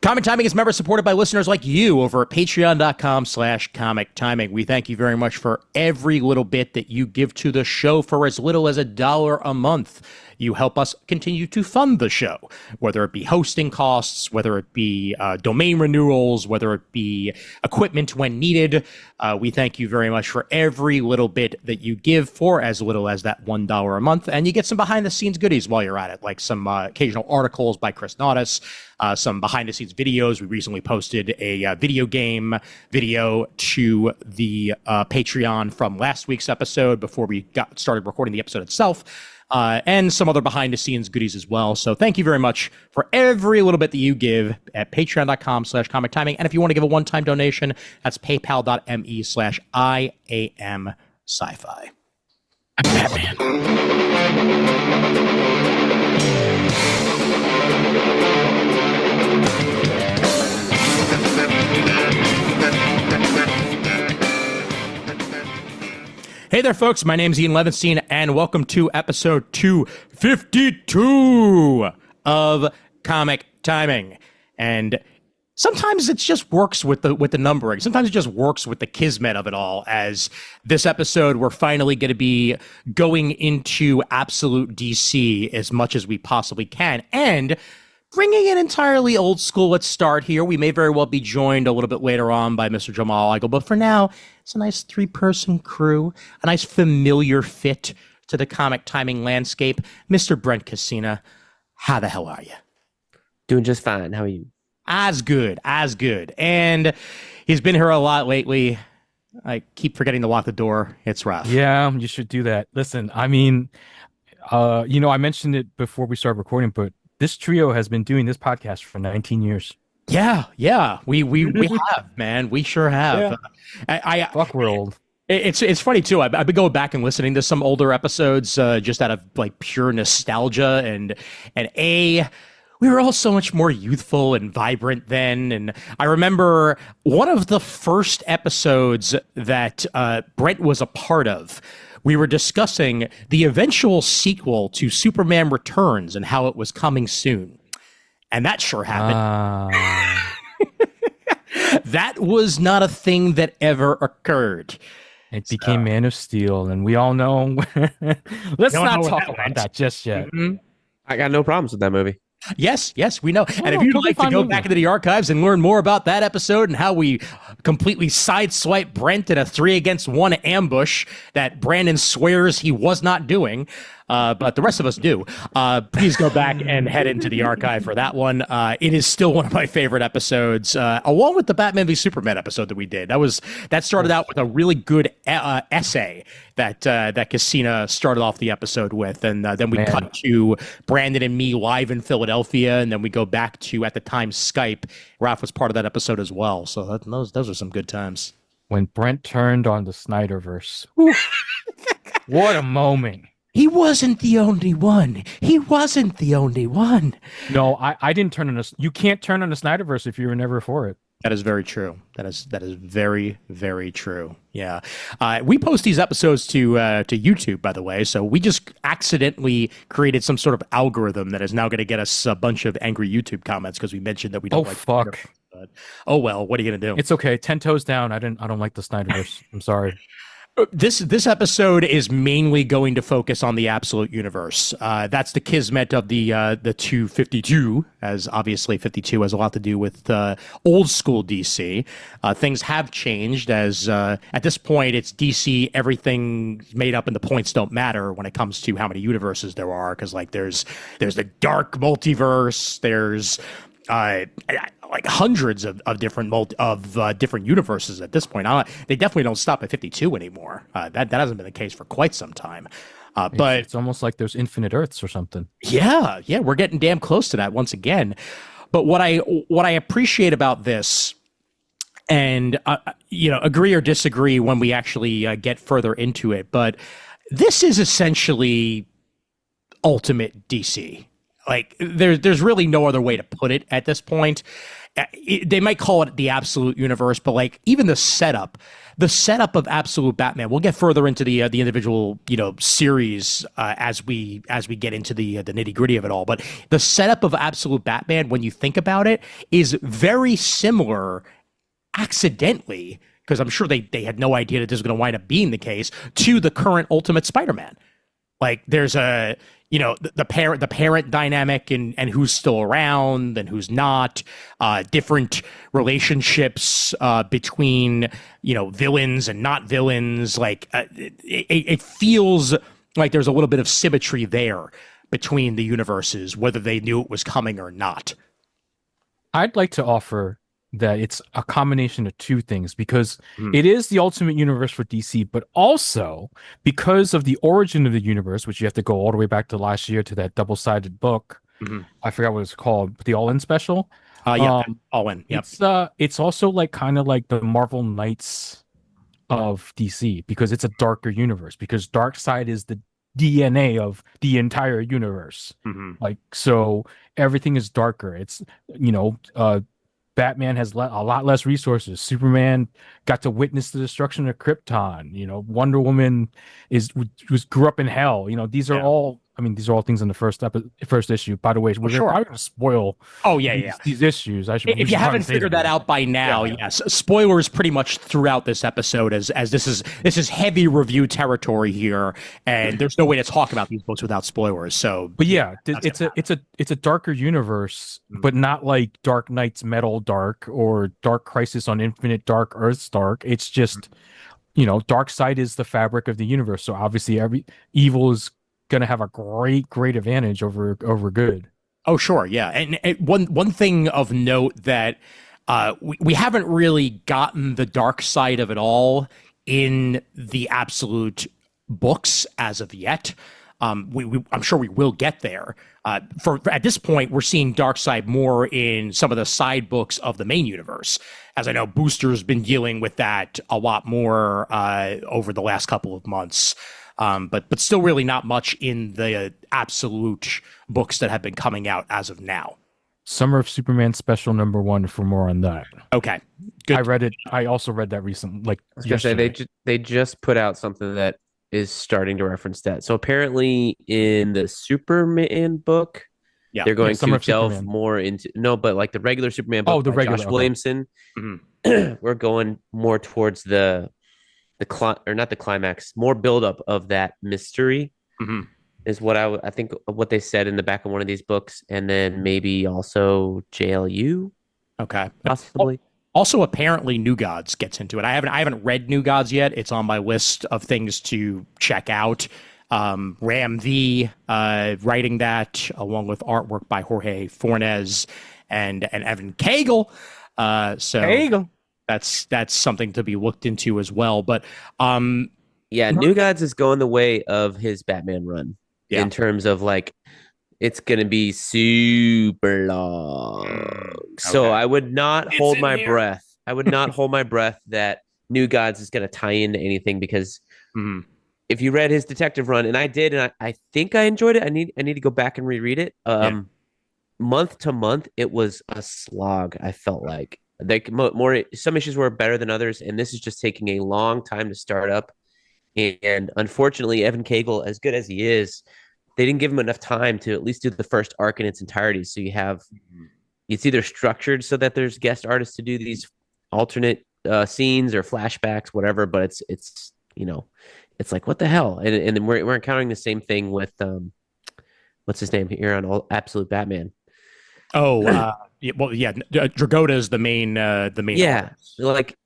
Comic Timing is member supported by listeners like you over at patreon.com/comic timing. We thank you very much for every little bit that you give to the show for as little as $1 a month. You help us continue to fund the show, whether it be hosting costs, whether it be domain renewals, whether it be equipment when needed. We thank you very much for every little bit that you give for as little as that $1 a month. And you get some behind-the-scenes goodies while you're at it, like some occasional articles by Chris Naudis, some behind-the-scenes videos. We recently posted a video game video to the Patreon from last week's episode before we got started recording the episode itself. And some other behind-the-scenes goodies as well. So thank you very much for every little bit that you give at patreon.com/comic timing. And if you want to give a one-time donation, that's paypal.me/IAM sci-fi. I'm Batman. Hey there, folks. My name's Ian Levinstein, and welcome to episode 252 of Comic Timing. And sometimes it just works with the numbering. Sometimes it just works with the kismet of it all. As this episode, we're finally going to be going into Absolute DC as much as we possibly can, and bringing it entirely old school. Let's start here. We may very well be joined a little bit later on by Mr. Jamal, but for now, it's a nice three-person crew, a nice familiar fit to the Comic Timing landscape. Mr. Brent Casina, how the hell are you? Doing just fine. How are you? As good. And he's been here a lot lately. I keep forgetting to lock the door. It's Raph. Yeah, you should do that. Listen, I mean, I mentioned it before we started recording, but this trio has been doing this podcast for 19 years. Yeah, we have, man. We sure have. Yeah. Fuck, we're old. It's funny too. I've been going back and listening to some older episodes just out of like pure nostalgia, and we were all so much more youthful and vibrant then. And I remember one of the first episodes that Brent was a part of. We were discussing the eventual sequel to Superman Returns and how it was coming soon. And that sure happened. That was not a thing that ever occurred. It became Man of Steel, and we all know. Let's not talk about that just yet. Mm-hmm. I got no problems with that movie. Yes, we know. And if you'd like to go back into the archives and learn more about that episode and how we completely sideswiped Brent in a 3-against-1 ambush that Brandon swears he was not doing, but the rest of us do, please go back and head into the archive for that one. It is still one of my favorite episodes, along with the Batman v Superman episode that we did. That started out with a really good essay that Casina started off the episode with, and then we cut to Brandon and me live in Philadelphia, and then we go back to, at the time, Skype. Raph was part of that episode as well, so those are some good times. When Brent turned on the Snyderverse, what a moment! He wasn't the only one. No, I didn't turn on this. You can't turn on the Snyderverse if you were never for it. That is very true. That is very, very true. Yeah. We post these episodes to YouTube, by the way. So we just accidentally created some sort of algorithm that is now going to get us a bunch of angry YouTube comments because we mentioned that we don't like. Oh, fuck. Oh, well, what are you going to do? It's okay. 10 toes down. I don't like the Snyderverse. I'm sorry. This episode is mainly going to focus on the Absolute Universe. That's the kismet of the 252, as obviously 52 has a lot to do with old school DC. Things have changed as at this point it's DC, everything's made up and the points don't matter when it comes to how many universes there are, because like there's the dark multiverse, there's like hundreds of different different universes at this point. They definitely don't stop at 52 anymore. That hasn't been the case for quite some time. But it's almost like there's infinite Earths or something. Yeah, we're getting damn close to that once again. But what I appreciate about this, and agree or disagree when we actually get further into it, but this is essentially ultimate DC. Like there's really no other way to put it at this point. They might call it the Absolute Universe, but like even the setup of Absolute Batman. We'll get further into the individual series as we get into the nitty gritty of it all. But the setup of Absolute Batman, when you think about it, is very similar, accidentally, because I'm sure they had no idea that this was going to wind up being the case, to the current Ultimate Spider-Man. Like there's the parent dynamic and who's still around and who's not, different relationships between villains and not villains. Like it feels like there's a little bit of symmetry there between the universes, whether they knew it was coming or not. I'd like to offer that it's a combination of two things, because it is the Ultimate Universe for DC, but also because of the origin of the universe, which you have to go all the way back to last year to that double-sided book. I forgot what it's called, the All In special. All In. Yep. It's also like kind of like the Marvel Knights of DC, because it's a darker universe, because Darkseid is the DNA of the entire universe. Like, so everything is darker. It's Batman has a lot less resources. Superman got to witness the destruction of Krypton. Wonder Woman grew up in hell. These are all. I mean, these are all things in the first issue. By the way, we're probably going to spoil. These issues. If you haven't figured that out by now, yes, spoilers pretty much throughout this episode, as this is heavy review territory here, and there's no way to talk about these books without spoilers. So, but it's a darker universe, but not like Dark Knight's Metal Dark or Dark Crisis on Infinite Dark Earth's Dark. It's just Darkseid is the fabric of the universe. So obviously, every evil is going to have a great advantage over good. Oh, sure. Yeah. And one thing of note that we haven't really gotten the dark side of it all in the Absolute books as of yet. I'm sure we will get there. For at this point, we're seeing Darkseid more in some of the side books of the main universe. As I know, Booster's been dealing with that a lot more over the last couple of months. But still really not much in the Absolute books that have been coming out as of now. Summer of Superman special #1 for more on that. Okay. Good. I read it. I also read that recently. Like I was gonna say, they just put out something that is starting to reference that. So apparently in the Superman book, they're going to delve more into but like the regular Superman book, the regular Josh Williamson, we're going more towards not the climax, more buildup of that mystery is what I think what they said in the back of one of these books, and then maybe also JLU. Okay, possibly. Also, apparently, New Gods gets into it. I haven't read New Gods yet. It's on my list of things to check out. Ram V writing that, along with artwork by Jorge Fornes and Evan Cagle. So that's something to be looked into as well. But New Gods is going the way of his Batman run in terms of like it's gonna be super long. So I would not hold my breath. I would not hold my breath that New Gods is gonna tie into anything, because if you read his detective run, and I did, and I think I enjoyed it. I need to go back and reread it. Month to month, it was a slog. I felt like some issues were better than others, and this is just taking a long time to start up. And unfortunately, Evan Cagle, as good as he is, they didn't give him enough time to at least do the first arc in its entirety. So you have it's either structured so that there's guest artists to do these alternate scenes or flashbacks, whatever. But it's like, what the hell? And we're encountering the same thing with what's his name here on Absolute Batman. Dragotta is the main artist. Like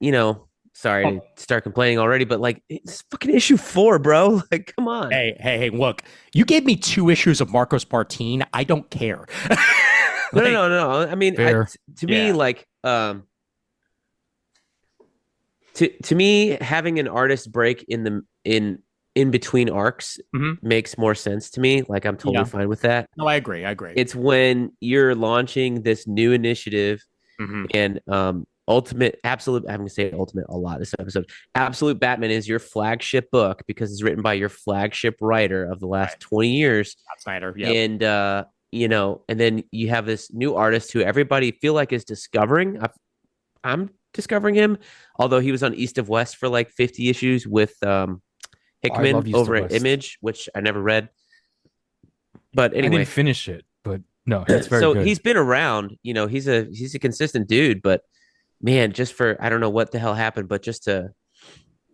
sorry to start complaining already, but like it's fucking issue 4, bro. Like, come on. Hey, look, you gave me 2 issues of Marcos Martin. I don't care. No. I mean, to me, like, to me, having an artist break in between arcs makes more sense to me. Like, I'm totally fine with that. No, I agree. It's when you're launching this new initiative and Ultimate, Absolute, I'm going to say Ultimate a lot this episode. Absolute Batman is your flagship book because it's written by your flagship writer of the last 20 years. Scott Snyder, And and then you have this new artist who everybody feel like is discovering. I'm discovering him, although he was on East of West for like 50 issues with Hickman East over of at West. Image, which I never read. But I anyway, didn't finish it, but no, it's very so good. he's been around. He's a consistent dude, but man, just for I don't know what the hell happened, but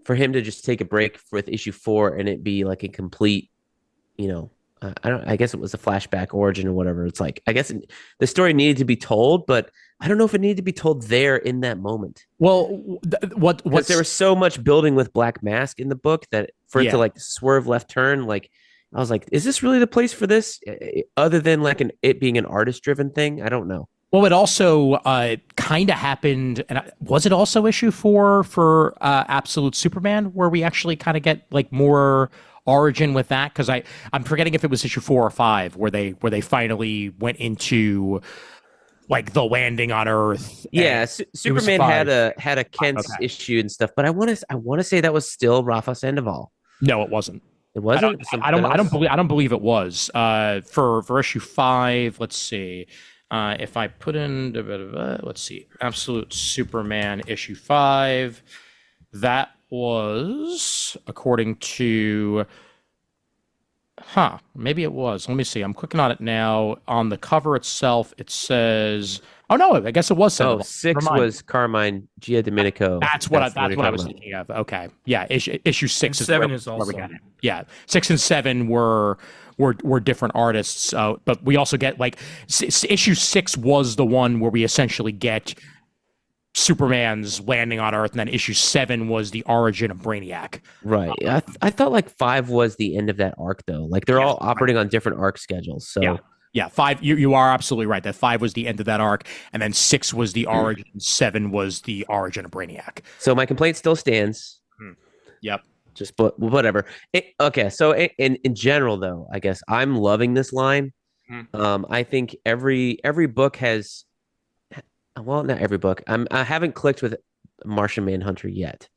for him to just take a break with issue 4 and it be like a complete, I guess it was a flashback origin or whatever. It's like I guess the story needed to be told, but I don't know if it needed to be told there in that moment. Well, Because there was so much building with Black Mask in the book that for it to like swerve left turn, like I was like, is this really the place for this? Other than like it being an artist driven thing, I don't know. Well, it also kind of happened, and was it also issue 4 for Absolute Superman, where we actually kind of get like more origin with that? Because I'm forgetting if it was issue 4 or 5 where they finally went into like the landing on Earth. Yeah, Superman had a Kent's issue and stuff, but I want to say that was still Rafa Sandoval. No, it wasn't. It wasn't. I don't believe it was. For issue 5, let's see. If I put in, let's see, Absolute Superman issue 5, that was according to, maybe it was. Let me see. I'm clicking on it now. On the cover itself, it says, oh no, I guess it was. 6 was Carmine Giandomenico. That's what I was thinking of. Okay, yeah, issue 6 and 7 is also. Yeah, 6 and 7 were different artists, but we also get like issue 6 was the one where we essentially get Superman's landing on Earth, and then issue 7 was the origin of Brainiac. Right. I thought like 5 was the end of that arc though. Like they're all operating on different arc schedules. So yeah, 5. You are absolutely right. That 5 was the end of that arc, and then 6 was the origin. 7 was the origin of Brainiac. So my complaint still stands. Yep. Just whatever. Okay, so in general, though, I guess I'm loving this line. I think every book has, well, not every book. I haven't clicked with Martian Manhunter yet.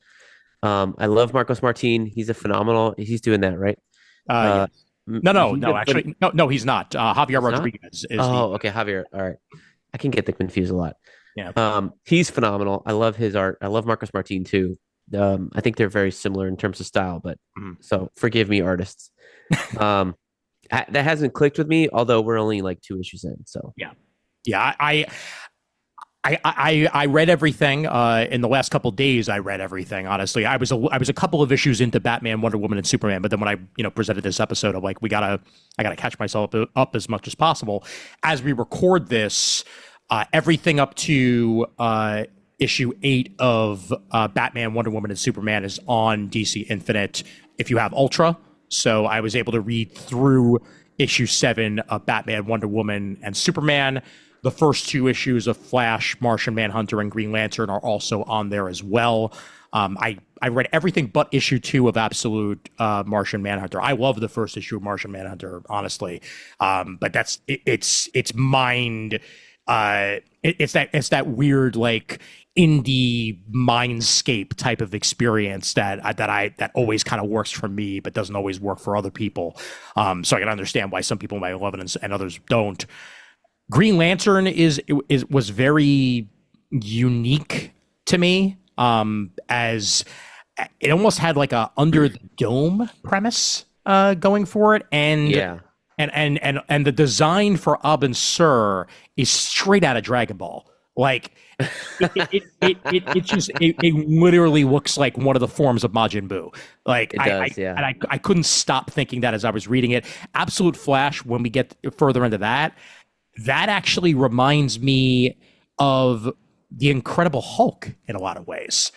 I love Marcos Martin. He's a phenomenal. He's doing that, right? Yes. No. Actually, no, he's not. Javier Rodriguez is. Okay, Javier. All right, I can get confused a lot. Yeah. He's phenomenal. I love his art. I love Marcos Martin too. I think they're very similar in terms of style, but so forgive me, artists. That hasn't clicked with me, although we're only like 2 issues in. So yeah. I read everything in the last couple of days. I read everything. Honestly, I was a couple of issues into Batman, Wonder Woman, and Superman. But then when I presented this episode, I'm like, I gotta catch myself up as much as possible. As we record this, everything up to issue 8 of Batman, Wonder Woman, and Superman is on DC Infinite if you have Ultra. So I was able to read through issue 7 of Batman, Wonder Woman, and Superman. The first 2 issues of Flash, Martian Manhunter, and Green Lantern are also on there as well. I read everything but issue 2 of Absolute Martian Manhunter. I love the first issue of Martian Manhunter, honestly. But it's mind. It's that weird like indie mindscape type of experience that always kind of works for me, but doesn't always work for other people. So I can understand why some people might love it and others don't. Green Lantern was very unique to me, as it almost had like a under the dome premise going for it, and the design for Abin Sur is straight out of Dragon Ball. Like it literally looks like one of the forms of Majin Buu. Like I couldn't stop thinking that as I was reading it. Absolute Flash, when we get further into that actually reminds me of the Incredible Hulk in a lot of ways,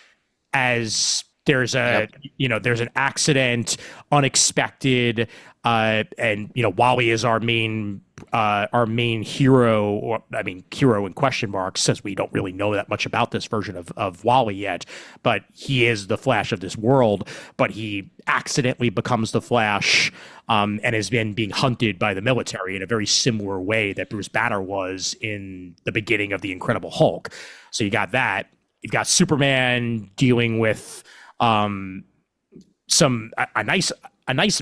as there's there's an accident, unexpected, and Wally is our main hero, or hero in question marks, since we don't really know that much about this version of Wally yet, but he is the Flash of this world, but he accidentally becomes the Flash, and has been being hunted by the military in a very similar way that Bruce Banner was in the beginning of the Incredible Hulk. So you got that. You've got Superman dealing with a nice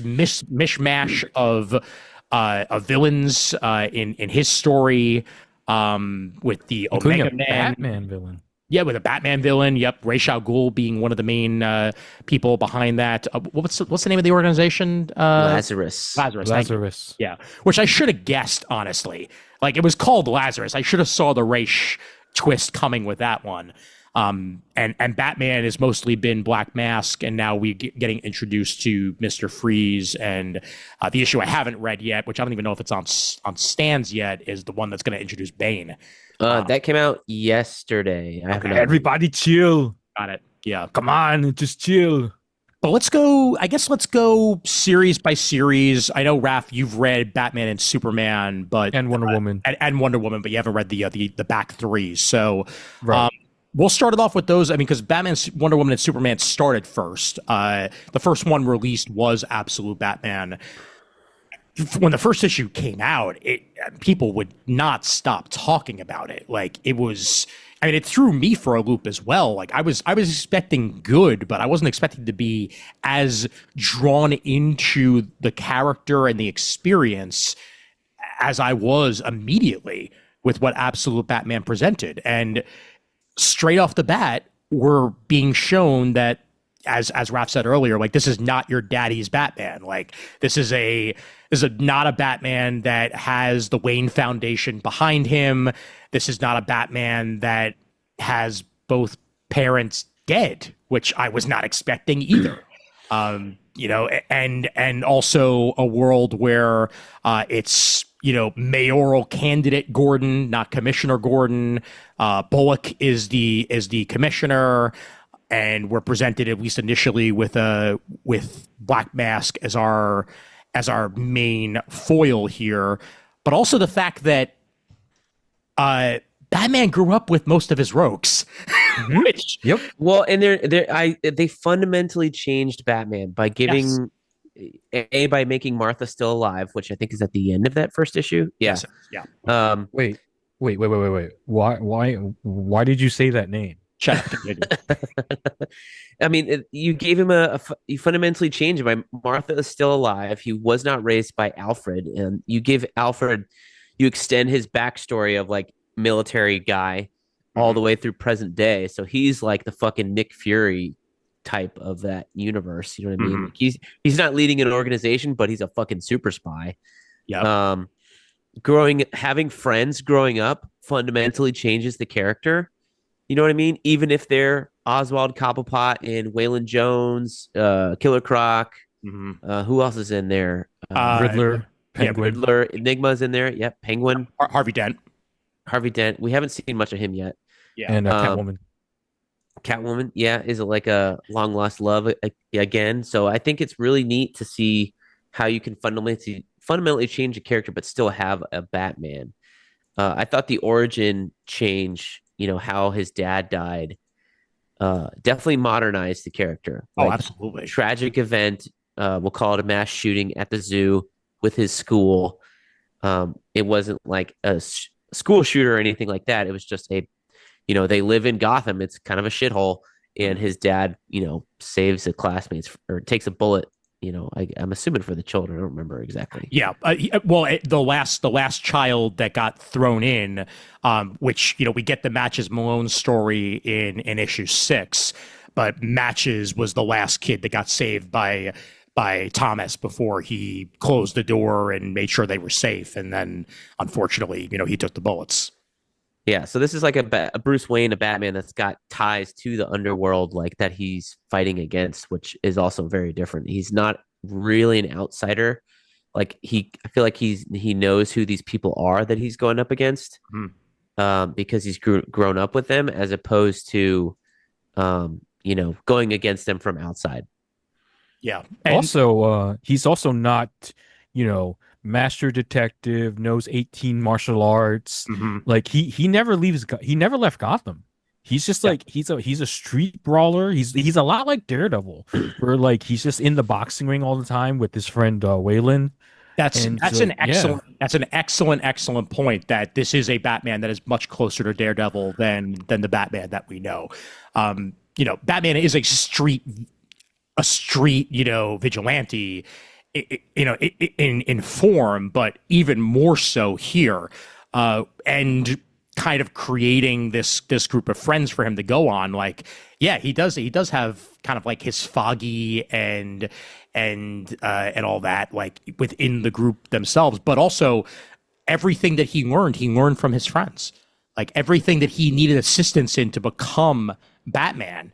mishmash of of villains in his story, with the including Omega a Man. Batman villain. Yeah, with a Batman villain. Yep, Ra's al Ghul being one of the main people behind that. What's the name of the organization? Lazarus. Thank you. Yeah, which I should have guessed, honestly. Like, it was called Lazarus. I should have saw the race twist coming with that one. And Batman has mostly been Black Mask, and now we getting introduced to Mr. Freeze, and the issue I haven't read yet, which I don't even know if it's on stands yet, is the one that's going to introduce Bane. That came out yesterday. Everybody chill. Got it. Yeah. Come on, just chill. But let's go series by series. I know, Raph, you've read Batman and Superman, and Wonder Woman. And Wonder Woman, but you haven't read the back three. So right. We'll start it off with those. I mean, because Batman, Wonder Woman, and Superman started first. The first one released was Absolute Batman. When the first issue came out, people would not stop talking about it. Like, it was, I mean, it threw me for a loop as well. Like, I was expecting good, but I wasn't expecting to be as drawn into the character and the experience as I was immediately with what Absolute Batman presented. And straight off the bat, we're being shown that, as Raph said earlier, like, this is not your daddy's Batman. Like, this is not a Batman that has the Wayne Foundation behind him. This is not a Batman that has both parents dead, which I was not expecting either. And also a world where it's, mayoral candidate Gordon, not Commissioner Gordon. Bullock is the commissioner. And we're presented, at least initially, with Black Mask as our main foil here, but also the fact that Batman grew up with most of his rogues. Which, yep. Well, and they fundamentally changed Batman by giving by making Martha still alive, which I think is at the end of that first issue. Yeah. Yeah. Wait. Why did you say that name? Shut up. I mean, you gave him you fundamentally changed him. Martha is still alive. He was not raised by Alfred, and you give Alfred, you extend his backstory of like military guy all the way through present day. So he's like the fucking Nick Fury type of that universe. You know what I mean? He's not leading an organization, but he's a fucking super spy. Yeah. Having friends growing up fundamentally changes the character. You know what I mean? Even if they're Oswald Cobblepot and Waylon Jones, Killer Croc, who else is in there? Riddler, Penguin. Riddler, Enigma's in there. Yep, Penguin. Harvey Dent. We haven't seen much of him yet. Yeah, and Catwoman. Catwoman, yeah, is like a long lost love again. So I think it's really neat to see how you can fundamentally change a character, but still have a Batman. I thought the origin change, how his dad died, definitely modernized the character. Like, absolutely. Tragic event. We'll call it a mass shooting at the zoo with his school. It wasn't like a school shooter or anything like that. It was just they live in Gotham. It's kind of a shithole. And his dad, saves the classmates or takes a bullet. I'm assuming for the children. I don't remember exactly. Yeah. The last child that got thrown in, which, we get the Matches Malone story in issue 6, but Matches was the last kid that got saved by Thomas before he closed the door and made sure they were safe. And then, unfortunately, he took the bullets. Yeah, so this is like a Bruce Wayne, a Batman that's got ties to the underworld, like that he's fighting against, which is also very different. He's not really an outsider. Like I feel like he knows who these people are that he's going up against, because he's grown up with them, as opposed to, going against them from outside. Yeah. And he's also not, master detective, knows 18 martial arts. Like he never left Gotham. He's just like he's a street brawler. He's a lot like Daredevil, where like he's just in the boxing ring all the time with his friend Waylon. That's an excellent point, that this is a Batman that is much closer to Daredevil than the Batman that we know. Batman is a street vigilante. in form, but even more so here, and kind of creating this group of friends for him to go on. Like, yeah, he does have kind of like his Foggy and all that, like within the group themselves, but also everything that he learned from his friends. Like everything that he needed assistance in to become Batman,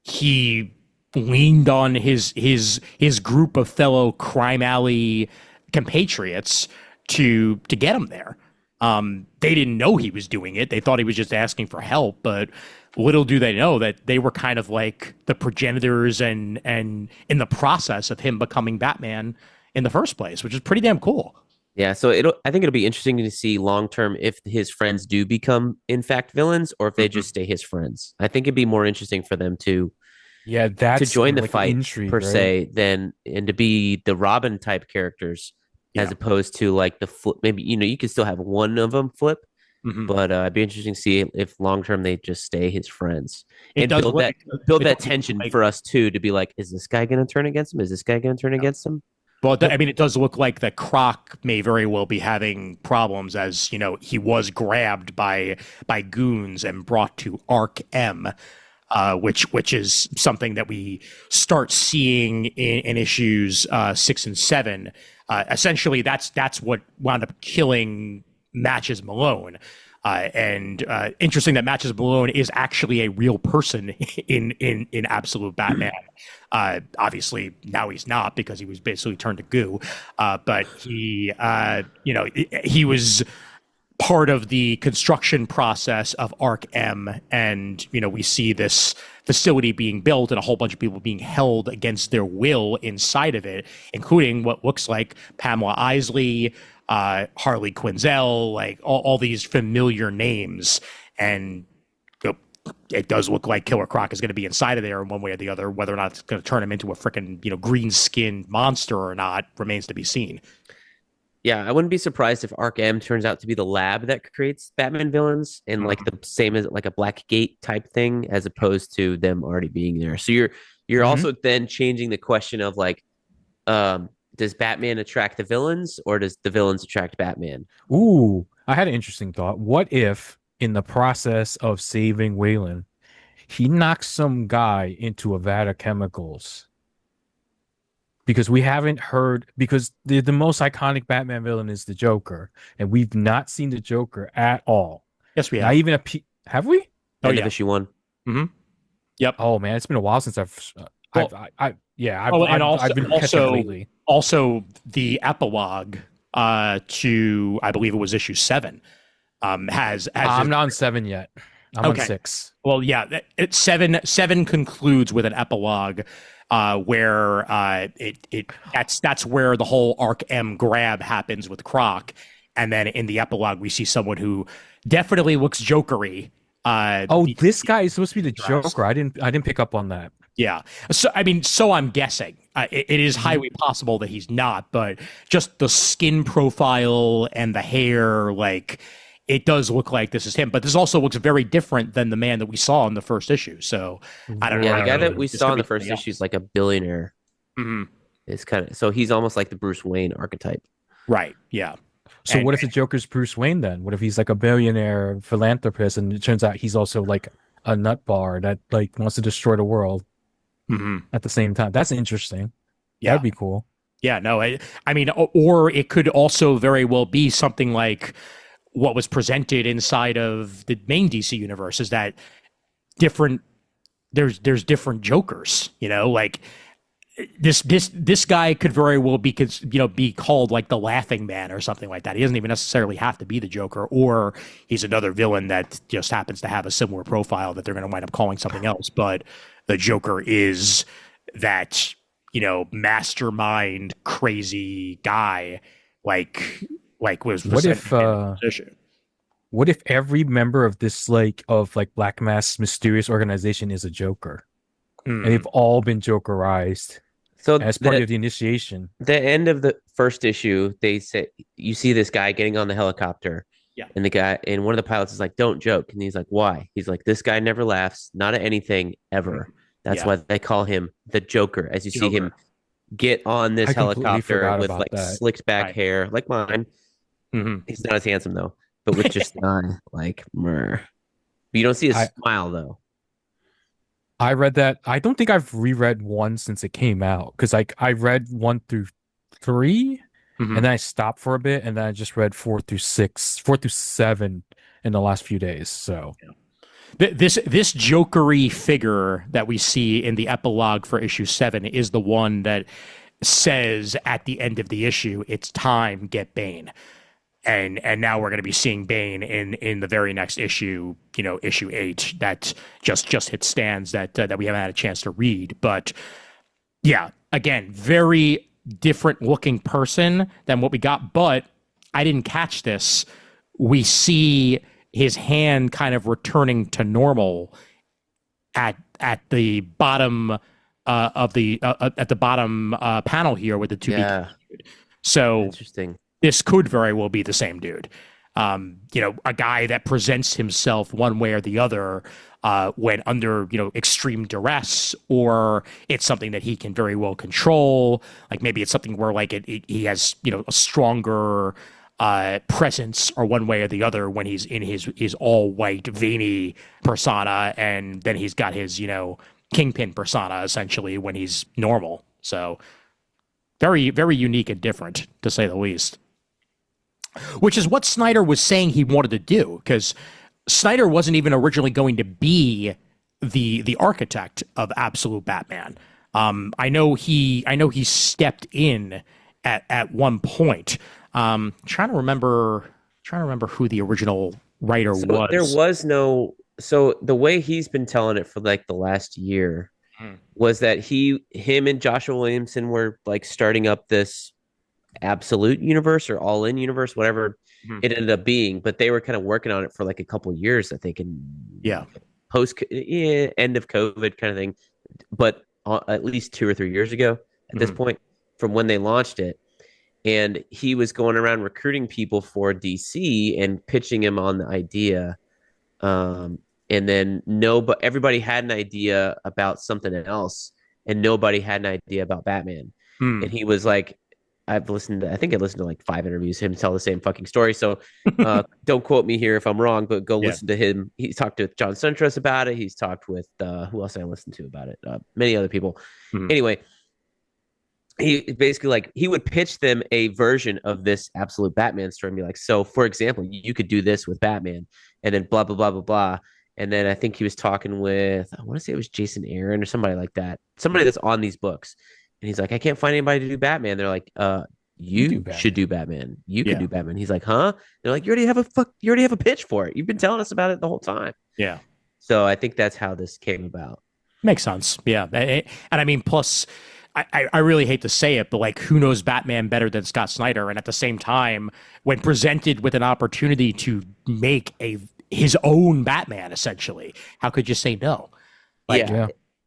he leaned on his group of fellow crime alley compatriots to get him there. They didn't know he was doing it. They thought he was just asking for help, but little do they know that they were kind of like the progenitors and in the process of him becoming Batman in the first place, which is pretty damn cool. Yeah, so I think it'll be interesting to see long term if his friends do become in fact villains or if they just stay his friends. I think it'd be more interesting for them to that's join the like fight intrigue, per right? se than and to be the Robin type characters as opposed to like the flip. Maybe you could still have one of them flip, but it'd be interesting to see if long term they just stay his friends and build that tension for us too to be like, is this guy going to turn against him? Is this guy going to turn against him? Well, I mean, it does look like that Croc may very well be having problems, as he was grabbed by goons and brought to Arc M, which is something that we start seeing in issues 6 and 7. Essentially, that's what wound up killing Matches Malone. And interesting that Matches Malone is actually a real person in Absolute Batman. Obviously, now he's not because he was basically turned to goo. But he was part of the construction process of Arc M, and we see this facility being built and a whole bunch of people being held against their will inside of it, including what looks like Pamela Isley, Harley Quinzel, like all these familiar names. And it does look like Killer Croc is going to be inside of there in one way or the other. Whether or not it's going to turn him into a freaking green-skinned monster or not remains to be seen. Yeah, I wouldn't be surprised if Arc M turns out to be the lab that creates Batman villains and like the same as like a Blackgate type thing, as opposed to them already being there. So you're also then changing the question of like, does Batman attract the villains or does the villains attract Batman? Ooh, I had an interesting thought. What if in the process of saving Wayland, he knocks some guy into a vat of chemicals? Because we haven't heard, because the most iconic Batman villain is the Joker, and we've not seen the Joker at all. Yes, we have. Not even have we? Oh, yeah. Issue 1. Mm-hmm. Yep. Oh man, it's been a while since I've been catching also lately. Also, the epilogue to, I believe it was issue 7, has I'm not on 7 yet. I'm on 6. Well, yeah, 7 concludes with an epilogue where that's where the whole Arc M grab happens with Croc, and then in the epilogue we see someone who definitely looks Jokery. This guy is supposed to be the Joker. I didn't pick up on that. Yeah. So I mean, I'm guessing it is highly possible that he's not, but just the skin profile and the hair, like, it does look like this is him. But this also looks very different than the man that we saw in the first issue. So I don't know. Yeah, the guy that we saw in the first issue is like a billionaire. Mm-hmm. It's so he's almost like the Bruce Wayne archetype. Right. Yeah. So what if the Joker's Bruce Wayne then? What if he's like a billionaire philanthropist and it turns out he's also like a nutbar that like wants to destroy the world at the same time? That's interesting. Yeah. That'd be cool. Yeah, no, I mean, or it could also very well be something like what was presented inside of the main DC universe, is that there's different Jokers, like this guy could very well be called like the Laughing Man or something like that. He doesn't even necessarily have to be the Joker, or he's another villain that just happens to have a similar profile that they're going to wind up calling something else. But the Joker is that, mastermind crazy guy, like was what if every member of this Black Mass mysterious organization is a Joker? And they've all been Jokerized. So as part of the initiation. The end of the first issue, they say you see this guy getting on the helicopter. Yeah. And one of the pilots is like, "Don't joke." And he's like, "Why?" He's like, "This guy never laughs, not at anything ever." That's why they call him the Joker, as you see him get on this I completely helicopter forgot with about like that. slicked back hair, like mine. Mhm. He's not as handsome though, but with just an eye, like meh. You don't see a I smile though. I read that. I don't think I've reread one since it came out because I read 1 through 3, Mhm. and then I stopped for a bit, and then I just read 4 through 6, 4 through 7 in the last few days. So This jokery figure that we see in the epilogue for issue 7 is the one that says at the end of the issue, "It's time, get Bane." And now we're going to be seeing Bane in the very next issue, issue 8 that just hit stands that we haven't had a chance to read. But yeah, again, very different looking person than what we got. But I didn't catch this. We see his hand kind of returning to normal at the bottom at the bottom panel here with the two beacons. Yeah, So interesting. this could very well be the same dude. A guy that presents himself one way or the other when under, extreme duress, or it's something that he can very well control. Like maybe it's something where like he has, a stronger presence or one way or the other when he's in his all white veiny persona, and then he's got his, kingpin persona essentially when he's normal. So very, very unique and different to say the least. Which is what Snyder was saying he wanted to do, because Snyder wasn't even originally going to be the architect of Absolute Batman. I know he stepped in at one point. Trying to remember who the original writer was. There was no. So the way he's been telling it for like the last year was that him and Joshua Williamson were like starting up this Absolute universe or All In universe, whatever it ended up being. But they were kind of working on it for like a couple of years, I think, and post end of COVID kind of thing. But at least 2 or 3 years ago, at this point, from when they launched it, and he was going around recruiting people for DC and pitching him on the idea. And then but everybody had an idea about something else, and nobody had an idea about Batman. And he was like, I listened to like 5 interviews, him tell the same fucking story. So don't quote me here if I'm wrong, but go listen to him. He's talked to John Suntress about it. He's talked with who else I listened to about it? Many other people. Anyway, he basically like he would pitch them a version of this Absolute Batman story and be like, so for example, you could do this with Batman, and then blah blah blah blah blah. And then I think he was talking with, I want to say it was Jason Aaron or somebody like that, somebody that's on these books. And he's like, I can't find anybody to do Batman. They're like, you should do Batman. You could do Batman. He's like, huh? They're like, you already have a pitch for it. You've been telling us about it the whole time. Yeah. So I think that's how this came about. Makes sense. Yeah. And I mean, plus, I really hate to say it, but like, who knows Batman better than Scott Snyder? And at the same time, when presented with an opportunity to make his own Batman, essentially, how could you say no? Like,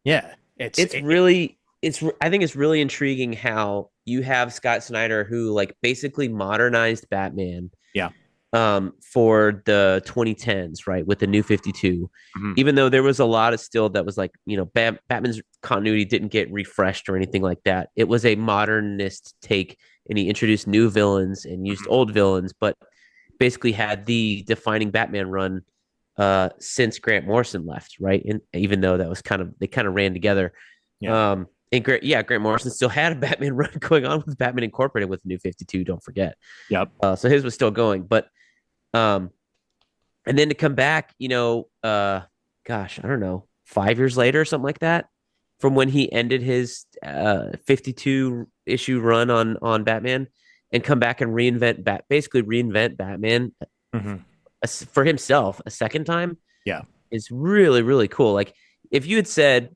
yeah. I think it's really intriguing how you have Scott Snyder, who like basically modernized Batman. Yeah. For the 2010s, right, with the New 52, even though there was a lot of still that was like, Batman's continuity didn't get refreshed or anything like that. It was a modernist take, and he introduced new villains and used old villains, but basically had the defining Batman run since Grant Morrison left, right? And even though that was they kind of ran together. Yeah. And Grant Morrison still had a Batman run going on with Batman Incorporated with the New 52. Don't forget. Yep. So his was still going, but and then to come back, I don't know, 5 years later or something like that, from when he ended his 52 issue run on Batman, and come back and reinvent Batman for himself a second time. Yeah, is really, really cool. Like, if you had said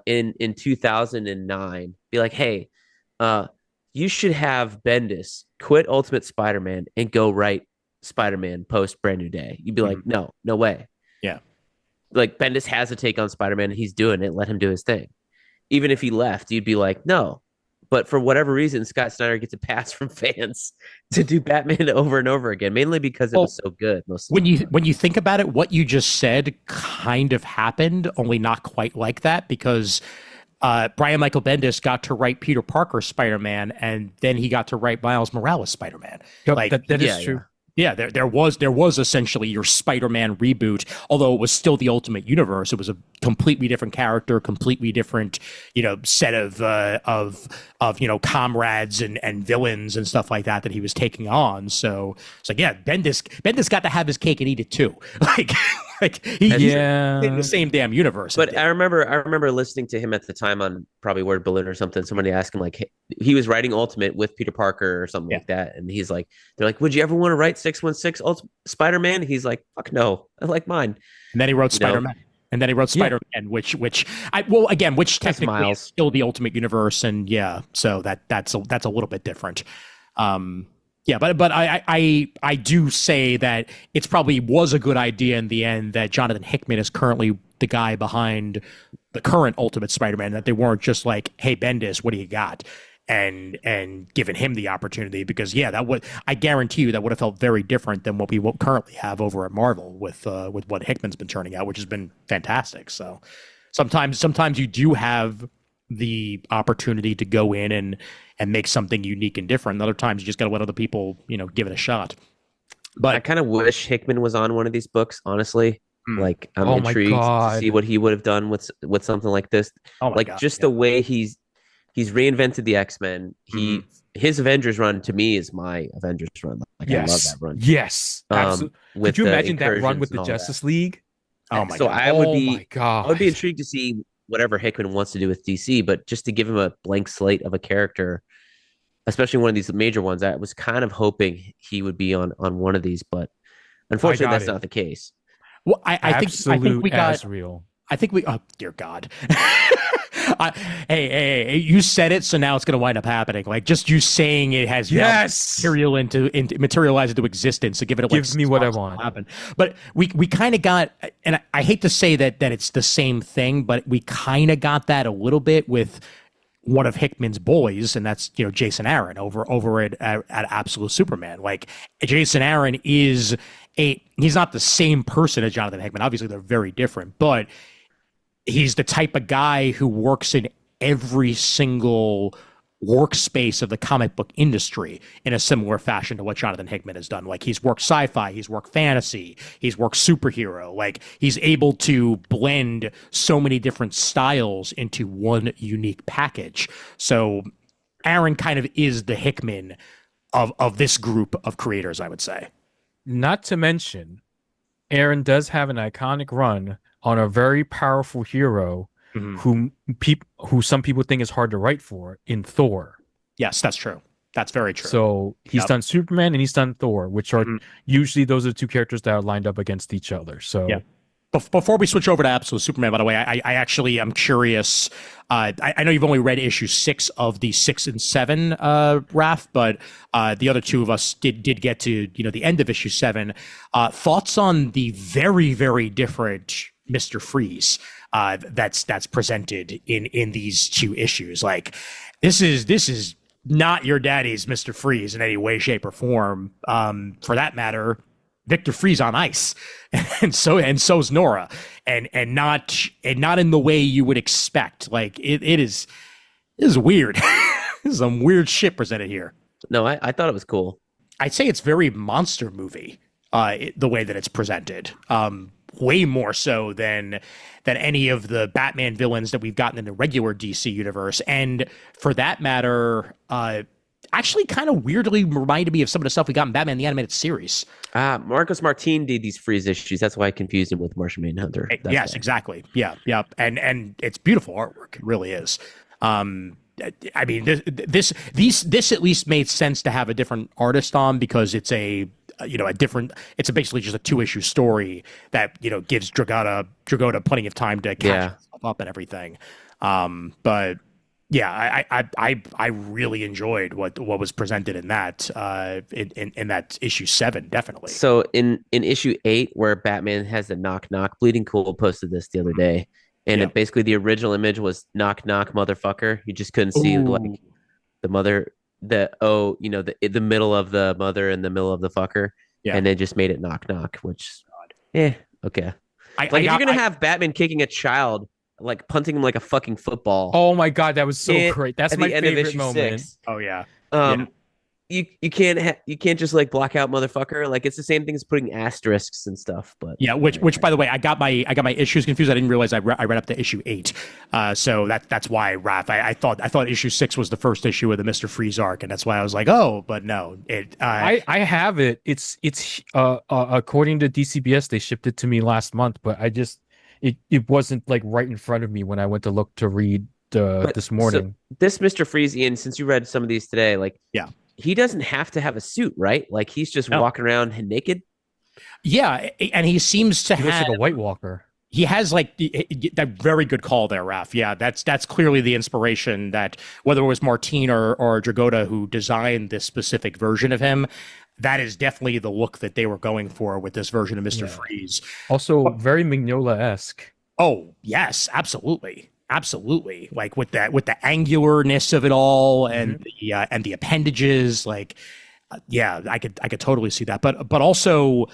in 2009, be like, hey, you should have Bendis quit Ultimate Spider-Man and go write Spider-Man post Brand New Day, you'd be like, no way. Yeah. Like, Bendis has a take on Spider-Man and he's doing it. Let him do his thing. Even if he left, you'd be like, no. But for whatever reason, Scott Snyder gets a pass from fans to do Batman over and over again, mainly because it was so good. When you think about it, what you just said kind of happened, only not quite like that, because Brian Michael Bendis got to write Peter Parker Spider-Man, and then he got to write Miles Morales Spider-Man. Yep, Like that is true. Yeah, there was essentially your Spider-Man reboot, although it was still the Ultimate Universe. It was a completely different character, completely different, set of comrades and villains and stuff like that he was taking on. So it's like, yeah, Bendis got to have his cake and eat it too. He's in the same damn universe. But I remember listening to him at the time on probably Word Balloon or something. Somebody asked him, like, hey, he was writing Ultimate with Peter Parker or something like that, and he's like, they're like, would you ever want to write 616 Spider-Man? He's like, fuck no, I like mine. And then he wrote Spider-Man. And then he wrote Spider-Man, which technically is still the Ultimate Universe, and so that's a little bit different. But I do say that it's probably was a good idea in the end that Jonathan Hickman is currently the guy behind the current Ultimate Spider-Man, that they weren't just like, hey, Bendis, what do you got? And giving him the opportunity, because I guarantee you that would have felt very different than what we currently have over at Marvel with what Hickman's been turning out, which has been fantastic. So sometimes you do have the opportunity to go in and make something unique and different. And other times you just got to let other people, give it a shot. But I kind of wish Hickman was on one of these books, honestly. Like, I'm intrigued to see what he would have done with something like this. The way he's reinvented the X-Men. His Avengers run to me is my Avengers run. Like, I love that run. Yes, absolutely. Could you imagine that run with the Justice League? Oh my god! I would be intrigued to see whatever Hickman wants to do with DC, but just to give him a blank slate of a character, especially one of these major ones, I was kind of hoping he would be on one of these, but unfortunately, that's not the case. Well, I think we got Azrael. I think we. Oh dear God. Hey! You said it, so now it's going to wind up happening. Like, just you saying it has materialized into existence to give it. Give me what I want. Happen. But we kind of got, and I hate to say that it's the same thing, but we kind of got that a little bit with one of Hickman's boys, and that's Jason Aaron over at Absolute Superman. Like, Jason Aaron he's not the same person as Jonathan Hickman. Obviously, they're very different, but he's the type of guy who works in every single workspace of the comic book industry in a similar fashion to what Jonathan Hickman has done. Like, he's worked sci-fi, he's worked fantasy, he's worked superhero. Like, he's able to blend so many different styles into one unique package. So Aaron kind of is the Hickman of this group of creators, I would say. Not to mention, Aaron does have an iconic run on a very powerful hero who some people think is hard to write for, in Thor. Yes, that's true. That's very true. So he's done Superman and he's done Thor, which are usually those are the two characters that are lined up against each other. So Before we switch over to Absolute Superman, by the way, I actually am curious. I know you've only read issue 6 of the 6 and 7, Raph, but the other two of us did get to the end of issue 7. Thoughts on the very, very different Mr. Freeze that's presented in these two issues? Like, this is not your daddy's Mr. Freeze in any way, shape, or form. For that matter, Victor Freeze on ice, and so's Nora, and not in the way you would expect. Like, it is weird. This is some weird shit presented here. No, I thought it was cool. I'd say it's very monster movie, the way that it's presented. Way more so than any of the Batman villains that we've gotten in the regular DC universe, and for that matter, actually kind of weirdly reminded me of some of the stuff we got in Batman the Animated Series. Marcos Martin did these Freeze issues. That's why I confused him with Martian Manhunter. Yes, exactly. Yeah. And it's beautiful artwork. It really is. I mean, this at least made sense to have a different artist on, because it's it's basically just a 2-issue story that gives Dragotta plenty of time to catch himself up and everything. But yeah, I really enjoyed what was presented in that in that issue 7, definitely. So in issue 8, where Batman has the knock Bleeding Cool posted this the other day, and it basically, the original image was knock motherfucker. You just couldn't see like the mother, the middle of the mother and the middle of the fucker, and they just made it knock, which okay. If you're gonna have Batman kicking a child like punting him like a fucking football. Oh my god, that was so And great. That's at my the end of favorite issue moment. 6. Oh yeah. Um, you can't just like block out motherfucker. Like it's the same thing as putting asterisks and stuff. But Yeah, which by the way, I got my issues confused. I didn't realize I read up to issue 8. So that's why, Raph. I thought issue 6 was the first issue of the Mr. Freeze arc, and that's why I was like, oh, but no. I have it. It's according to DCBS, they shipped it to me last month, but it wasn't like right in front of me when I went to look to read this morning. So this Mr. Freeze, Ian, since you read some of these today, like yeah, he doesn't have to have a suit, right? Like he's just walking around naked. Yeah, and he seems to He looks have like a White Walker. He has like that very good call there, Raph. Yeah, that's clearly the inspiration that whether it was Martine or Dragotta who designed this specific version of him, that is definitely the look that they were going for with this version of Mr. Freeze. Also, very Mignola-esque. Oh yes, absolutely. Absolutely, like with the angularness of it all, and the appendages, like yeah, I could totally see that. But also,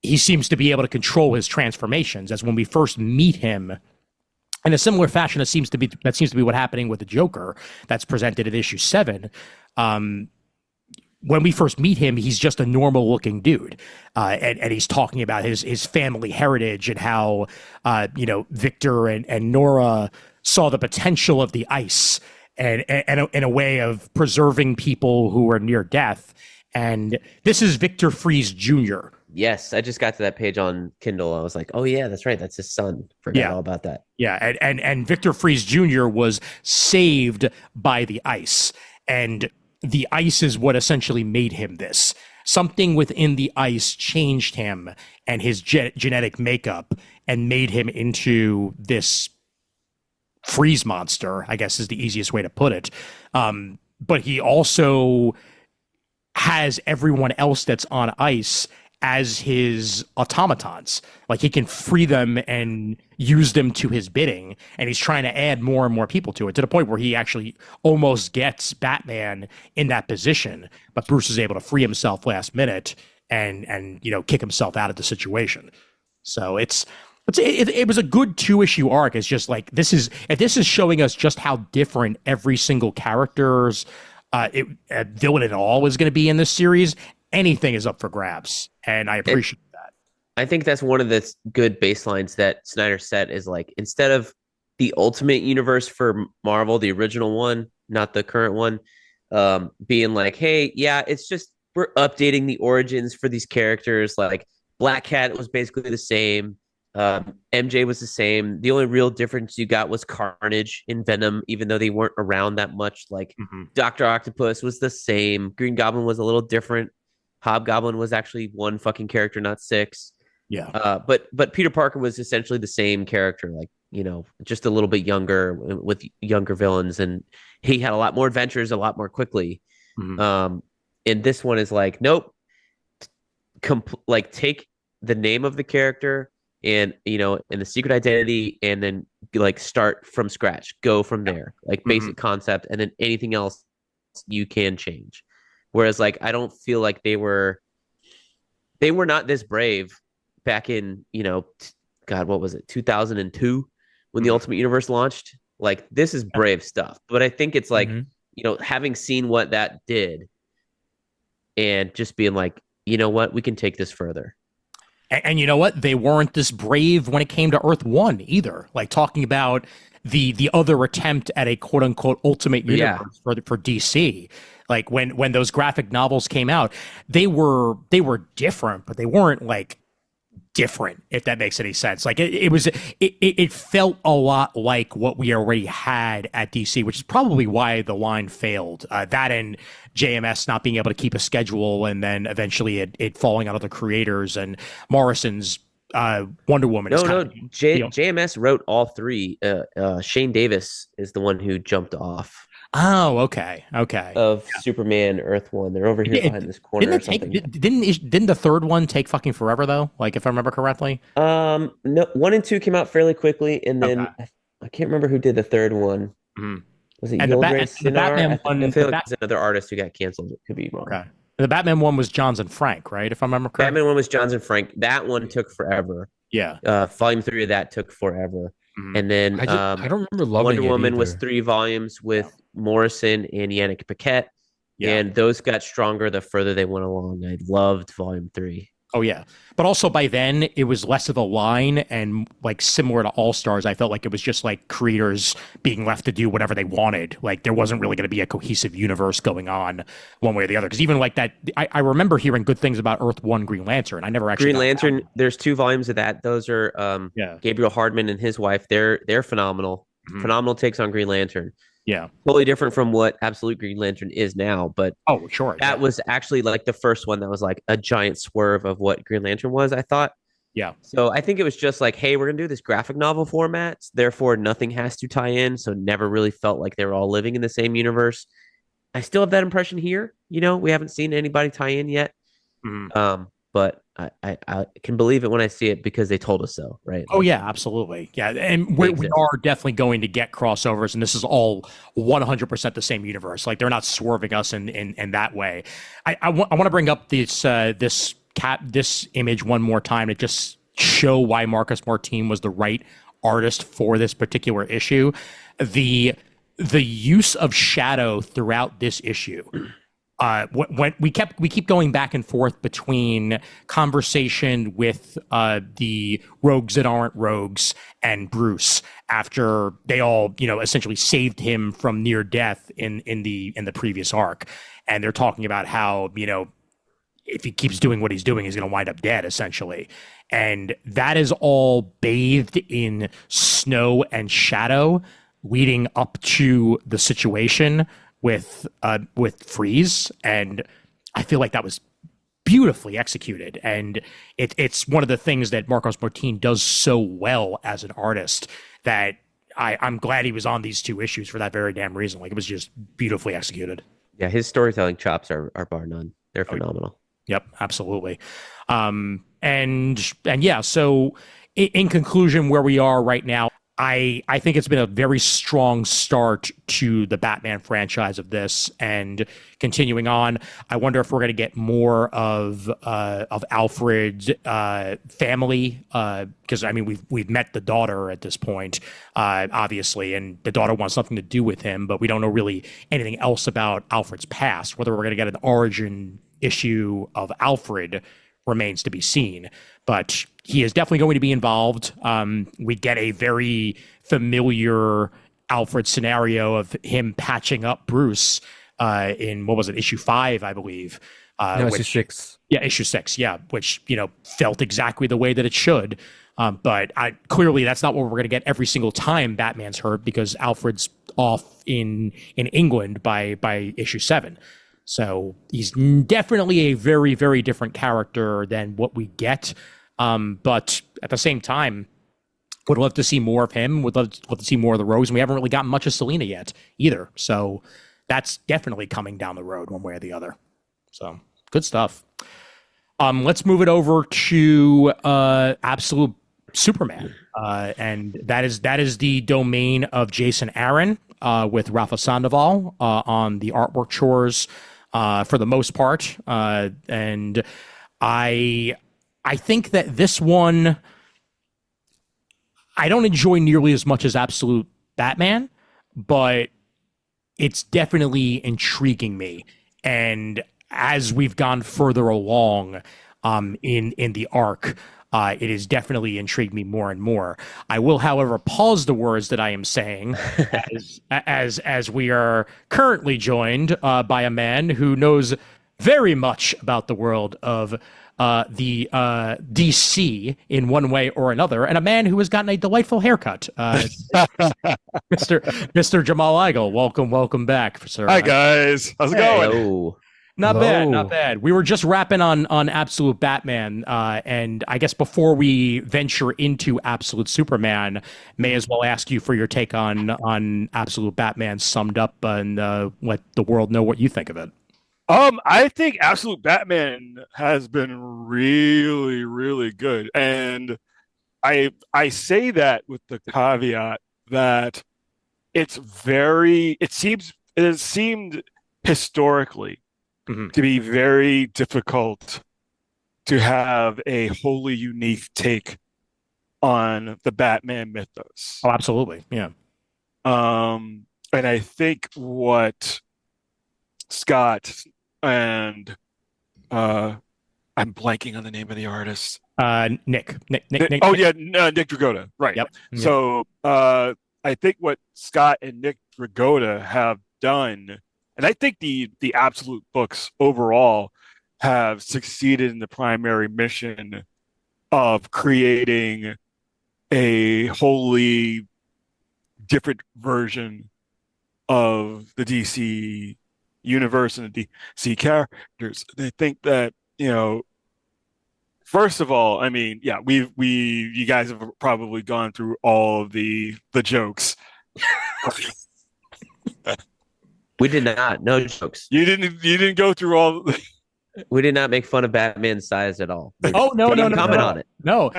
he seems to be able to control his transformations. As when we first meet him, in a similar fashion, that seems to be what's happening with the Joker. That's presented in issue 7. When we first meet him, he's just a normal looking dude. And he's talking about his family heritage and how, Victor and Nora saw the potential of the ice and in a way of preserving people who are near death. And this is Victor Freeze Jr. Yes, I just got to that page on Kindle. I was like, oh yeah, that's right. That's his son. Forgot all about that. Yeah, and Victor Freeze Jr. was saved by the ice. And the ice is what essentially made him this. Something within the ice changed him and his genetic makeup and made him into this freeze monster, I guess is the easiest way to put it. But he also has everyone else that's on ice as his automatons. Like he can free them and use them to his bidding, and he's trying to add more and more people to it, to the point where he actually almost gets Batman in that position, but Bruce is able to free himself last minute and kick himself out of the situation. So it was a good 2-issue arc. It's just like this is showing us just how different every single character's villain at all is going to be in this series. Anything is up for grabs, and I appreciate that. I think that's one of the good baselines that Snyder set is like, instead of the Ultimate Universe for Marvel, the original one, not the current one, being like, hey, yeah, it's just we're updating the origins for these characters. Like Black Cat was basically the same. MJ was the same. The only real difference you got was Carnage in Venom, even though they weren't around that much. Like Dr. Octopus was the same. Green Goblin was a little different. Hobgoblin was actually one fucking character, not 6. Yeah. But Peter Parker was essentially the same character, like, just a little bit younger with younger villains, and he had a lot more adventures a lot more quickly. And this one is like, nope. Take the name of the character and the secret identity, and then like start from scratch, go from there, like basic concept, and then anything else you can change. Whereas, like, I don't feel like they were not this brave back in, God, what was it, 2002 when the Ultimate Universe launched? Like, this is brave stuff. But I think it's like, having seen what that did and just being like, you know what, we can take this further. And you know what? They weren't this brave when it came to Earth 1 either. Like, talking about the other attempt at a quote unquote ultimate universe for DC. Like when those graphic novels came out, they were different, but they weren't like different, if that makes any sense. Like it felt a lot like what we already had at DC, which is probably why the line failed. That and JMS not being able to keep a schedule, and then eventually it falling out of the creators, and Morrison's Wonder Woman. JMS wrote all 3. Shane Davis is the one who jumped off. Oh, okay. Of Superman Earth 1. They're over here behind this corner or something. Didn't the third one take fucking forever though? Like, if I remember correctly. No, 1 and 2 came out fairly quickly, and then I can't remember who did the third one. Was it the Batman one? I feel like it's another artist who got canceled. It could be wrong. Okay. The Batman one was Johns and Frank, right? If I remember correctly. Batman one was Johns and Frank. That one took forever. Yeah. Volume 3 of that took forever. And then I don't remember loving Wonder it Woman either. was 3 volumes with Morrison and Yannick Paquette. Yeah. And those got stronger the further they went along. I loved volume 3. Oh yeah, but also by then it was less of a line, and like similar to All Stars, I felt like it was just like creators being left to do whatever they wanted. Like there wasn't really going to be a cohesive universe going on one way or the other. Because even like that, I remember hearing good things about Earth One Green Lantern. I never actually Green Lantern. There's 2 volumes of that. Those are Gabriel Hardman and his wife. They're phenomenal. Phenomenal takes on Green Lantern. Yeah, totally different from what Absolute Green Lantern is now. But sure, that was actually like the first one that was like a giant swerve of what Green Lantern was, I thought. Yeah. So I think it was just like, hey, we're gonna do this graphic novel format, therefore nothing has to tie in. So never really felt like they were all living in the same universe. I still have that impression here. We haven't seen anybody tie in yet. But I can believe it when I see it because they told us so, right? Oh yeah, absolutely. Yeah, and we are definitely going to get crossovers, and this is all 100% the same universe. Like they're not swerving us in that way. I want to bring up this this image one more time to just show why Marcus Martin was the right artist for this particular issue. The use of shadow throughout this issue. When we keep going back and forth between conversation with the rogues that aren't rogues and Bruce after they all essentially saved him from near death in the previous arc, and they're talking about how if he keeps doing what he's doing, he's going to wind up dead essentially, and that is all bathed in snow and shadow leading up to the situation with Freeze, and I feel like that was beautifully executed, and it's one of the things that Marcos Martin does so well as an artist that I'm glad he was on these 2 issues for that very damn reason. Like it was just beautifully executed. Yeah, his storytelling chops are bar none. They're phenomenal. Yep, absolutely. And yeah, so in conclusion, where we are right now, I think it's been a very strong start to the Batman franchise of this, and continuing on, I wonder if we're going to get more of Alfred's family, because I mean we've met the daughter at this point, obviously, and the daughter wants nothing to do with him, but we don't know really anything else about Alfred's past. Whether we're going to get an origin issue of Alfred remains to be seen, but he is definitely going to be involved. We get a very familiar Alfred scenario of him patching up Bruce in, what was it, issue 5, I believe. No, issue 6. Yeah, issue 6, yeah, which, felt exactly the way that it should. But clearly that's not what we're going to get every single time Batman's hurt, because Alfred's off in England by issue 7. So he's definitely a very, very different character than what we get. But at the same time, would love to see more of him. Would love to see more of the Rogues. And we haven't really gotten much of Selena yet either. So that's definitely coming down the road one way or the other. So good stuff. Let's move it over to Absolute Superman. And that is the domain of Jason Aaron with Rafa Sandoval on the artwork chores for the most part. And I think that this one I don't enjoy nearly as much as Absolute Batman, but it's definitely intriguing me. And as we've gone further along in the arc, it has definitely intrigued me more and more. I will, however, pause the words that I am saying as we are currently joined by a man who knows very much about the world of the DC in one way or another, and a man who has gotten a delightful haircut. Mr. Jamal Igle, welcome back, sir. Hi guys, how's it going? Hello. Not bad. We were just wrapping on Absolute Batman, and I guess before we venture into Absolute Superman, may as well ask you for your take on Absolute Batman summed up, and let the world know what you think of it. I think Absolute Batman has been really, really good, and I say that with the caveat that it seemed historically to be very difficult to have a wholly unique take on the Batman mythos. Oh, absolutely. Yeah. And I think what Scott and I'm blanking on the name of the artist. Nick. Oh yeah, Nick Dragotta. Right. Yep. So I think what Scott and Nick Dragotta have done, and I think the Absolute books overall have succeeded in the primary mission of creating a wholly different version of the DC universe and the DC characters. They think that, first of all, I mean, yeah, you guys have probably gone through all of the jokes. We did not. No jokes. You didn't go through all. We did not make fun of Batman's size at all. Oh no, Didn't comment on it. No.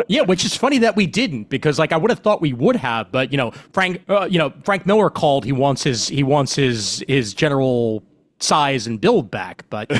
Yeah, which is funny that we didn't, because like I would have thought we would have, but Frank Miller called. He wants his general size and build back, but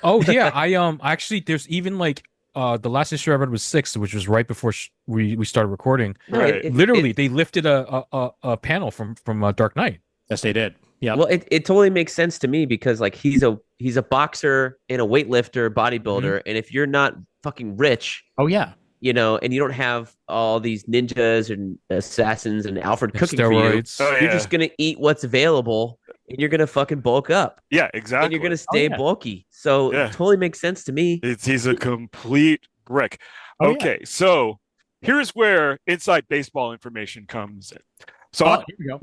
Oh yeah, I actually there's even like the last issue I read was 6, which was right before we started recording. Right. Literally, they lifted a panel from Dark Knight. yes, they did. Yeah. Well, it totally makes sense to me because like he's a boxer and a weightlifter, bodybuilder, and if you're not fucking rich, Oh yeah. And you don't have all these ninjas and assassins and Alfred cooking for you, Steroids. Oh, you're yeah. just gonna eat what's available, and you're gonna fucking bulk up, Yeah, and exactly. you're gonna stay yeah. bulky. So Yeah. it totally makes sense to me. He's a complete brick. Oh, yeah. Okay, so here's where inside baseball information comes in. So I Here we go.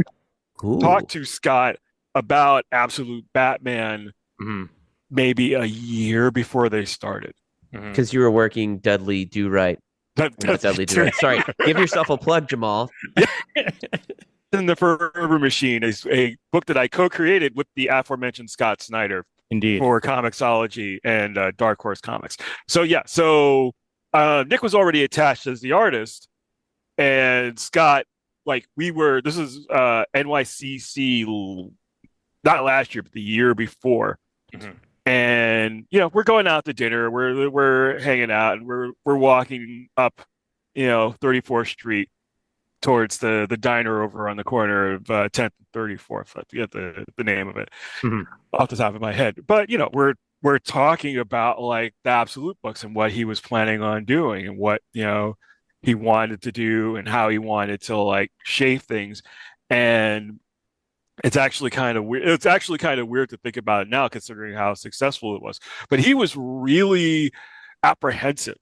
Cool. talked to Scott about Absolute Batman Mhm. maybe a year before they started. Mhm. Because you were working Dudley Do Right. Not Dudley Do Right. Sorry. Give yourself a plug, Jamal. In the Forever Machine, a book that I co-created with the aforementioned Scott Snyder Indeed. for Comixology and Dark Horse Comics. So yeah, Nick was already attached as the artist, and Scott, like this is NYCC, not last year, but the year before. Mhm. And we're going out to dinner, we're hanging out, and we're walking up 34th Street towards the diner over on the corner of 10th and 34th. I forget the name of it off the top of my head. But we're talking about like the Absolute books and what he was planning on doing and what he wanted to do and how he wanted to like shape things. And it's actually kind of weird. It's actually kind of weird to think about it now, considering how successful it was. But he was really apprehensive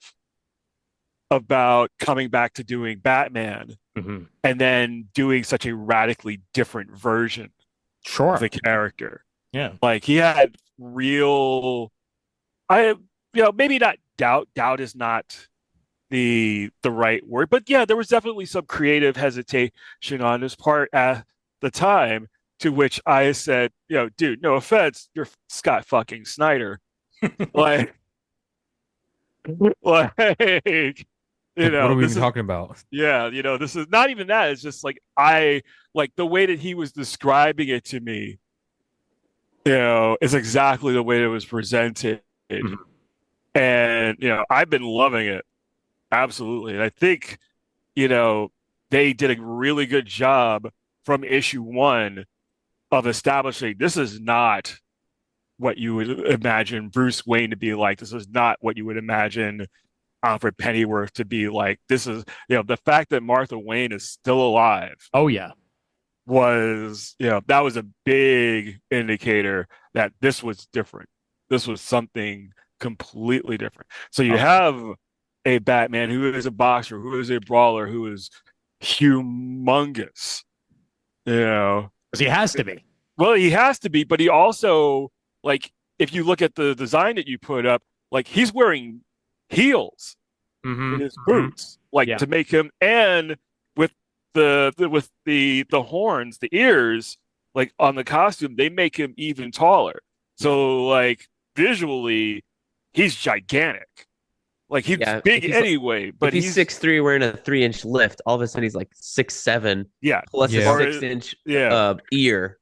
about coming back to doing Batman and then doing such a radically different version Sure. of the character. Yeah. Like he had real, maybe not doubt. Doubt is not the right word, but yeah, there was definitely some creative hesitation on his part at the time. To which I said, dude, no offense, you're Scott fucking Snyder, like. What are we even talking about? Yeah, this is not even that. It's just like I like the way that he was describing it to me, is exactly the way it was presented. And, I've been loving it. Absolutely. And I think, they did a really good job from issue 1 of establishing this is not what you would imagine Bruce Wayne to be like. This is not what you would imagine Alfred Pennyworth to be like. This is, the fact that Martha Wayne is still alive Oh yeah. was, that was a big indicator that this was different. This was something completely different. So you have a Batman who is a boxer, who is a brawler, who is humongous, Because he has to be. Well, he has to be, but he also, like, if you look at the design that you put up, like he's wearing heels in his boots, like to make him, and with the horns, the ears, like on the costume, they make him even taller. So like visually, he's gigantic. Like he's big anyway, but he's 6'3", wearing a 3-inch lift. All of a sudden, he's like 6'7". Yeah, plus a 6-inch ear.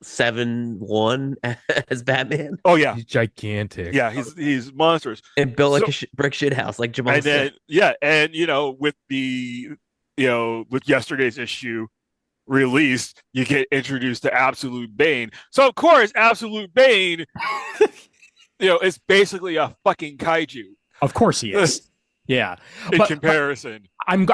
7'1" as Batman. Oh yeah, He's gigantic. yeah, he's monstrous And built like a brick shit house, like Jamal and then said. yeah, and with with yesterday's issue released, you get introduced to Absolute Bane. So of course, Absolute Bane, is basically a fucking kaiju. Of course he is. Yeah. In comparison. I'm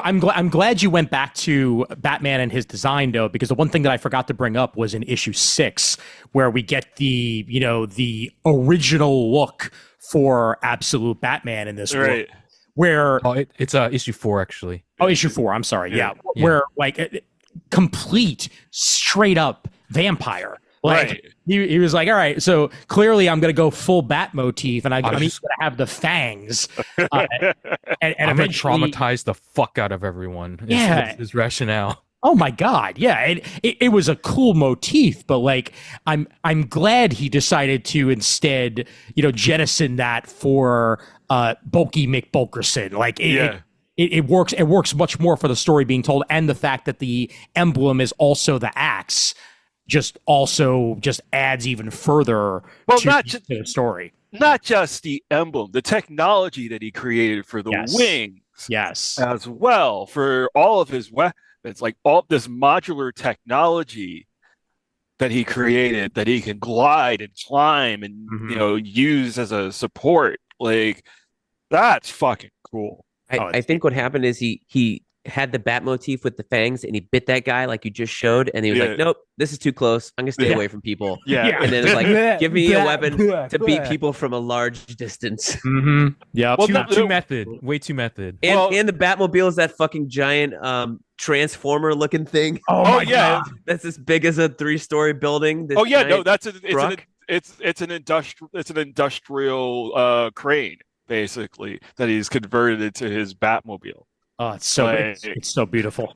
glad you went back to Batman and his design though, because the one thing that I forgot to bring up was in issue 6, where we get the original look for Absolute Batman in this right. world, where it's issue 4 actually. Oh, issue 4. I'm sorry. Yeah. Yeah. Where like complete straight up vampire. Like Right. he was like, all right, so clearly I'm going to go full bat motif, and I'm going just- to have the fangs. And I'm going to eventually, traumatize the fuck out of everyone. Yeah. His rationale. oh my god, yeah, it was a cool motif, but like I'm glad he decided to instead jettison that for bulky Mick Bulkerson. Like it works much more for the story being told, and the fact that the emblem is also the axe just adds even further to the story. Not just the emblem, the technology that he created for the wings, yes, as well, for all of his weapons, like all this modular technology that he created, that he can glide and climb and use as a support. Like, that's fucking cool. I think what happened is he had the bat motif with the fangs and he bit that guy like you just showed, and he was like, nope, this is too close, I'm gonna stay away from people. And then it's like, give me a weapon to beat people from a large distance. Yeah, too method, way too method. And the Batmobile is that fucking giant transformer looking thing. Oh yeah, that's as big as a 3-story building. It's an industrial crane, basically, that he's converted into his Batmobile. Oh, it's so beautiful.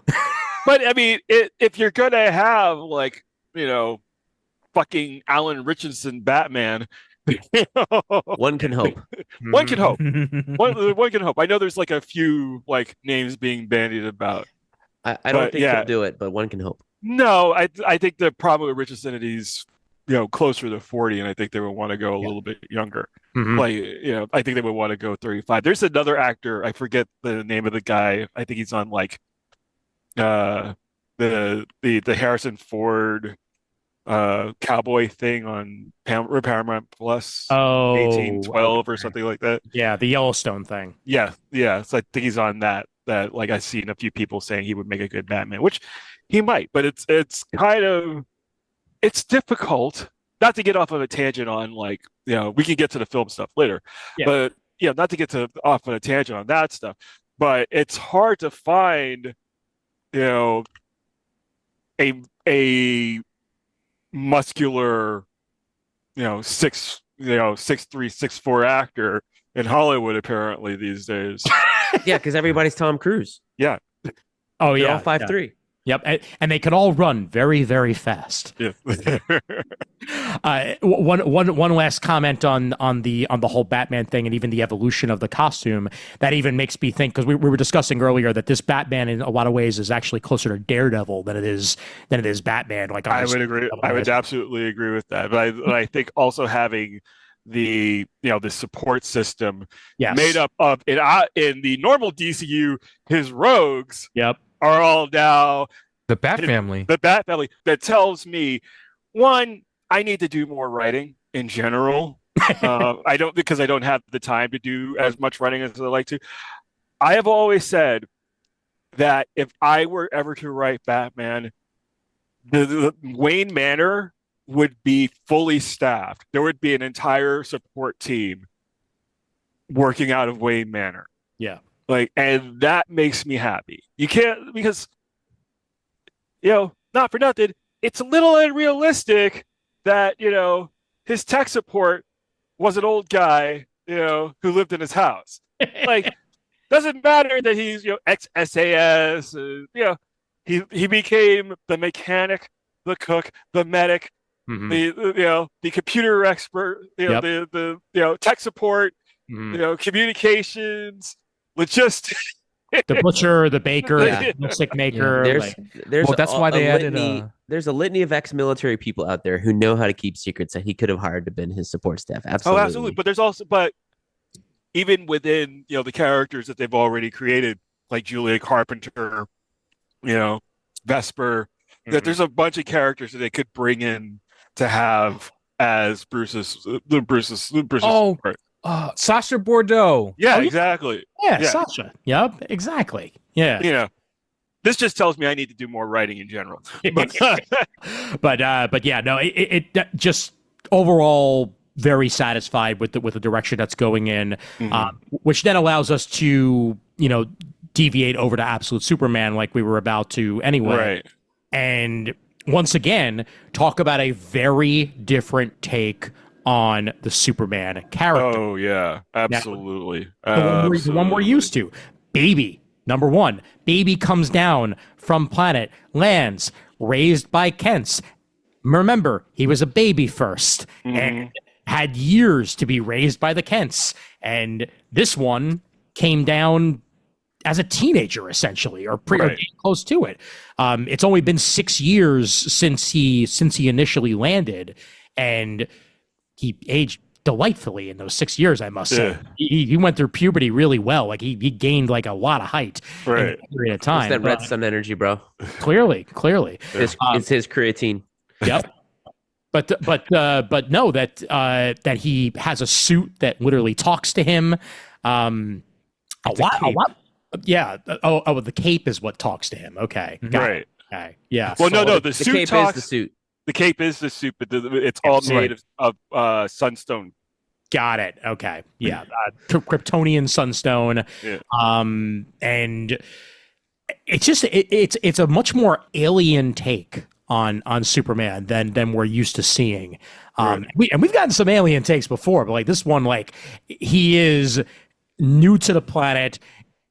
But I mean, if you're gonna have like fucking Alan Richardson Batman, one can hope. One can hope. One can hope. I know there's like a few like names being bandied about. I don't think he'll do it, but one can hope. No, I think the problem with Richardson is he's closer to 40, and I think they would want to go a little bit younger. Like, I think they would want to go 35. There's another actor, I forget the name of the guy. I think he's on like the Harrison Ford cowboy thing on Paramount Plus. 1812 or something like that. Yeah, the Yellowstone thing. Yeah. So I think he's on that like I've seen a few people saying he would make a good Batman, which he might, but it's kind of, it's difficult. Not to get off of a tangent on like, we can get to the film stuff later, but not to get off on a tangent on that stuff, but it's hard to find, a muscular, 6'3", 6'4" actor in Hollywood apparently these days. Yeah, because everybody's Tom Cruise. Yeah. Oh yeah, all 5'3". Yep, and they can all run very, very fast. Yeah. One last comment on the whole Batman thing, and even the evolution of the costume. That even makes me think, because we were discussing earlier that this Batman in a lot of ways is actually closer to Daredevil than it is Batman. Like, I would agree. I would absolutely agree with that. But I think also having the the support system made up of in the normal DCU, his rogues. Yep. Are all now the Bat family. The Bat family that tells me, one, I need to do more writing in general. Because I don't have the time to do as much writing as I like to. I have always said that if I were ever to write Batman, the Wayne Manor would be fully staffed. There would be an entire support team working out of Wayne Manor. Yeah. And that makes me happy. You can't, because, not for nothing, it's a little unrealistic that, his tech support was an old guy, who lived in his house. Like, doesn't matter that he's, ex-SAS, he became the mechanic, the cook, the medic, the computer expert, the tech support, communications, logistics. The butcher, the baker, the stick maker. There's that's why they added there's a litany of ex-military people out there who know how to keep secrets that he could have hired to been his support staff. Absolutely. Oh, absolutely. But there's also, even within, the characters that they've already created, like Julia Carpenter, Vesper, that there's a bunch of characters that they could bring in to have as Bruce's support. Sasha Bordeaux. Yeah, exactly. Yeah, Sasha. Yep, exactly. Yeah. This just tells me I need to do more writing in general. But yeah, no, it just overall very satisfied with the direction that's going in, which then allows us to deviate over to Absolute Superman like we were about to anyway. Right. And once again, talk about a very different take on the Superman character. Oh yeah, absolutely. The one we're used to. Baby, number one. Baby comes down from planet, lands, raised by Kents. Remember, he was a baby first and had years to be raised by the Kents. And this one came down as a teenager, essentially, or pretty close to it. It's only been 6 years since he initially landed, and he aged delightfully in those 6 years, I must say. He went through puberty really well. Like he gained like a lot of height in a period of time. It's that red sun energy, bro. Clearly. It's his creatine. Yep. But no, that he has a suit that literally talks to him. A lot. Yeah. Oh, the cape is what talks to him. Okay. Got it. Okay. Yeah. Well, no. The suit cape talks. Is the suit. The cape is the suit, but it's all made of sunstone. Got it. Okay. Yeah. Kryptonian sunstone. Yeah. And it's just it's a much more alien take on Superman than we're used to seeing. We've gotten some alien takes before, but like this one, like he is new to the planet.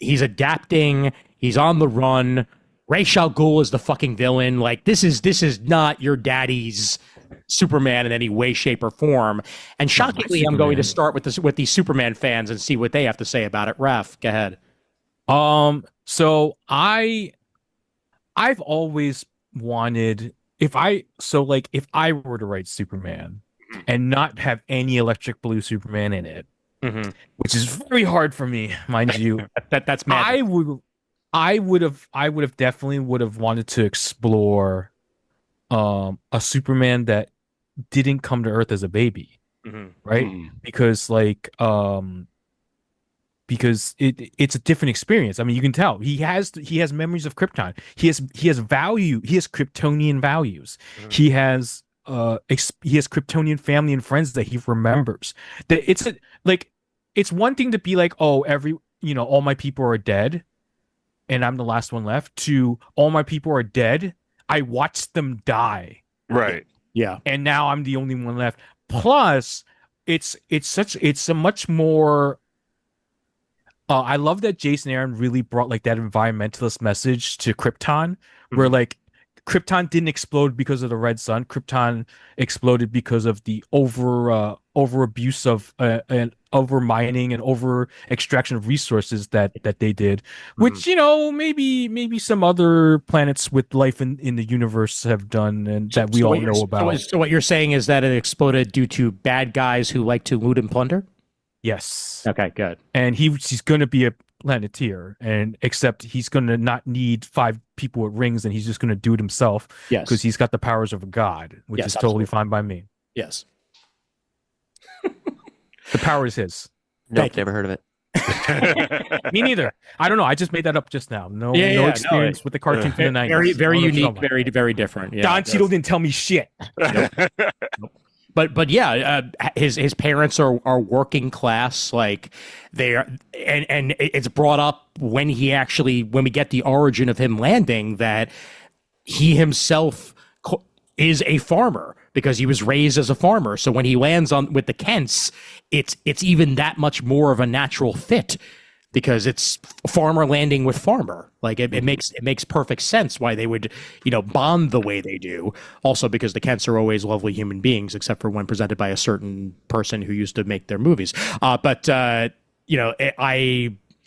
He's adapting. He's on the run. Ra's al Ghul is the fucking villain. Like this is not your daddy's Superman in any way, shape, or form. And shockingly, I'm going to start with these Superman fans and see what they have to say about it. Raph, go ahead. So I've always wanted if I were to write Superman and not have any electric blue Superman in it, which is very hard for me, mind you. That's magic. I would have definitely wanted to explore a Superman that didn't come to Earth as a baby, right? Because it's a different experience. I mean, you can tell he has memories of Krypton. He has value. He has Kryptonian values. He has Kryptonian family and friends that he remembers. That it's one thing to be like, oh, all my people are dead, and I'm the last one left. To all my people are dead. I watched them die. Right. Yeah. And now I'm the only one left. Plus, it's a much more. I love that Jason Aaron really brought like that environmentalist message to Krypton, where like Krypton didn't explode because of the red sun. Krypton exploded because of the over abuse of and over mining and over extraction of resources that they did, which maybe some other planets with life in the universe have done and that we all know about. So what you're saying is that it exploded due to bad guys who like to loot and plunder? Yes. Okay, good. And he's going to be a planeteer, and except he's going to not need 5 people with rings, and he's just going to do it himself. Yes, because he's got the powers of a god, which is totally fine by me. Yes. The power is his. Nope, never heard of it. Me neither. I don't know. I just made that up just now. No experience with the cartoon from the 90s. Very, very unique. Very, very different. Yeah, Don Cheadle didn't tell me shit. But yeah, his parents are working class, like they are, and it's brought up when we get the origin of him landing that he himself is a farmer because he was raised as a farmer. So when he lands with the Kents, it's even that much more of a natural fit because it's farmer landing with farmer. Like it makes perfect sense why they would, bond the way they do. Also because the Kents are always lovely human beings, except for when presented by a certain person who used to make their movies. I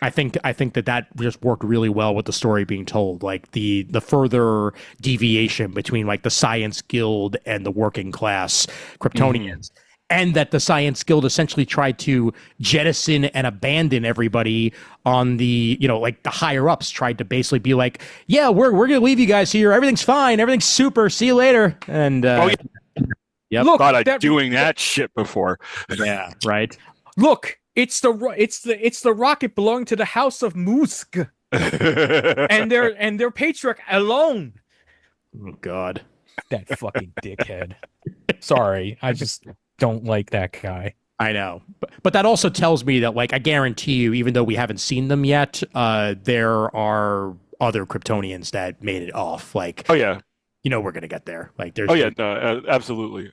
I think that just worked really well with the story being told. Like the further deviation between like the Science Guild and the working class Kryptonians, and that the Science Guild essentially tried to jettison and abandon everybody on the, like the higher ups tried to basically be like, yeah, we're gonna leave you guys here. Everything's fine. Everything's super. See you later. And yep. Look, thought I'd doing that shit before. Yeah, right. Look, it's the rocket belonging to the House of Musk, and their patriarch alone. Oh God, that fucking dickhead. Sorry, I just don't like that guy. I know, but that also tells me that, like, I guarantee you, even though we haven't seen them yet, there are other Kryptonians that made it off. Like, oh yeah, we're gonna get there. Like, there's. Oh yeah, no, absolutely.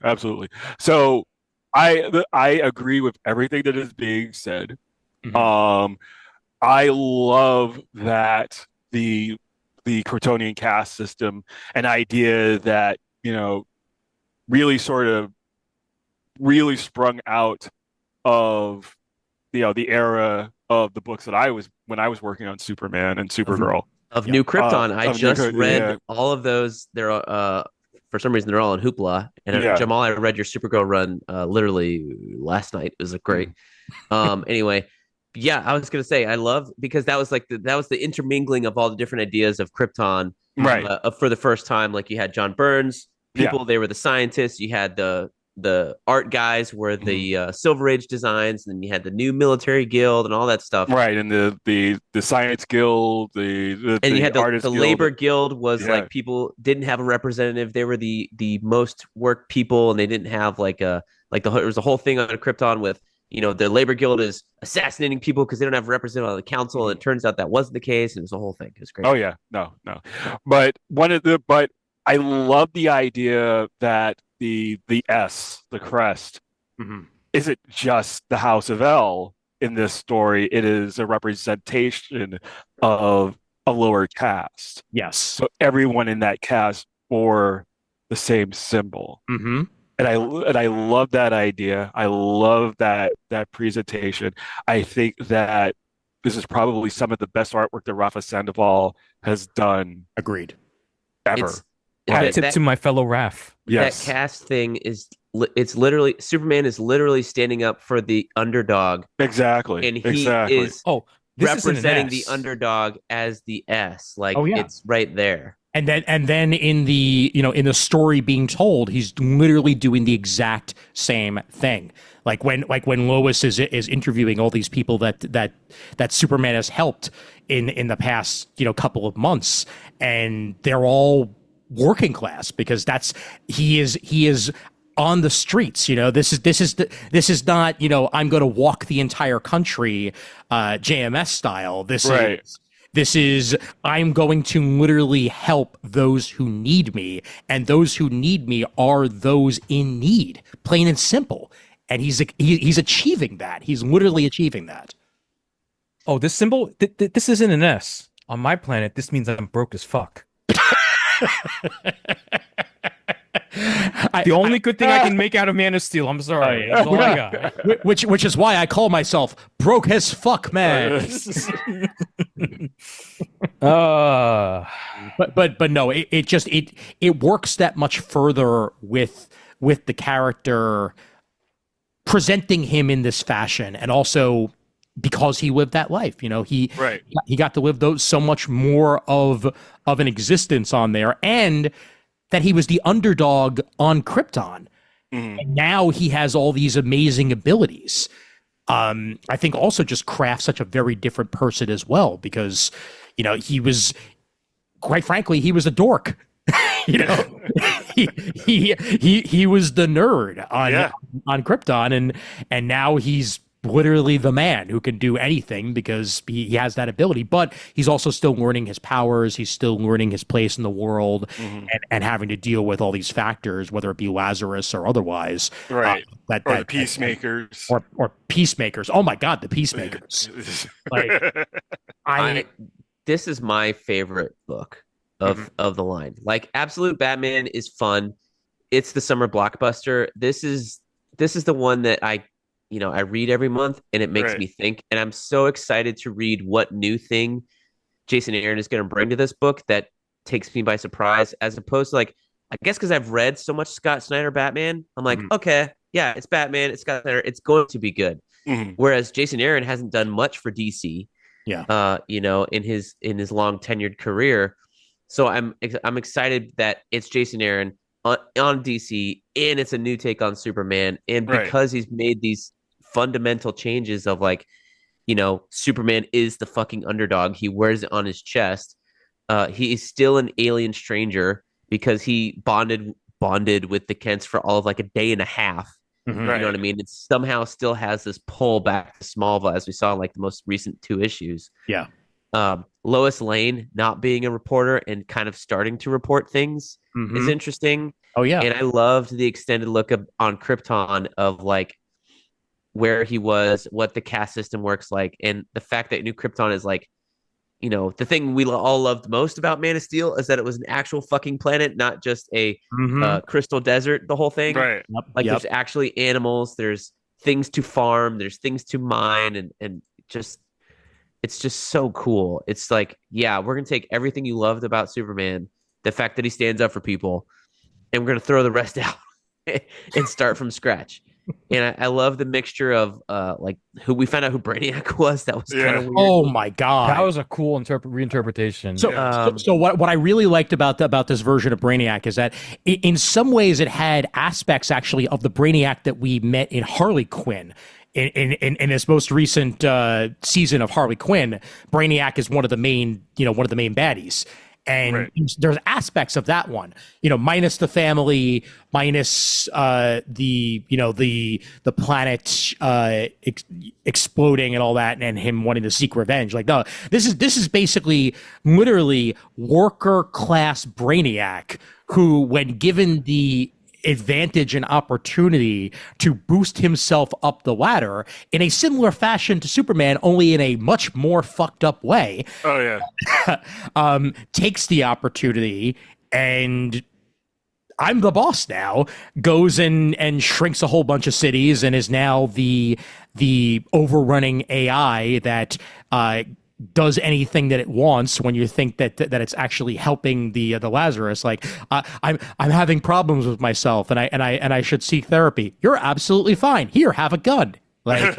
So, I agree with everything that is being said. Mm-hmm. I love that the Kryptonian caste system, an idea that really sprung out of the era of the books that when I was working on Superman and Supergirl. Of New Krypton. I just read all of those. They're for some reason they're all in Hoopla. And Jamal, I read your Supergirl run literally last night. It was great. Anyway, yeah, I was gonna say I love because that was the intermingling of all the different ideas of Krypton. Right. For the first time, like you had John Burns people. They were the scientists. You had the art guys were the Silver Age designs, and then you had the new military guild and all that stuff. Right, and the Science Guild, and you had the Guild. Labor Guild was like people didn't have a representative. They were the most worked people, and they didn't have there was a whole thing on Krypton with the Labor Guild is assassinating people because they don't have a representative on the council, and it turns out that wasn't the case, and it was a whole thing. It was great. Oh yeah, no, but I love the idea that the crest isn't just the House of L in this story. It is a representation of a lower caste. Yes. So everyone in that caste bore the same symbol. Mm-hmm. And I love that idea. I love that presentation. I think that this is probably some of the best artwork that Rafa Sandoval has done. Agreed. Ever. Hat tip to my fellow Raph. Yes. That cast thing it's literally Superman is literally standing up for the underdog. Exactly. And he is representing the underdog as the S. Like it's right there. And then in the in the story being told, he's literally doing the exact same thing. Like when Lois is interviewing all these people that Superman has helped in the past couple of months, and they're all working class because he is on the streets. This is not I'm going to walk the entire country JMS style. This is I'm going to literally help those who need me, and those who need me are those in need, plain and simple. And he's achieving that. He's literally achieving that. Oh, this symbol, this isn't an S. On my planet, this means I'm broke as fuck. The only good thing I can make out of Man of Steel. I'm sorry. That's all I got. Which is why I call myself broke as fuck, man. But no, it works that much further with the character presenting him in this fashion, and also because he lived that life. He got to live so much more of an existence on there, and that he was the underdog on Krypton. And now he has all these amazing abilities. I think also just crafts such a very different person as well, because he was, quite frankly, he was a dork. he was the nerd on Krypton, and now he's literally the man who can do anything because he has that ability. But he's also still learning his powers. He's still learning his place in the world, and having to deal with all these factors, whether it be Lazarus or otherwise. Right. Or the peacemakers. Or peacemakers. Oh my God, the peacemakers. This is my favorite book of the line. Like, Absolute Batman is fun. It's the summer blockbuster. This is the one that I read every month, and it makes me think. And I'm so excited to read what new thing Jason Aaron is going to bring to this book that takes me by surprise, as opposed to like, I guess because I've read so much Scott Snyder Batman, I'm like, okay, yeah, it's Batman, it's Scott Snyder, it's going to be good. Whereas Jason Aaron hasn't done much for DC, in his long tenured career. So I'm excited that it's Jason Aaron on DC, and it's a new take on Superman, and because he's made these fundamental changes of like, Superman is the fucking underdog. He wears it on his chest. He is still an alien stranger because he bonded with the Kents for all of like a day and a half. You know what I mean? It somehow still has this pull back to Smallville, as we saw in like the most recent 2 issues. Yeah. Lois Lane not being a reporter and kind of starting to report things is interesting. Oh yeah. And I loved the extended look on Krypton of like where he was, what the caste system works like, and the fact that New Krypton is like, the thing we all loved most about Man of Steel is that it was an actual fucking planet, not just a crystal desert, the whole thing. Right. There's actually animals, there's things to farm, there's things to mine, and just, it's just so cool. It's like, yeah, we're going to take everything you loved about Superman, the fact that he stands up for people, and we're going to throw the rest out and start from scratch. And I love the mixture of like who we found out who Brainiac was. That was kind of weird. Oh my god, that was a cool reinterpretation. So what I really liked about this version of Brainiac is that in some ways it had aspects actually of the Brainiac that we met in Harley Quinn. In this most recent season of Harley Quinn, Brainiac is one of the main baddies. And there's aspects of that one, minus the family, minus the planet exploding and all that, and him wanting to seek revenge. Like, no, this is basically literally worker class Brainiac who, when given the advantage and opportunity to boost himself up the ladder in a similar fashion to Superman, only in a much more fucked up way. Oh yeah. Takes the opportunity and I'm the boss now, goes and shrinks a whole bunch of cities and is now the overrunning AI that does anything that it wants when you think that it's actually helping the Lazarus. Like, I'm having problems with myself and I should seek therapy. You're absolutely fine. Here, have a gun. Like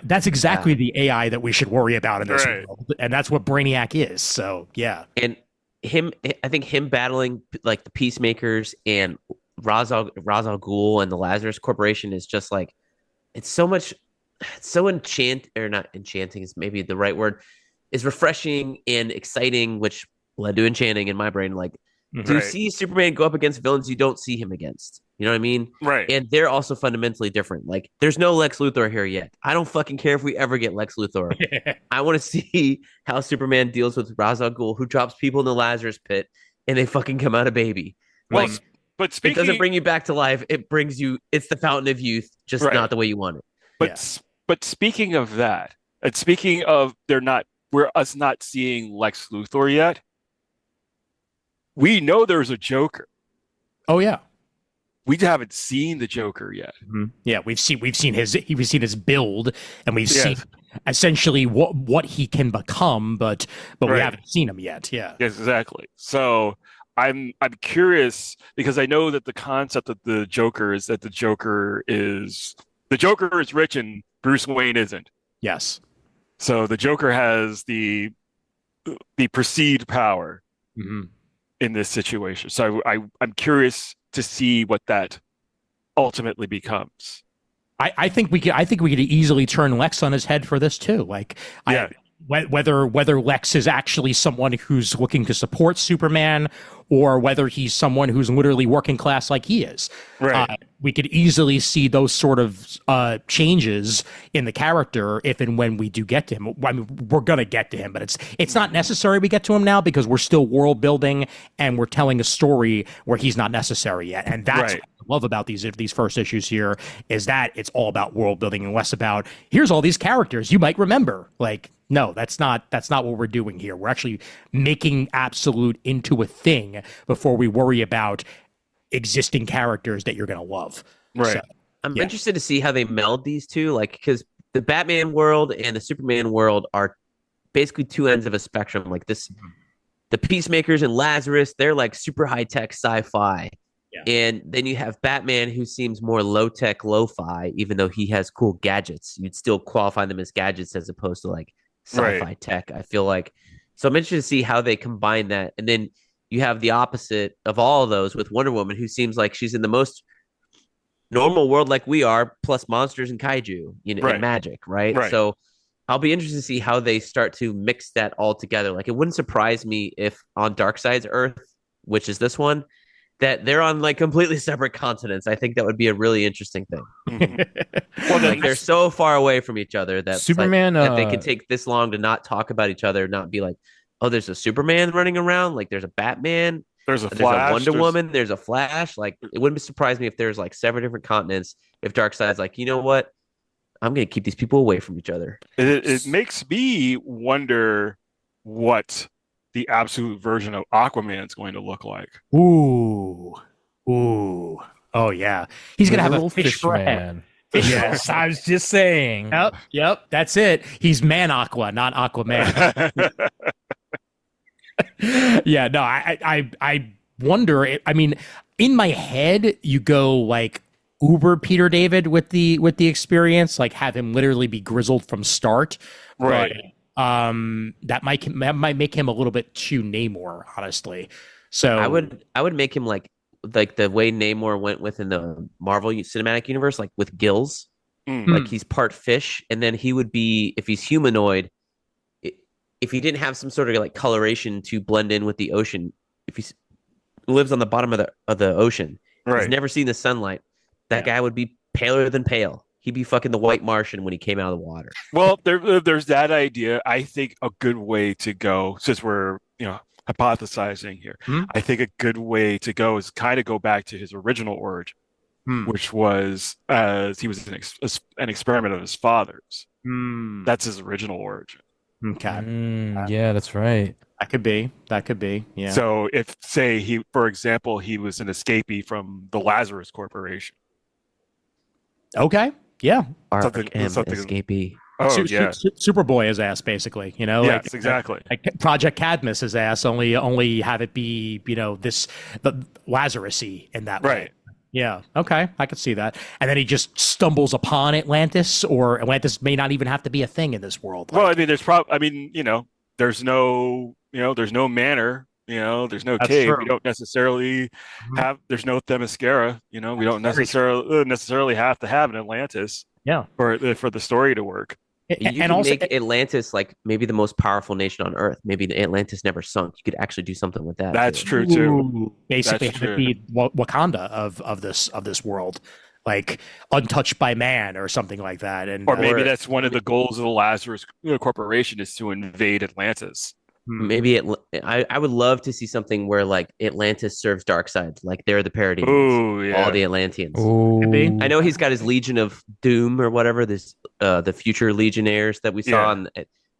that's exactly the AI that we should worry about in this world, and that's what Brainiac is. So yeah. And I think him battling like the Peacemakers and Ra's al Ghul and the Lazarus Corporation is just like, it's so much. It's so not enchanting is maybe the right word, is refreshing and exciting, which led to enchanting in my brain. Like, do you see Superman go up against villains you don't see him against? You know what I mean? Right. And they're also fundamentally different. Like, there's no Lex Luthor here yet. I don't fucking care if we ever get Lex Luthor. I want to see how Superman deals with Ra's al Ghul, who drops people in the Lazarus pit and they fucking come out a baby. Well, like, but speaking, it doesn't bring you back to life. It brings you, it's the fountain of youth, just not the way you want it. But speaking of that, and speaking of we're not seeing Lex Luthor yet, we know there's a Joker. Oh yeah. We haven't seen the Joker yet. Mm-hmm. Yeah, we've seen his build, and we've seen essentially what he can become, but we haven't seen him yet. Yeah. Yes, exactly. So I'm curious because I know that the concept of the Joker is that the Joker is rich and Bruce Wayne isn't. Yes. So the Joker has the perceived power in this situation. So I'm curious to see what that ultimately becomes. I think we could easily turn Lex on his head for this too. Like, whether Lex is actually someone who's looking to support Superman or whether he's someone who's literally working class like he is. Right. We could easily see those sort of changes in the character if and when we do get to him. I mean, we're going to get to him, but it's not necessary we get to him now because we're still world building and we're telling a story where he's not necessary yet. And that's what I love about these first issues here is that it's all about world building and less about here's all these characters you might remember. Like, no, that's not what we're doing here. We're actually making Absolute into a thing before we worry about existing characters that you're going to love. Right. So, I'm interested to see how they meld these two, like because the Batman world and the Superman world are basically two ends of a spectrum. Like this, the Peacemakers and Lazarus, they're like super high tech sci-fi. Yeah. And then you have Batman, who seems more low tech, lo-fi, even though he has cool gadgets. You'd still qualify them as gadgets as opposed to like sci-fi tech. I feel like. So I'm interested to see how they combine that. And then you have the opposite of all of those with Wonder Woman, who seems like she's in the most normal world like we are, plus monsters and kaiju, and magic, right? So I'll be interested to see how they start to mix that all together. Like, it wouldn't surprise me if on Darkseid's Earth, which is this one, that they're on like completely separate continents. I think that would be a really interesting thing. Well, like they're so far away from each other that Superman that they can take this long to not talk about each other, not be like, oh, there's a Superman running around, like there's a Batman, there's a Flash, Wonder Woman, there's a Flash. Like, it wouldn't surprise me if there's like several different continents. If Darkseid's like, you know what, I'm going to keep these people away from each other. It makes me wonder what the absolute version of Aquaman is going to look like. Ooh. Oh, yeah. He's going to have a fish for a head. Yes, I was just saying. Yep, that's it. He's Man Aqua, not Aquaman. Yeah, no, I wonder. I mean, in my head, you go like Uber Peter David with the experience, like have him literally be grizzled from start. Right. But, that might make him a little bit too Namor, honestly. So I would make him like the way Namor went within the Marvel Cinematic Universe, like with gills. Like he's part fish, and then he would be, if he's humanoid, if he didn't have some sort of like coloration to blend in with the ocean, if he lives on the bottom of the ocean, he's never seen the sunlight, that guy would be paler than pale. He'd be fucking the White Martian when he came out of the water. Well, there's that idea. I think a good way to go, since we're hypothesizing here, I think a good way to go is kind of go back to his original origin, which was he was an experiment of his father's. That's his original origin. Okay. Yeah, that's right. That could be. Yeah. So if, say, for example, he was an escapee from the Lazarus Corporation. Okay. Yeah. Something escapee. Oh, yeah. Superboy his ass, basically. Yes, exactly. Like Project Cadmus his ass. Only have it be the Lazarus-y in that way. Yeah. Okay. I could see that. And then he just stumbles upon Atlantis, or Atlantis may not even have to be a thing in this world. Well, I mean, there's there's no manor, there's no cave. True. We don't necessarily have, there's no Themyscira, we don't necessarily have to have an Atlantis. Yeah. For the story to work. You can also make Atlantis like maybe the most powerful nation on Earth. Maybe the Atlantis never sunk. You could actually do something with that. That's true too. Ooh, basically, have it be Wakanda of this world, like untouched by man or something like that. And or maybe that's one of the goals of the Lazarus Corporation is to invade Atlantis. Maybe I would love to see something where like Atlantis serves Darkseid, like they're the parademons. Ooh, yeah. All the Atlanteans. Ooh. I know he's got his Legion of Doom or whatever. This the future Legionnaires that we saw, and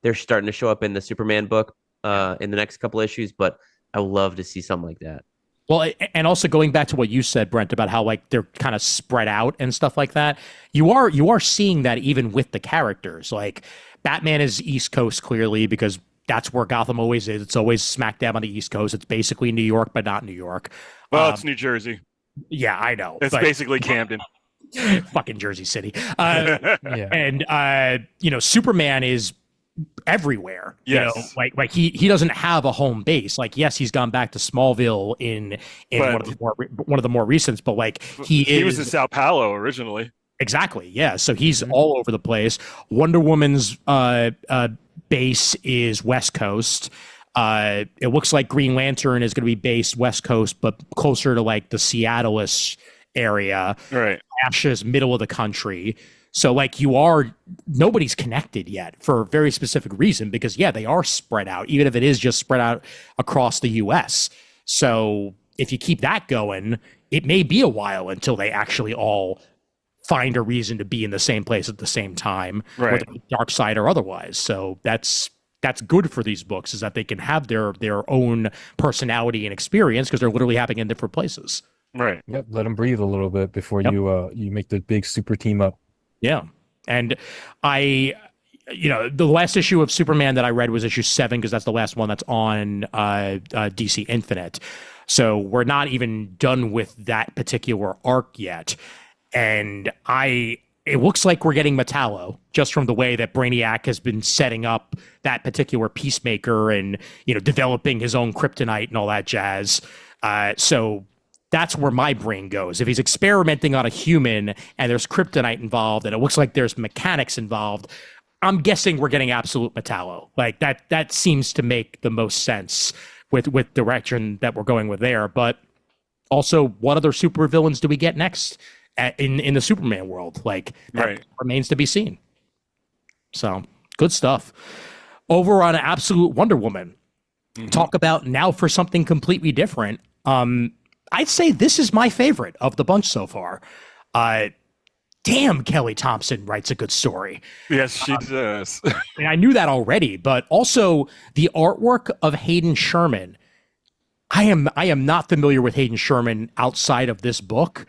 they're starting to show up in the Superman book in the next couple issues. But I would love to see something like that. Well, and also going back to what you said, Brent, about how like they're kind of spread out and stuff like that. You are seeing that even with the characters. Like Batman is East Coast clearly because that's where Gotham always is. It's always smack dab on the East Coast. It's basically New York, but not New York. Well, it's New Jersey. Yeah, I know. It's basically Camden. Fucking Jersey City. And Superman is everywhere. Yes. Like he doesn't have a home base. Like, yes, he's gone back to Smallville in one of the more recent, but like he was in Sao Paulo originally. Exactly. Yeah. So he's all over the place. Wonder Woman's base is West Coast. It looks like Green Lantern is going to be based West Coast, but closer to like the Seattle-ish area. Right. Flash is middle of the country. So like nobody's connected yet for a very specific reason because they are spread out, even if it is just spread out across the US. So if you keep that going, it may be a while until they actually all find a reason to be in the same place at the same time, right? Whether Darkseid or otherwise. So that's good for these books, is that they can have their own personality and experience because they're literally happening in different places. Right. Yep, let him breathe a little bit before Yep. you make the big super team up. Yeah. And I, the last issue of Superman that I read was issue 7 because that's the last one that's on DC Infinite. So we're not even done with that particular arc yet. And it looks like we're getting Metallo just from the way that Brainiac has been setting up that particular Peacemaker and, developing his own kryptonite and all that jazz. So that's where my brain goes. If he's experimenting on a human and there's kryptonite involved and it looks like there's mechanics involved, I'm guessing we're getting Absolute Metallo. Like that seems to make the most sense with direction that we're going with there. But also, what other supervillains do we get next in the Superman world? Like that remains to be seen. So good stuff. Over on Absolute Wonder Woman, talk about now for something completely different. I'd say this is my favorite of the bunch so far. Damn, Kelly Thompson writes a good story. Yes, she does. And I knew that already, but also the artwork of Hayden Sherman. I am not familiar with Hayden Sherman outside of this book.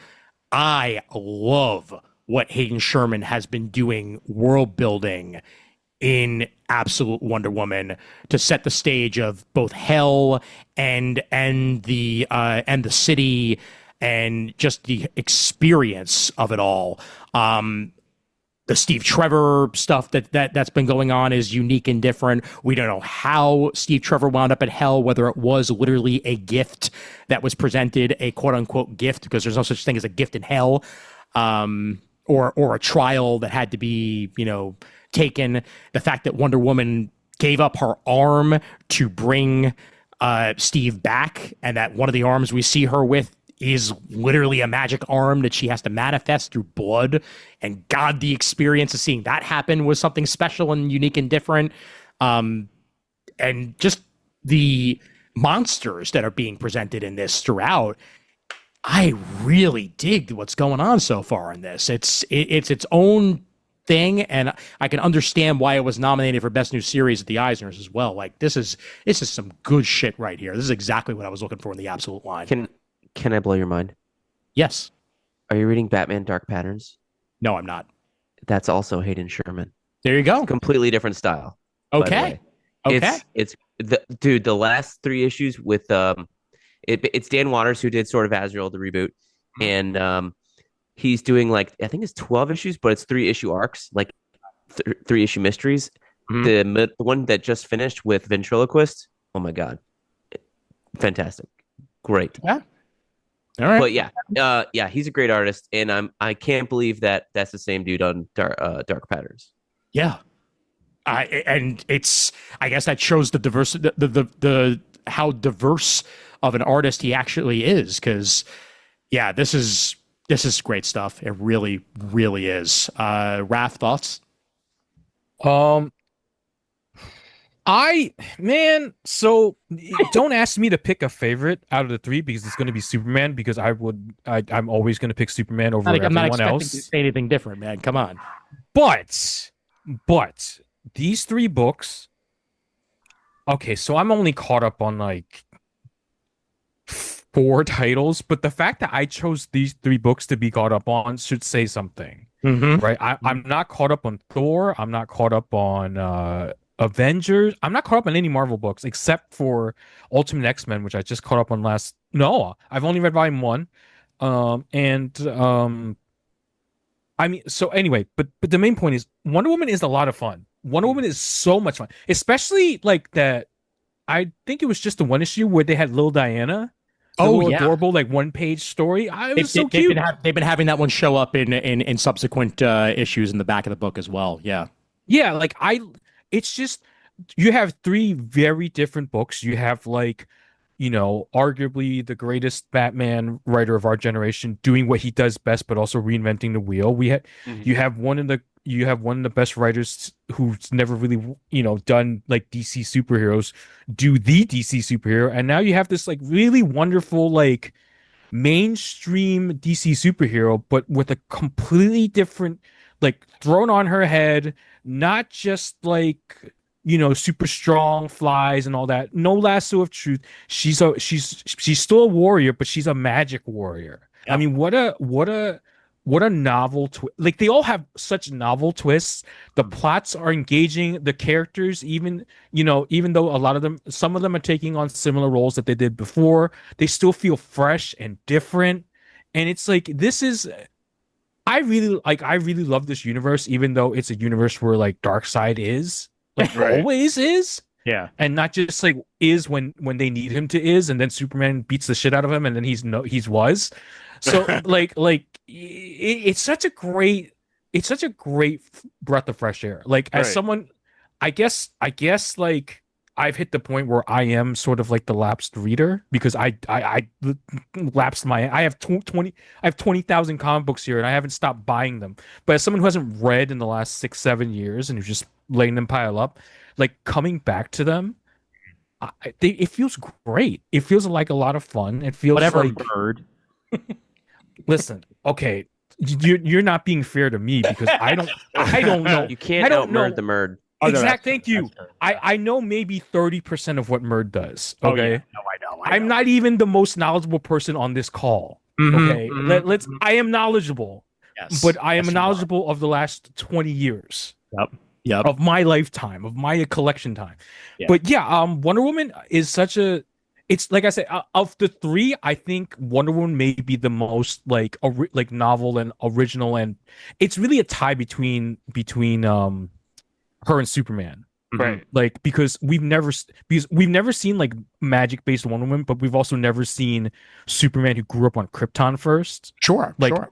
I love what Hayden Sherman has been doing world building in Absolute Wonder Woman to set the stage of both hell and the city and just the experience of it all. The Steve Trevor stuff that's been going on is unique and different. We don't know how Steve Trevor wound up at hell, whether it was literally a gift that was presented, a quote unquote gift, because there's no such thing as a gift in hell, or a trial that had to be, taken. The fact that Wonder Woman gave up her arm to bring Steve back, and that one of the arms we see her with is literally a magic arm that she has to manifest through blood. And God, the experience of seeing that happen was something special and unique and different. And just the monsters that are being presented in this throughout, I really dig what's going on so far in this. It's its own thing, and I can understand why it was nominated for Best New Series at the Eisners as well. Like this is some good shit right here. This is exactly what I was looking for in the Absolute line. Can I blow your mind? Yes. Are you reading Batman Dark Patterns? No, I'm not. That's also Hayden Sherman. There you go. Completely different style. Okay. Okay. It's the last 3 issues with it's Dan Waters who did Sword of Azrael, the reboot, and he's doing like I think it's 12 issues, but it's 3-issue arcs, like 3-issue mysteries. The one that just finished with Ventriloquist. Oh my god, fantastic, great. Yeah. All right. But yeah, he's a great artist, and I can't believe that's the same dude on Dark Patterns. Yeah. And it's, I guess that shows the diversity, the how diverse of an artist he actually is. Because, yeah, this is great stuff. It really, really is. Raph, thoughts? So don't ask me to pick a favorite out of the 3 because it's going to be Superman, because I'm always going to pick Superman over everyone else. I'm not expecting to say anything different, man. Come on. But these 3 books, okay, so I'm only caught up on like 4 titles, but the fact that I chose these 3 books to be caught up on should say something, right? I'm not caught up on Thor. I'm not caught up on Avengers. I'm not caught up on any Marvel books except for Ultimate X-Men, which I just caught up on I've only read volume 1. I mean, so anyway, but the main point is Wonder Woman is a lot of fun. Wonder Woman is so much fun, especially like that. I think it was just the 1 issue where they had Lil Diana. Adorable, like 1-page story. It was so cute. They've been having that one show up in subsequent issues in the back of the book as well. Yeah. Yeah, like it's just, you have 3 very different books. You have like, arguably the greatest Batman writer of our generation doing what he does best, but also reinventing the wheel. You have one of the best writers who's never really, done like DC superheroes do the DC superhero. And now you have this like really wonderful, like mainstream DC superhero, but with a completely different, like thrown on her head, not just like super strong, flies and all that. No lasso of truth. She's still a warrior, but she's a magic warrior. Yeah. I mean, what a novel twist. Like, they all have such novel twists. The plots are engaging. The characters, even though some of them are taking on similar roles that they did before, they still feel fresh and different. And it's like, I really love this universe, even though it's a universe where like Darkseid is like Right. always is. Yeah. And not just like is when they need him to is, and then Superman beats the shit out of him, and then he's was. So it's such a great breath of fresh air. Like, as Right. someone, I guess like I've hit the point where I am sort of like the lapsed reader, because I lapsed I have 20,000 comic books here, and I haven't stopped buying them. But as someone who hasn't read in the last 6-7 years and who's just letting them pile up, like, coming back to them, it feels great. It feels like a lot of fun. It feels Whatever, like, bird. listen, okay, you're not being fair to me, because I don't know. You can't I don't know. out-murd the murd. Oh, no, Exact. that's Thank true. you. That's true. I know maybe 30% of what Murd does. Oh, Okay. yeah. No, I know. I'm not even the most knowledgeable person on this call. Mhm, Okay. mhm, Let's. I am knowledgeable, Yes. but I am Yes, you knowledgeable of the last 20 years are. Yep. of my lifetime, of my collection time. Yeah. But yeah, Wonder Woman is such a. It's like I said, of the three, I think Wonder Woman may be the most like novel and original, and it's really a tie between her and Superman. Right. Like, because we've never seen like magic based Wonder Woman, but we've also never seen Superman who grew up on Krypton first. Sure. Sure.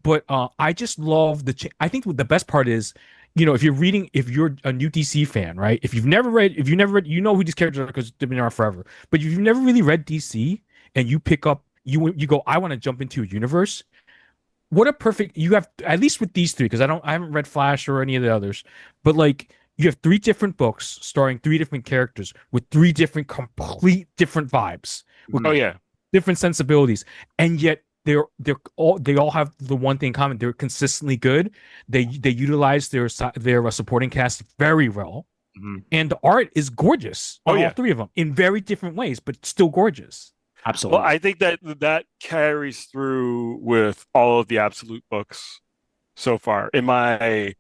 But I just love I think the best part is, if you're a new DC fan, right? If you've never read, you know who these characters are because they've been around forever. But if you've never really read DC and you pick up, you go, I want to jump into a universe. What a perfect, you have, at least with these three, because I haven't read Flash or any of the others, but like, you have 3 different books starring 3 different characters with 3 complete different vibes, with Oh yeah. different sensibilities, and yet they all have the one thing in common: they're consistently good. They utilize their supporting cast very well, and the art is gorgeous on all 3 of them in very different ways, but still gorgeous. Absolutely. Well, I think that carries through with all of the Absolute books so far, in my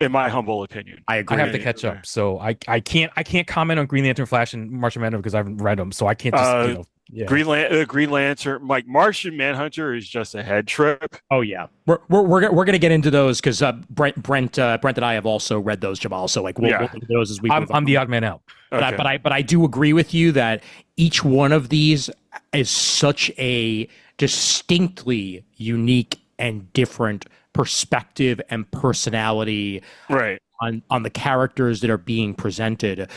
humble opinion. I agree. I have to catch up, so I can't comment on Green Lantern, Flash, and Martian Manhunter because I haven't read them, so I can't just yeah. Green Lantern, like Martian Manhunter, is just a head trip. Oh yeah, we're gonna get into those because Brent and I have also read those, Jamal. So like we'll get into those as we. I'm the odd man out. But I do agree with you that each one of these is such a distinctly unique and different perspective and personality, right, on the characters that are being presented.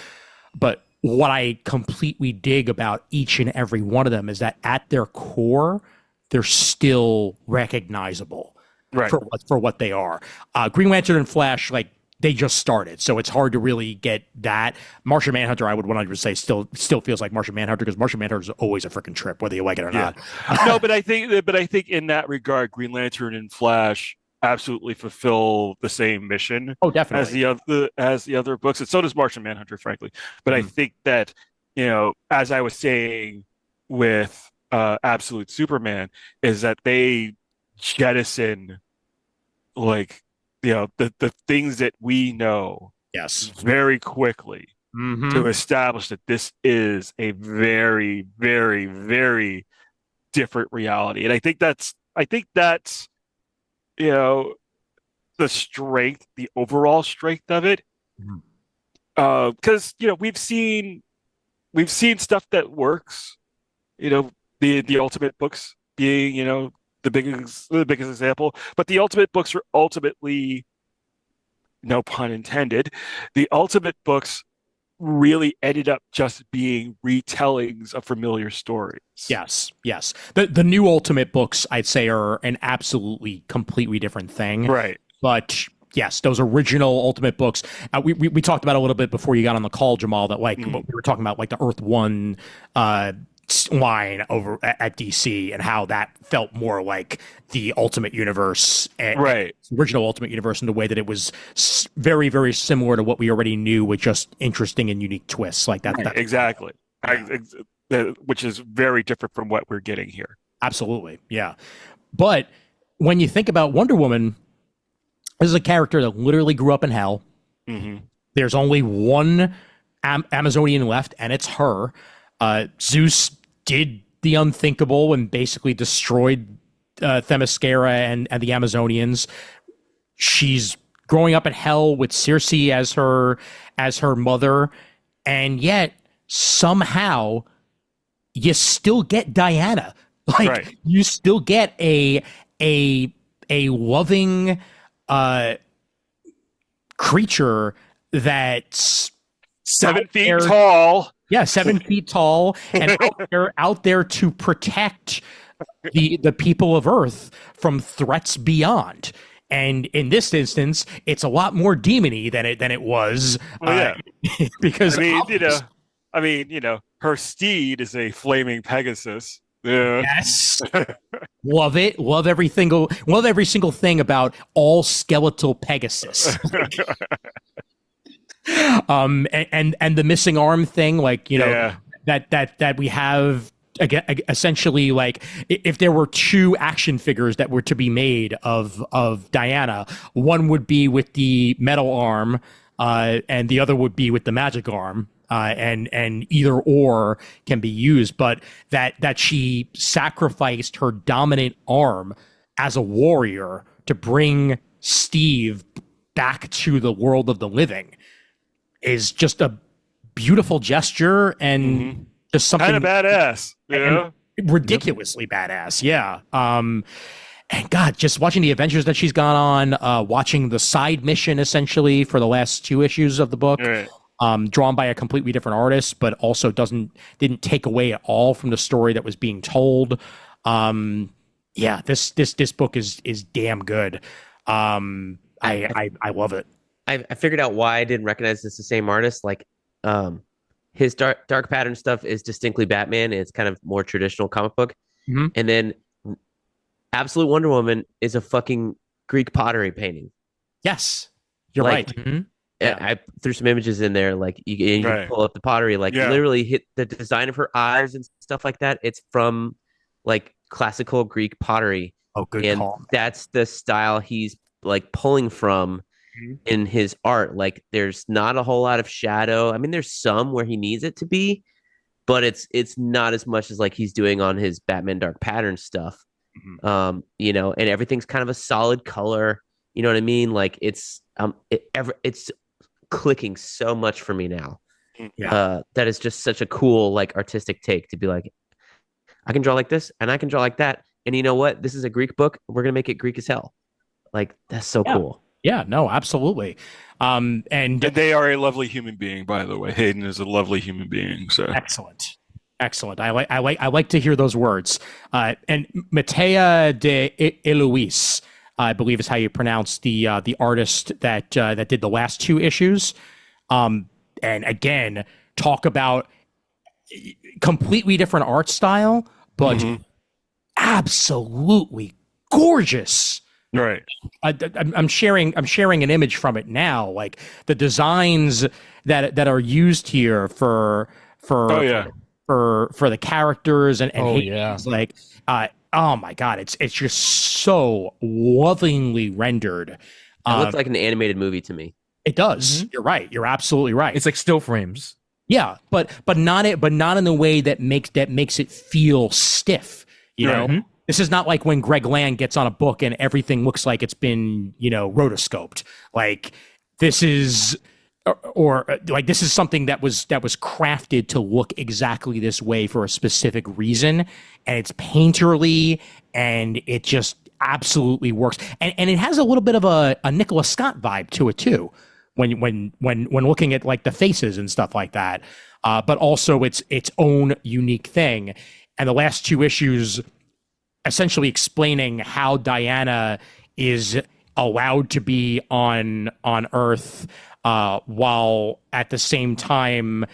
But what I completely dig about each and every one of them is that at their core, they're still recognizable, right, for what they are. Green Lantern and Flash, like, they just started, so it's hard to really get that. Martian Manhunter, I would 100% say still feels like Martian Manhunter, because Martian Manhunter is always a freaking trip, whether you like it or not. No, but I think in that regard, Green Lantern and Flash absolutely fulfill the same mission. Oh, definitely. as the other books, and so does Martian Manhunter, frankly. But I think that, as I was saying with Absolute Superman, is that they jettison, like, the things that we know, yes, very quickly, to establish that this is a very, very, very different reality. And I think that's the strength, the overall strength of it. Because we've seen stuff that works. The Ultimate books being the biggest example, but the Ultimate books are ultimately, no pun intended, the Ultimate books really ended up just being retellings of familiar stories. Yes. The new Ultimate books, I'd say, are an absolutely completely different thing. Right. But yes, those original Ultimate books, we talked about a little bit before you got on the call, Jamal, that like what we were talking about, like the Earth One line over at DC and how that felt more like the Ultimate Universe, Right. original Ultimate Universe, in the way that it was very, very similar to what we already knew, with just interesting and unique twists like that. Right, exactly. Which is very different from what we're getting here. Absolutely, yeah. But when you think about Wonder Woman, this is a character that literally grew up in hell. Mm-hmm. There's only one Amazonian left, and it's her. Zeus did the unthinkable and basically destroyed Themyscira and the Amazonians. She's growing up in hell with Circe as her mother, and yet somehow you still get Diana. Like, Right. you still get a loving creature that's 7 feet there- tall. Yeah, 7 feet tall, and out there to protect the people of Earth from threats beyond. And in this instance, it's a lot more demony than it was. Because her steed is a flaming Pegasus. Yeah. Yes, love it. Love every single thing about all skeletal Pegasus. And the missing arm thing, like, that we have again, essentially, like, if there were two action figures that were to be made of Diana, one would be with the metal arm, and the other would be with the magic arm. And either or can be used, but that she sacrificed her dominant arm as a warrior to bring Steve back to the world of the living is just a beautiful gesture, and just something kind of badass, ridiculously badass. Yeah. And God, just watching the adventures that she's gone on, watching the side mission essentially for the last 2 issues of the book. Right. Drawn by a completely different artist, but also didn't take away at all from the story that was being told. This book is damn good. I love it. I figured out why I didn't recognize it's the same artist. Like, his dark pattern stuff is distinctly Batman. It's kind of more traditional comic book. Mm-hmm. And then Absolute Wonder Woman is a fucking Greek pottery painting. Yes, you're right. Mm-hmm. Yeah. I threw some images in there, like you pull up the pottery, like literally hit the design of her eyes and stuff like that. It's from like classical Greek pottery. Oh, good call. That's the style he's like pulling from in his art. Like, there's not a whole lot of shadow. I mean, there's some where he needs it to be, but it's not as much as like he's doing on his Batman Dark Pattern stuff. And everything's kind of a solid color. You know what I mean? Like, it's clicking so much for me now. That is just such a cool, like, artistic take to be like, I can draw like this and I can draw like that, and you know what, this is a Greek book, we're gonna make it Greek as hell. Like, that's so cool. No, absolutely. And they are a lovely human being, by the way. Hayden is a lovely human being. So excellent. I like to hear those words. And Matea de Eloise, I believe is how you pronounce the artist that did the last 2 issues. And again, talk about completely different art style, but absolutely gorgeous. Right. I'm sharing an image from it now. Like, the designs that are used here for the characters and like, oh my God, it's just so lovingly rendered. It looks like an animated movie to me. It does. You're right. You're absolutely right. It's like still frames. Yeah, but not in the way that makes it feel stiff. You know, this is not like when Greg Land gets on a book and everything looks like it's been, rotoscoped. Like, this is, or like, this is something that was crafted to look exactly this way for a specific reason, and it's painterly, and it just absolutely works. And it has a little bit of a Nicola Scott vibe to it too, when looking at like the faces and stuff like that. But also its own unique thing. And the last 2 issues essentially explaining how Diana is allowed to be on Earth, while at the same time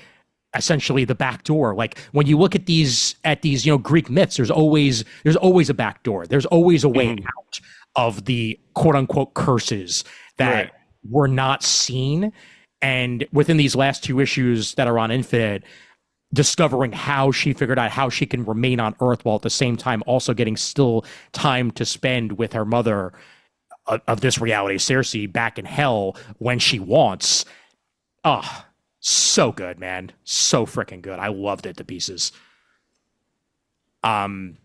essentially the back door. Like when you look at these Greek myths, there's always a back door. There's always a way out of the quote unquote curses that were not seen. And within these last 2 issues that are on Infinite, discovering how she figured out how she can remain on Earth while at the same time also getting still time to spend with her mother of this reality, Circe, back in hell when she wants. Oh, so good, man. So freaking good. I loved it to pieces. And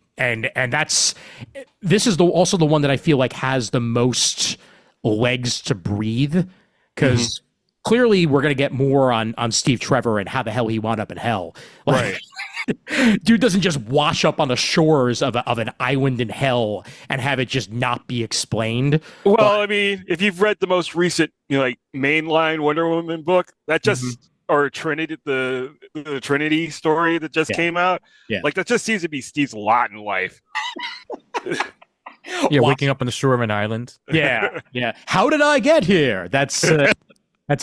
this is also the one that I feel like has the most legs to breathe, because clearly we're going to get more on Steve Trevor and how the hell he wound up in hell. Like, dude doesn't just wash up on the shores of an island in hell and have it just not be explained. Well, I mean, if you've read the most recent, like mainline Wonder Woman book, that just or Trinity, the Trinity story that just came out, like that just seems to be Steve's lot in life. Waking up on the shore of an island. Yeah. How did I get here? That's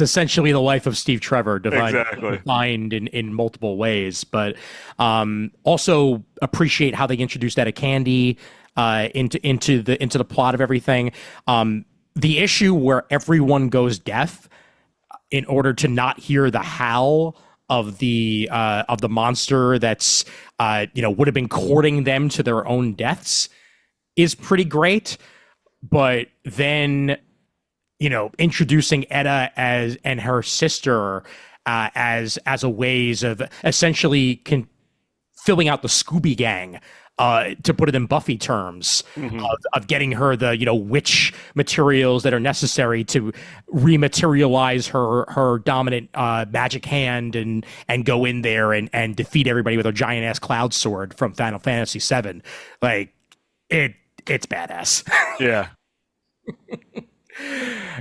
essentially the life of Steve Trevor, defined in multiple ways. But also appreciate how they introduced Etta Candy into the plot of everything. The issue where everyone goes deaf in order to not hear the howl of the monster that's would have been courting them to their own deaths is pretty great. But then introducing Etta and her sister as a ways of essentially filling out the Scooby Gang, to put it in Buffy terms, of getting her the witch materials that are necessary to rematerialize her dominant magic hand and go in there and defeat everybody with a giant ass cloud sword from Final Fantasy VII. Like it's badass. Yeah.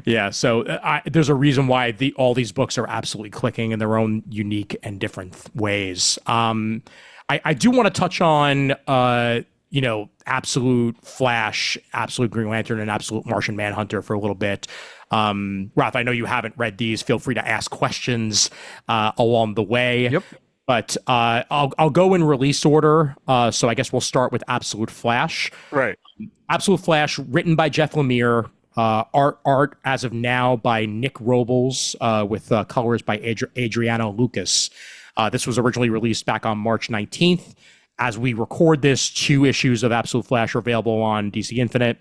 Yeah, so there's a reason why all these books are absolutely clicking in their own unique and different ways. I do want to touch on, Absolute Flash, Absolute Green Lantern, and Absolute Martian Manhunter for a little bit. Raph, I know you haven't read these. Feel free to ask questions along the way. Yep. But I'll go in release order. So I guess we'll start with Absolute Flash. Right. Absolute Flash, written by Jeff Lemire. Art as of now by Nick Robles, with colors by Adriano Lucas. This was originally released back on March 19th. As we record this, 2 issues of Absolute Flash are available on DC Infinite.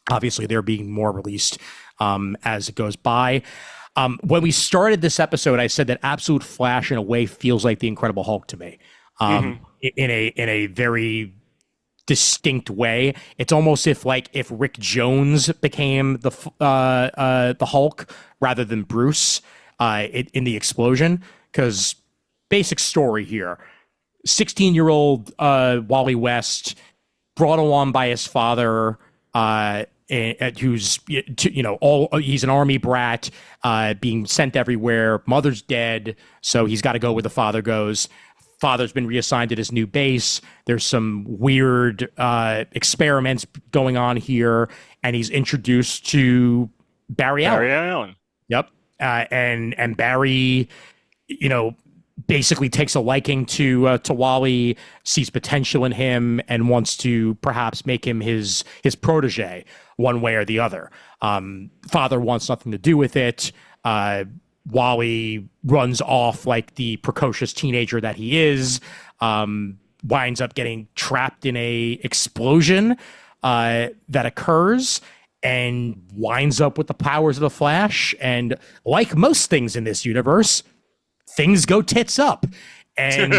Obviously, they're being more released as it goes by. When we started this episode, I said that Absolute Flash, in a way, feels like the Incredible Hulk to me. In a very distinct way. It's almost if Rick Jones became the Hulk rather than Bruce in the explosion. Because basic story here: 16-year-old Wally West, brought along by his father, who's he's an army brat, being sent everywhere. Mother's dead, so he's got to go where the father goes. Father's been reassigned to this new base. There's some weird experiments going on here, and he's introduced to Barry Allen. Yep. And Barry, basically takes a liking to Wally, sees potential in him, and wants to perhaps make him his protege one way or the other. Father wants nothing to do with it. Wally runs off like the precocious teenager that he is, winds up getting trapped in a explosion that occurs, and winds up with the powers of the Flash. And like most things in this universe, things go tits up. And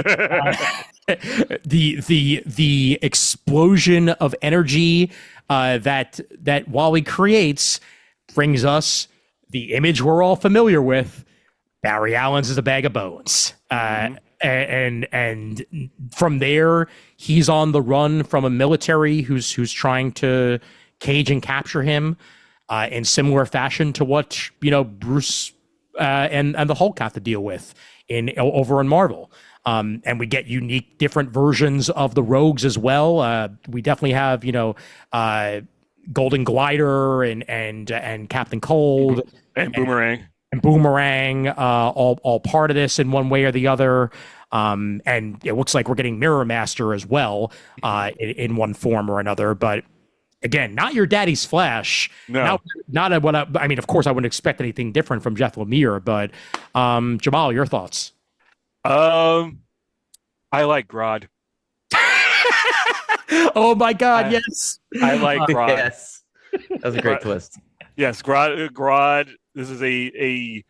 the explosion of energy that Wally creates brings us the image we're all familiar with. Barry Allen's is a bag of bones. And from there, he's on the run from a military who's trying to cage and capture him, in similar fashion to what Bruce and the Hulk have to deal with over in Marvel. And we get unique, different versions of the Rogues as well. We definitely have Golden Glider and Captain Cold and Boomerang. and Boomerang, all part of this in one way or the other. And it looks like we're getting Mirror Master as well, in one form or another. But again, not your daddy's Flash. No. Not what I mean. Of course, I wouldn't expect anything different from Jeff Lemire. But Jamal, your thoughts? I like Grodd. Oh my God! Yes, I like Grodd. Yes, that was a great twist. Yes, Grodd. This is a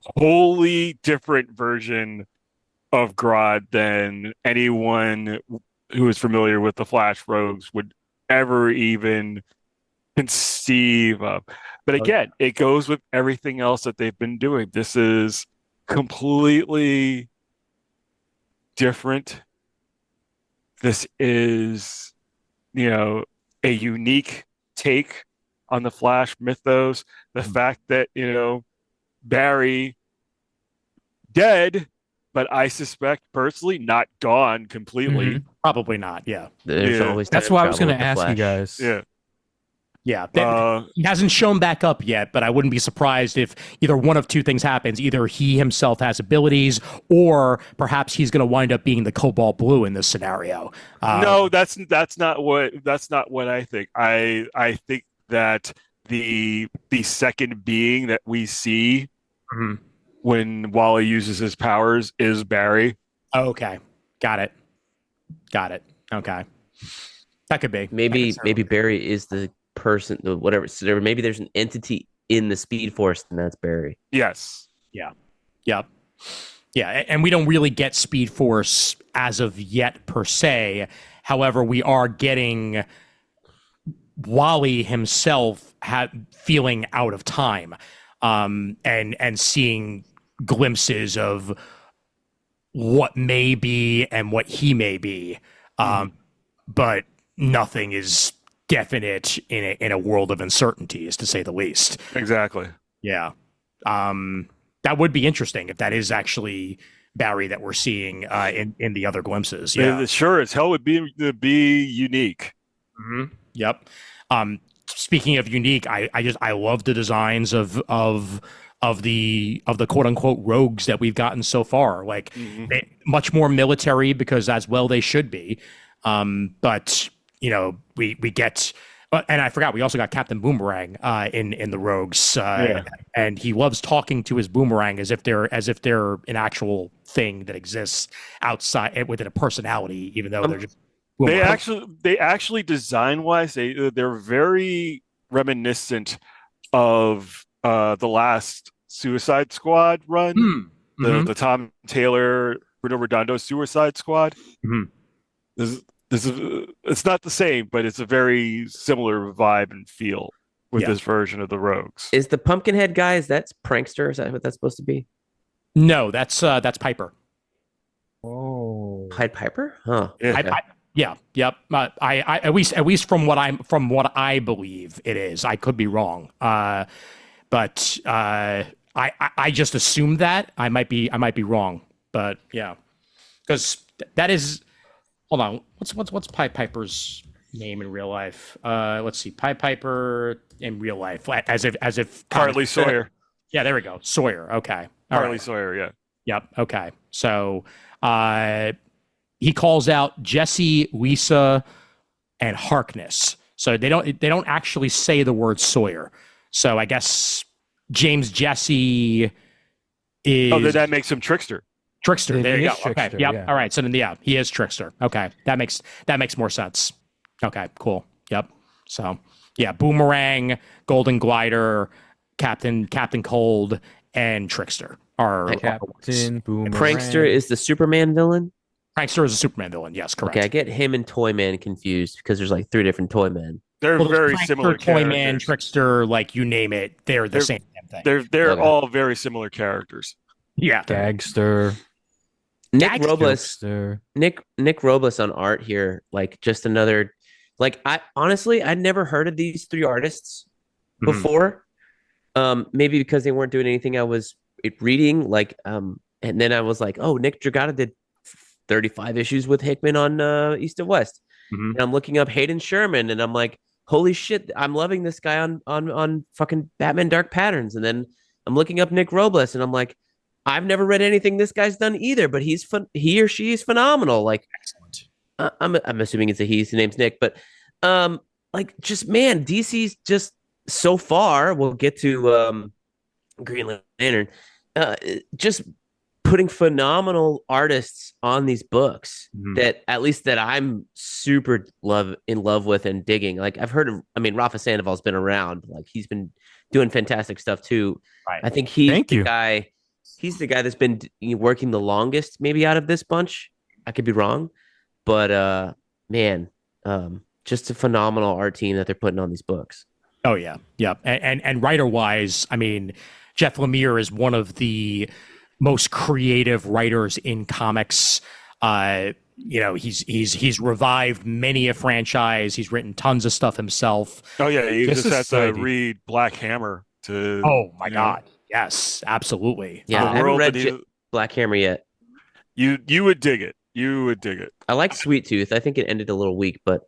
wholly different version of Grodd than anyone who is familiar with the Flash Rogues would ever even conceive of. But again, it goes with everything else that they've been doing. This is completely different. This is, a unique take on the Flash mythos. The fact that, Barry dead, but I suspect personally not gone completely. Probably not. Yeah. There's always That's time why I was travel going to with the ask you Flash. guys. Yeah. He hasn't shown back up yet, but I wouldn't be surprised if either one of two things happens. Either he himself has abilities, or perhaps he's going to wind up being the Cobalt Blue in this scenario. No, that's not what I think. I think that the second being that we see when Wally uses his powers is Barry. Oh, okay. Got it. Okay. That could be. Maybe Barry is the person, whatever. So maybe there's an entity in the Speed Force, and that's Barry. Yes. Yeah. And we don't really get Speed Force as of yet per se. However, we are getting Wally himself feeling out of time, and seeing glimpses of what may be and what he may be, but nothing is definite in a world of uncertainties, to say the least. Exactly. Yeah. That would be interesting if that is actually Barry that we're seeing in the other glimpses. Yeah. Sure as hell would be unique. Yep. Speaking of unique, I love the designs of the quote unquote rogues that we've gotten so far. Like much more military, because as well they should be. But we get, and I forgot, we also got Captain Boomerang in the rogues, and he loves talking to his boomerang as if they're an actual thing that exists outside within a personality, even though they're just. They actually design wise, they're very reminiscent of the last Suicide Squad run, the Tom Taylor, Bruno Redondo Suicide Squad. This is it's not the same, but it's a very similar vibe and feel with this version of the Rogues. Is the Pumpkinhead guy? Is that Prankster? Is that what that's supposed to be? No, that's Piper. Oh, Pied Piper? Huh? Yeah. Yep. I at least from what I believe it is. I could be wrong. But I just assumed that. I might be wrong. But yeah, because that is. Hold on. What's Pied Piper's name in real life? Let's see. Pied Piper in real life, as if Hartley Sawyer. Yeah, there we go. Sawyer. Okay. Hartley Sawyer. Yeah. Yep. Okay. So, he calls out Jesse, Lisa, and Harkness. So they don't actually say the word Sawyer. So I guess James Jesse is. Oh, that makes him Trickster. Trickster. There you go. Trickster, Okay. Yep. yeah. All right. So then, he is Trickster. Okay. That makes more sense. Okay. Cool. Yep. So yeah, Boomerang, Golden Glider, Captain Cold, and Trickster are Captain Boomerang. Prankster is the Superman villain. Prankster is a Superman villain. Yes, correct. Okay, I get him and Toyman confused because there's like 3 different Toymen. They're very Prankster, similar Toyman, characters. Trickster, like you name it, they're the same thing. They're Okay. all very similar characters. Yeah. Gagster. Nick Robles. Jokester. Nick Robles on art here, like just another. Like I'd never heard of these 3 artists before. Maybe because they weren't doing anything I was reading. And then I was like, oh, Nick Dragata did 35 issues with Hickman on East and West. And I'm looking up Hayden Sherman, and I'm like, holy shit, I'm loving this guy on fucking Batman Dark Patterns. And then I'm looking up Nick Robles, and I'm like, I've never read anything this guy's done either, but he or she is phenomenal. Like, Excellent. I'm assuming it's a he. His name's Nick, but like, just man, DC's just so far. We'll get to Green Lantern, just putting phenomenal artists on these books that at least that I'm super in love with and digging. Like, I've heard of, I mean, Rafa Sandoval's been around, like he's been doing fantastic stuff too. Right. I think he's the guy that's been working the longest maybe out of this bunch. I could be wrong, but man, just a phenomenal art team that they're putting on these books. Oh yeah. And writer wise, I mean, Jeff Lemire is one of the most creative writers in comics. He's revived many a franchise. He's written tons of stuff himself. Oh yeah, you just have to read Black Hammer to. Oh my God, yes, absolutely. Yeah, I haven't read Black Hammer yet. You would dig it. You would dig it. I like Sweet Tooth. I think it ended a little weak, but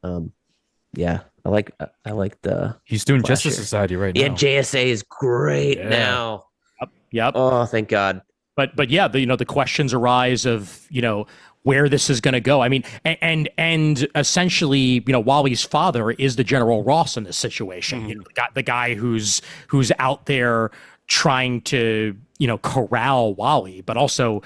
yeah, I like the. He's doing Justice Society right now. Yeah, JSA is great now. Yep. Oh, thank God. But yeah, the questions arise of, where this is going to go. I mean, and essentially, Wally's father is the General Ross in this situation. The guy who's out there trying to, corral Wally, but also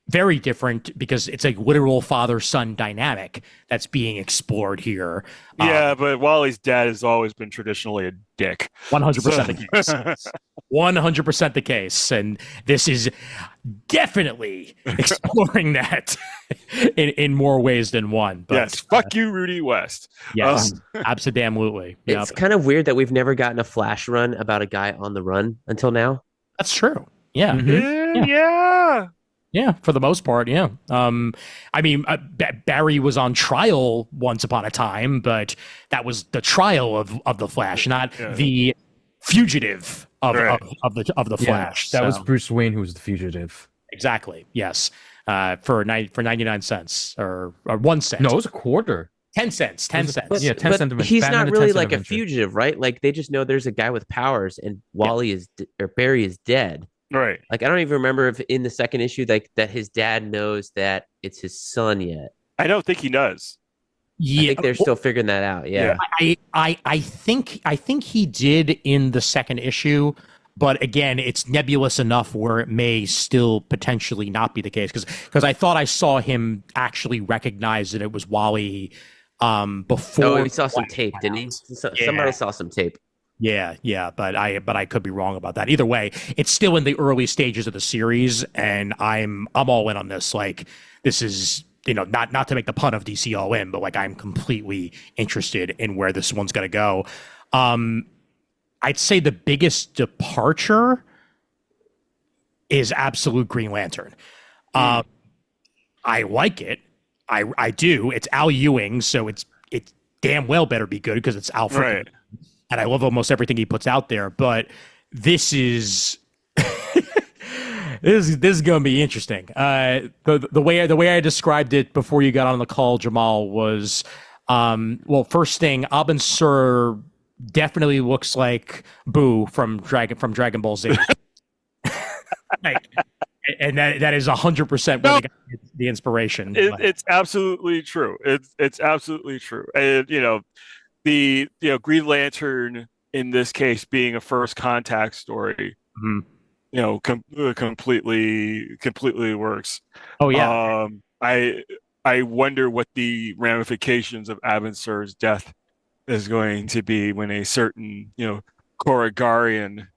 very different because it's a literal father-son dynamic that's being explored here. Yeah, but Wally's dad has always been traditionally a dick. 100% the case. 100% the case. And this is definitely exploring that in more ways than one. But, yes, fuck you, Rudy West. Yes, absolutely. It's kind of weird that we've never gotten a Flash run about a guy on the run until now. That's true. Yeah. Yeah. Yeah, for the most part, yeah. I mean, Barry was on trial once upon a time, but that was the trial of the Flash, not the fugitive of the Flash. That was Bruce Wayne who was the fugitive. Exactly. Yes. For 99 cents or 1 cent. No, it was a quarter. 10 cents. 10 cents. Yeah, 10 cents. He's not really like a fugitive, right? Like they just know there's a guy with powers, and Wally or Barry is dead. Right. Like, I don't even remember if in the second issue, like that his dad knows that it's his son yet. I don't think he does. Yeah, I think they're still figuring that out. Yeah. I think he did in the second issue, but again, it's nebulous enough where it may still potentially not be the case because I thought I saw him actually recognize that it was Wally before. Oh, he saw some tape, didn't he? Somebody saw some tape. Yeah, but I could be wrong about that. Either way, it's still in the early stages of the series, and I'm all in on this. Like, this is, not to make the pun of DC All In, but like I'm completely interested in where this one's gonna go. I'd say the biggest departure is Absolute Green Lantern. I like it. I do. It's Al Ewing, so it's damn well better be good because it's Al. Right. And I love almost everything he puts out there, but this is this is going to be interesting. The way I described it before you got on the call, Jamal, was first thing, Abin Sur definitely looks like Boo from Dragon Ball Z. And that is 100% where the inspiration. It's absolutely true. It's absolutely true. And the Green Lantern in this case being a first contact story, completely works. Oh yeah. I wonder what the ramifications of Abin Sur's death is going to be when a certain Korrigarian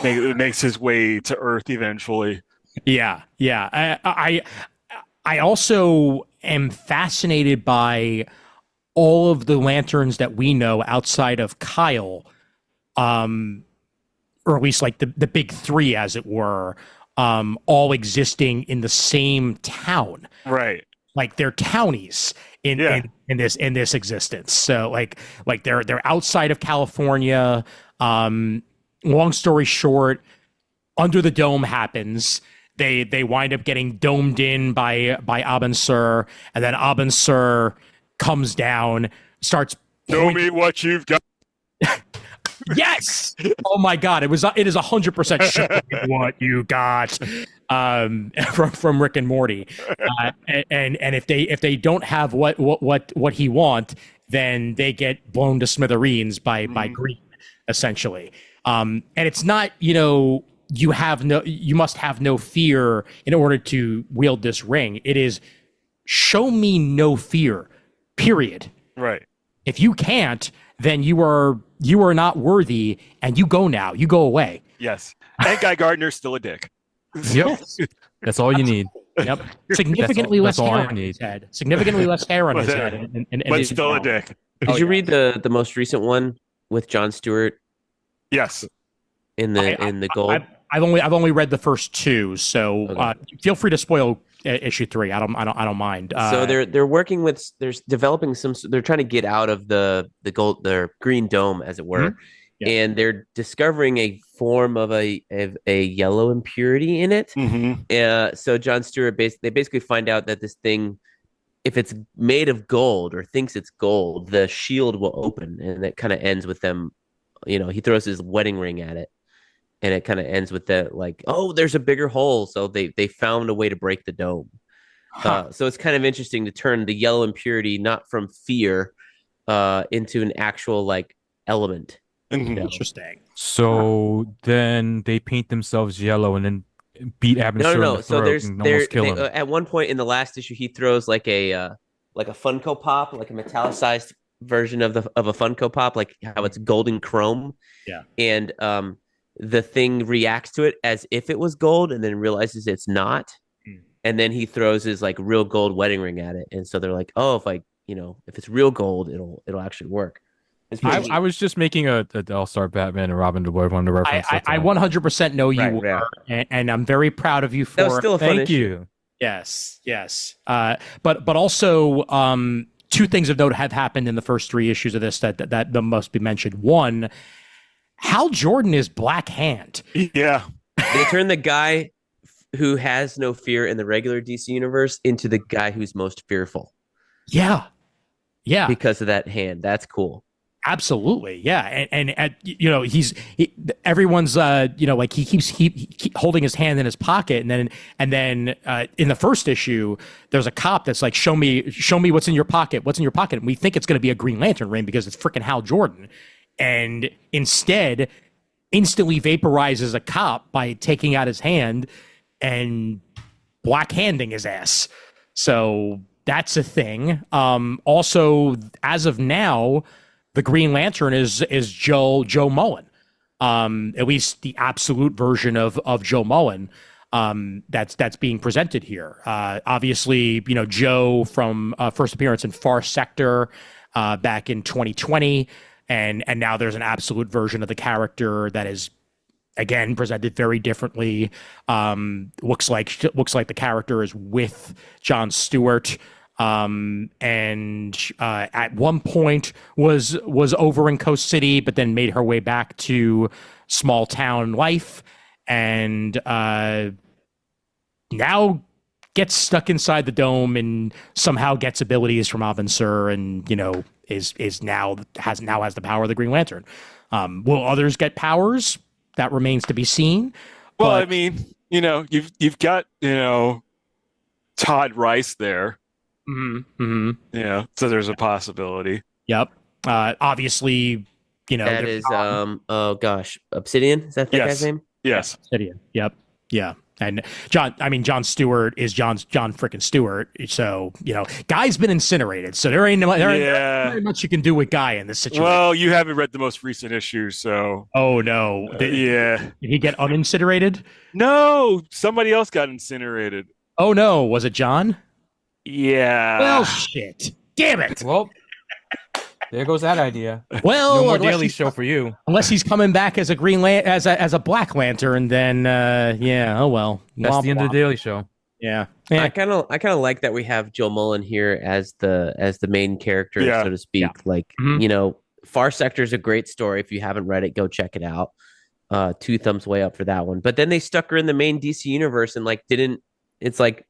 makes his way to Earth eventually. Yeah. I also am fascinated by all of the lanterns that we know outside of Kyle, or at least like the big three, as it were, all existing in the same town. Right. Like they're townies in this existence. So like they're outside of California. Long story short, Under the Dome happens. They wind up getting domed in by Abin Sur, and then Abin Sur comes down, starts. Show me what you've got. Yes. Oh my God. It is 100% show me what you got from Rick and Morty. And if they don't have what he want, then they get blown to smithereens by Green, essentially. And it's not, you must have no fear in order to wield this ring. It is show me no fear, period. Right. If you can't, then you are not worthy, and you go now. You go away. Yes. And Guy Gardner's still a dick. Yep. That's all you need. Yep. Significantly that's less all hair I on need. his head. Significantly less hair on his But head. And But still a dick. Did you read the most recent one with Jon Stewart Yes. in the gold? I've only read the first two, so Okay. feel free to spoil issue 3. I don't mind. So they're working with, they're developing they're trying to get out of the green dome, as it were. Mm-hmm. Yeah. And they're discovering a form of a yellow impurity in it. Mm-hmm. So Jon Stewart they basically find out that this thing, if it's made of gold or thinks it's gold, the shield will open, and it kind of ends with them. He throws his wedding ring at it, and it kind of ends with that, like, oh, there's a bigger hole. So they found a way to break the dome. So it's kind of interesting to turn the yellow impurity not from fear into an actual like element. Mm-hmm. Interesting. So then they paint themselves yellow and then beat Abin No. in the So throat and almost kill him. at one point in the last issue, he throws like a Funko Pop, like a metallicized version of a Funko Pop, like how it's golden chrome. Yeah. And the thing reacts to it as if it was gold, and then realizes it's not. And then he throws his like real gold wedding ring at it, and so they're like, oh, if it's real gold, it'll actually work. I was just making a All-Star Batman and Robin to one to reference. I 100% know you Right, were, and I'm very proud of you for That was still a fun Thank issue. you. Yes. But also, 2 things of note have happened in the first 3 issues of this that must be mentioned. One, Hal Jordan is Black Hand. Yeah. They turn the guy who has no fear in the regular DC universe into the guy who's most fearful. Yeah. Because of that hand. That's cool. Absolutely, yeah, and everyone's like he keeps holding his hand in his pocket, and then in the first issue, there's a cop that's like, show me what's in your pocket, and we think it's going to be a Green Lantern ring because it's freaking Hal Jordan, and instead, instantly vaporizes a cop by taking out his hand and black handing his ass. So that's a thing. Also, as of now, the Green Lantern is Joe Mullen, at least the absolute version of Joe Mullen that's being presented here. Obviously, Joe from first appearance in Far Sector back in 2020, and now there's an absolute version of the character that is again presented very differently. Looks like the character is with Jon Stewart. And at one point was over in Coast City, but then made her way back to small town life, and now gets stuck inside the dome and somehow gets abilities from Abin Sur, and has the power of the Green Lantern. Will others get powers? That remains to be seen. Well, I mean, you've got Todd Rice there. Yeah, so there's a possibility. Yep. Obviously, that is oh gosh, Obsidian, is that the guy's name? Yes. Obsidian. Yep. Yeah. And Jon Stewart is John freaking Stewart. So, Guy's been incinerated. So there ain't very much you can do with Guy in this situation. Well, you haven't read the most recent issue, so. Oh no. Did he get unincinerated? No, somebody else got incinerated. Oh no, was it John? Yeah. Well, shit. Damn it. Well, there goes that idea. Well, no more Daily Show for you. Unless he's coming back as a as a Black Lantern, then oh well. That's the end of the Daily Show. Yeah. I kind of like that we have Joe Mullen here as the main character, so to speak. Yeah. Like, Far Sector is a great story. If you haven't read it, go check it out. 2 thumbs way up for that one. But then they stuck her in the main DC universe and it's like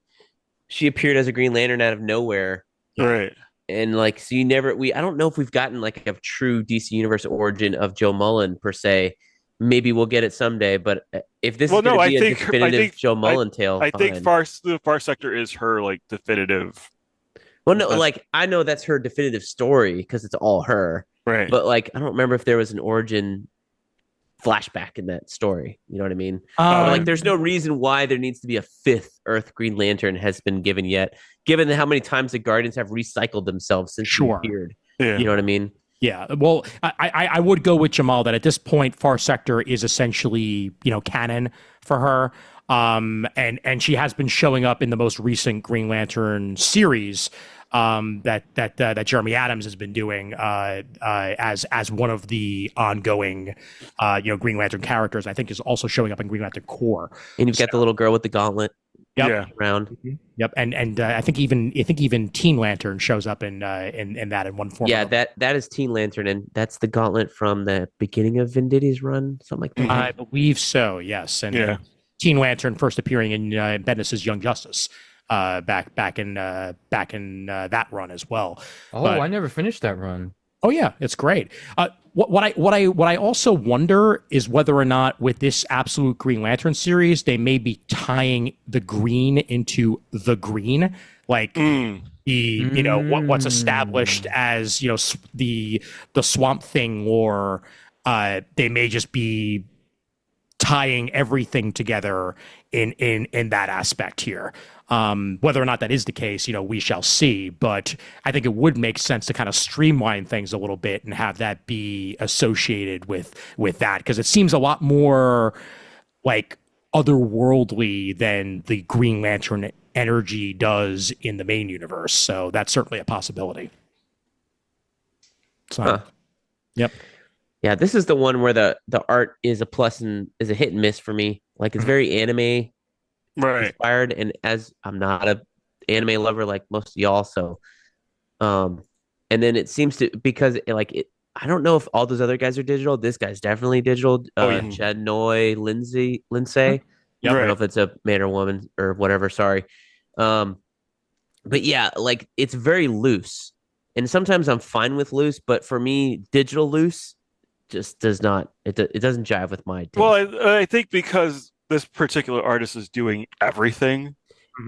she appeared as a Green Lantern out of nowhere. Right. and like so you never I don't know if we've gotten like a true DC Universe origin of Joe Mullen per se. Maybe we'll get it someday, but if this is going to be a definitive Joe Mullen tale, I think the Far Sector is her like definitive. Well, no, like I know that's her definitive story because it's all her, right? But like I don't remember if there was an origin flashback in that story. You know what I mean? Like there's no reason why there needs to be a fifth Earth Green Lantern has been given yet, given how many times the Guardians have recycled themselves since she appeared. Yeah. You know what I mean? Yeah, well, I would go with Jamal that at this point, Far Sector is essentially, canon for her. And she has been showing up in the most recent Green Lantern series that Jeremy Adams has been doing as one of the ongoing Green Lantern characters. I think is also showing up in Green Lantern Corps. And you've got the little girl with the gauntlet. Yep. Around. Yep. And I think even Teen Lantern shows up in that in one form. Yeah, that is Teen Lantern, and that's the gauntlet from the beginning of Venditti's run, something like that. I believe so. Yes. And Teen Lantern first appearing in Bendis's Young Justice back in that run as well. Oh, I never finished that run. Oh yeah, it's great. What I also wonder is whether or not with this Absolute Green Lantern series they may be tying the green into the green, like what's established as the Swamp Thing, or they may just be tying everything together in that aspect here. Whether or not that is the case, we shall see. But I think it would make sense to kind of streamline things a little bit and have that be associated with that, because it seems a lot more like otherworldly than the Green Lantern energy does in the main universe. So that's certainly a possibility. So, Yep. Yeah, this is the one where the art is a plus and is a hit and miss for me. Like it's very anime inspired, and as I'm not a anime lover like most of y'all, so and then it seems to, because I don't know if all those other guys are digital. This guy's definitely digital. Chadnoy Lindsay. I don't know if it's a man or woman or whatever, sorry. But yeah, like it's very loose, and sometimes I'm fine with loose, but for me digital loose just does not, it doesn't jive with my taste. Well, I think because this particular artist is doing everything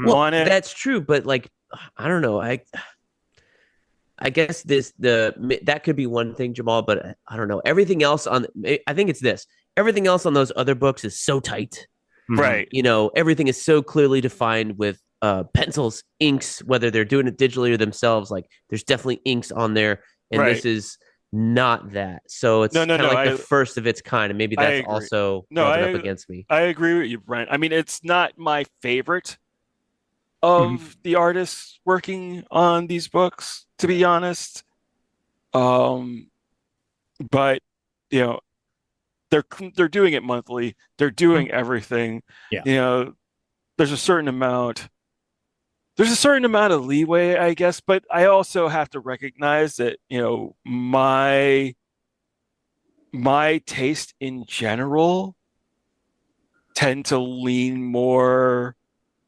on it. That's true, but like I don't know, I guess that could be one thing, Jamal, but I don't know. Everything else I think it's this. Everything else on those other books is so tight. Right. Everything is so clearly defined with pencils, inks, whether they're doing it digitally or themselves. Like there's definitely inks on there, and this is not that. So it's kind of like the first of its kind, and maybe that's also up against me. I agree with you, Brent. I mean, it's not my favorite of the artists working on these books, to be honest. But they're doing it monthly. They're doing everything. Yeah. There's a certain amount of leeway, I guess, but I also have to recognize that, my taste in general tend to lean more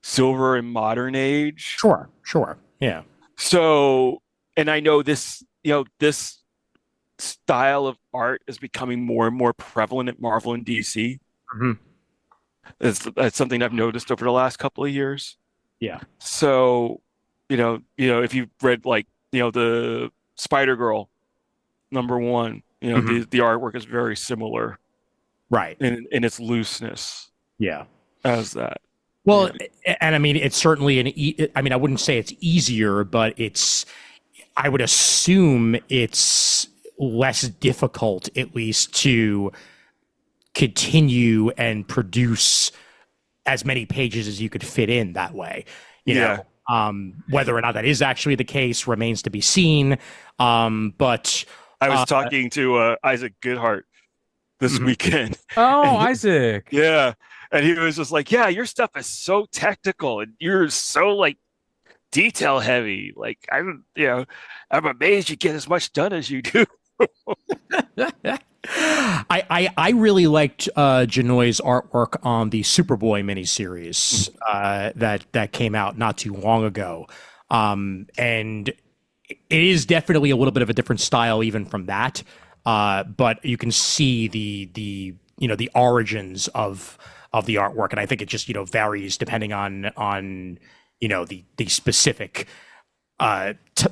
Silver and Modern Age. Sure. Yeah. So, and I know this style of art is becoming more and more prevalent at Marvel and DC. That's something I've noticed over the last couple of years. Yeah. So, if you've read the Spider-Girl #1, the artwork is very similar, right, in its looseness. Yeah. As that. Well, and I mean, it's certainly I mean, I wouldn't say it's easier, but I would assume it's less difficult, at least, to continue and produce as many pages as you could fit in that way. You know, whether or not that is actually the case remains to be seen. But I was talking to Isaac Goodhart this weekend. Oh, Isaac. Yeah. And he was just like, yeah, your stuff is so technical and you're so detail heavy. Like I'm amazed you get as much done as you do. I really liked Janoy's artwork on the Superboy miniseries that came out not too long ago, and it is definitely a little bit of a different style even from that. But you can see the the origins of the artwork, and I think it just varies depending on the specific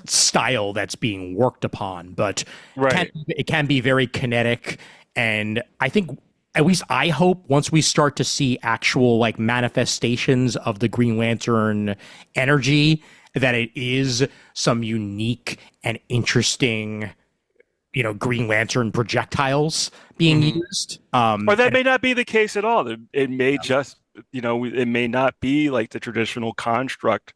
style that's being worked upon. But Right. it can be very kinetic, and I think, at least I hope, once we start to see actual like manifestations of the Green Lantern energy, that it is some unique and interesting Green Lantern projectiles being used. Or that may not be the case at all. It may just, it may not be like the traditional construct,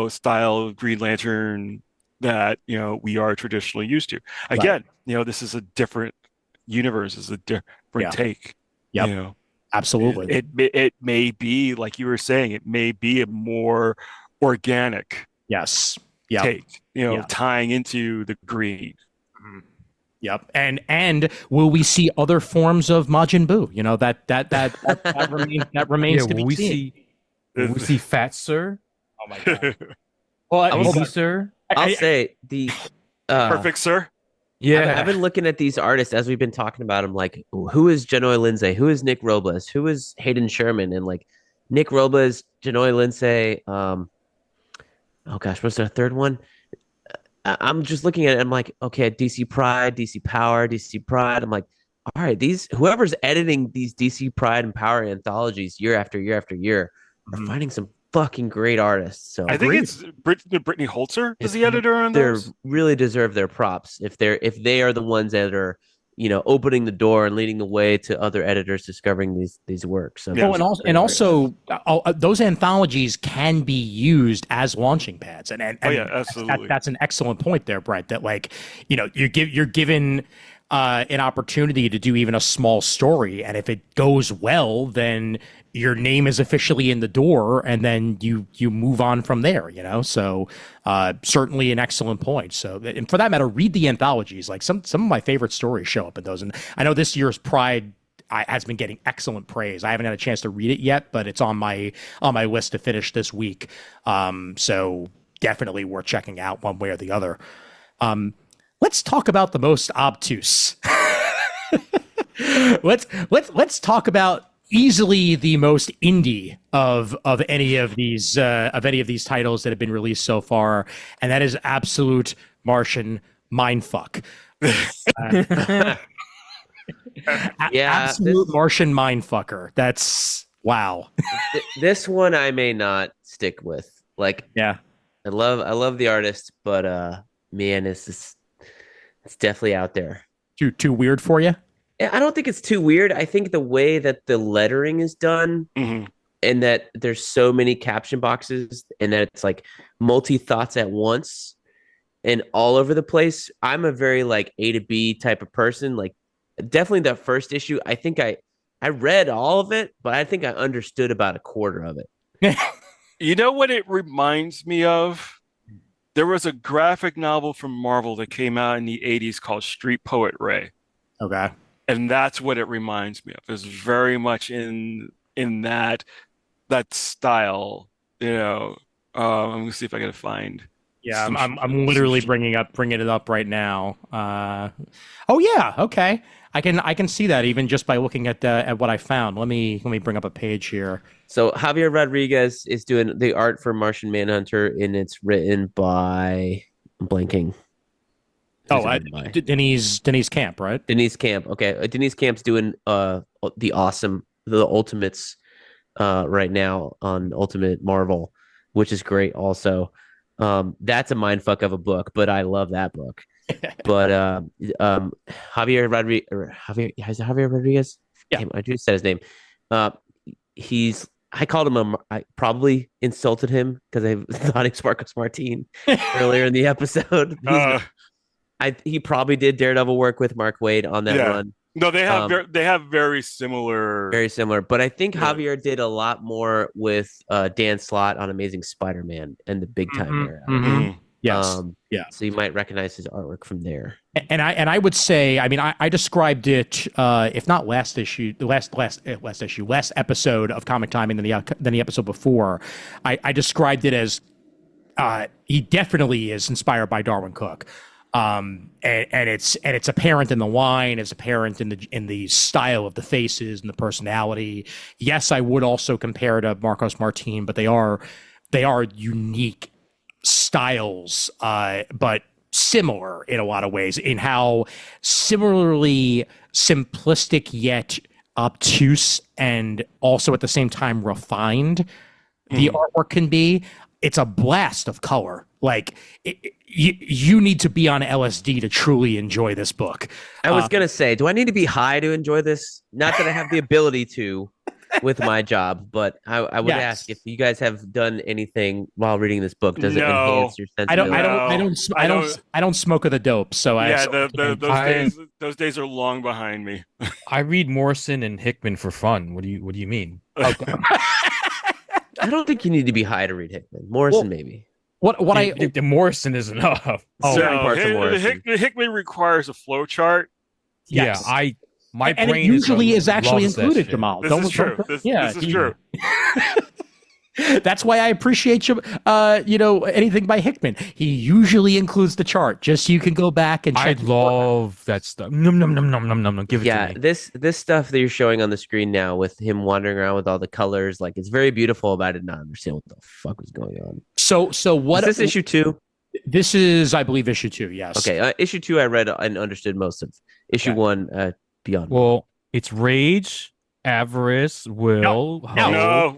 style of Green Lantern that, we are traditionally used to. Again, this is a different universe, is a different take. Yep. Absolutely. It may be, like you were saying, it may be a more organic Yes. take, tying into the green. Yep. And will we see other forms of Majin Buu? That remains to be seen. Will we see Fat Sir? Oh my god. Well, Easy Sir? I'll say the Perfect, sir. Yeah. I've been looking at these artists as we've been talking about them. Like, who is Janoy Lindsay? Who is Nick Robles? Who is Hayden Sherman? And like Nick Robles, Janoy Lindsay. Oh gosh, what's the third one? I'm just looking at it. I'm like, okay, DC Pride, DC Power, DC Pride. I'm like, all right, whoever's editing these DC Pride and Power anthologies year after year after year are finding some fucking great artists. So I think it's Brittany Holzer is the editor on those. They really deserve their props if they are the ones that are opening the door and leading the way to other editors discovering these works. So also those anthologies can be used as launching pads, and absolutely, that's an excellent point there, Brent. That you're given an opportunity to do even a small story, and if it goes well, then your name is officially in the door, and then you move on from there. So certainly an excellent point. So, and for that matter, read the anthologies. Like some of my favorite stories show up in those, and I know this year's Pride has been getting excellent praise. I haven't had a chance to read it yet, but it's on my list to finish this week. So definitely worth checking out one way or the other. Let's talk about the most obtuse. Let's talk about easily the most indie of any of these titles that have been released so far, and that is Absolute Martian Mindfuck. Absolute Martian Mindfucker. That's wow. This one I may not stick with. Like, yeah, I love the artist, but man, it's definitely out there. Too weird for you? I don't think it's too weird. I think the way that the lettering is done, and that there's so many caption boxes, and that it's like multi thoughts at once and all over the place. I'm a very like A to B type of person. Like, definitely that first issue, I think I read all of it, but I think I understood about a quarter of it. You know what it reminds me of? There was a graphic novel from Marvel that came out in the 80s called Street Poet Ray. Okay. And that's what it reminds me of. It's very much in that style, I'm gonna see if I can find. Yeah, I'm literally bringing it up right now. Oh yeah, okay. I can see that even just by looking at what I found. Let me bring up a page here. So Javier Rodriguez is doing the art for Martian Manhunter, and it's written by, I'm blanking. Denise Camp, right? Denise Camp. Okay. Denise Camp's doing the Ultimates right now on Ultimate Marvel, which is great also. That's a mindfuck of a book, but I love that book. But Javier Rodriguez? Yeah. Damn, I just said his name. I called him I probably insulted him because I thought he was Marcus Martin earlier in the episode. He probably did Daredevil work with Mark Waid on that run. No, they have very similar. Very similar. But I think Javier did a lot more with Dan Slott on Amazing Spider-Man and the Big Time era. Yes. So you might recognize his artwork from there. And I would say, I mean, I described it, if not last episode of Comic Timing than the episode before. I described it as he definitely is inspired by Darwin Cook. And it's apparent in the line, it's apparent in the style of the faces and the personality. Yes, I would also compare to Marcos Martin, but they are unique styles, but similar in a lot of ways in how similarly simplistic yet obtuse and also at the same time refined the artwork can be. It's a blast of color. Like you need to be on LSD to truly enjoy this book. I was gonna say, do I need to be high to enjoy this? Not that I have the ability to with my job, but I would ask if you guys have done anything while reading this book. Does it enhance your sensibility? I don't smoke of the dope, so those days are long behind me. I read Morrison and Hickman for fun. What do you mean? Okay. I don't think you need to be high to read Hickman. Morrison, maybe. The Morrison is enough. Hickman requires a flow chart. Yes. Yeah, my and brain it usually is actually included, that Jamal. This is true. This is true. That's why I appreciate you. Anything by Hickman. He usually includes the chart, just so you can go back and check. I love that stuff. Num num num num num num. Give it to me. This stuff that you're showing on the screen now with him wandering around with all the colors, like it's very beautiful, but I did not understand what the fuck was going on. So what is this issue 2? This is, I believe, issue 2. Yes. Okay. Issue 2, I read and understood most of. Issue 1, beyond. Well, it's rage, avarice, will. No. Wrong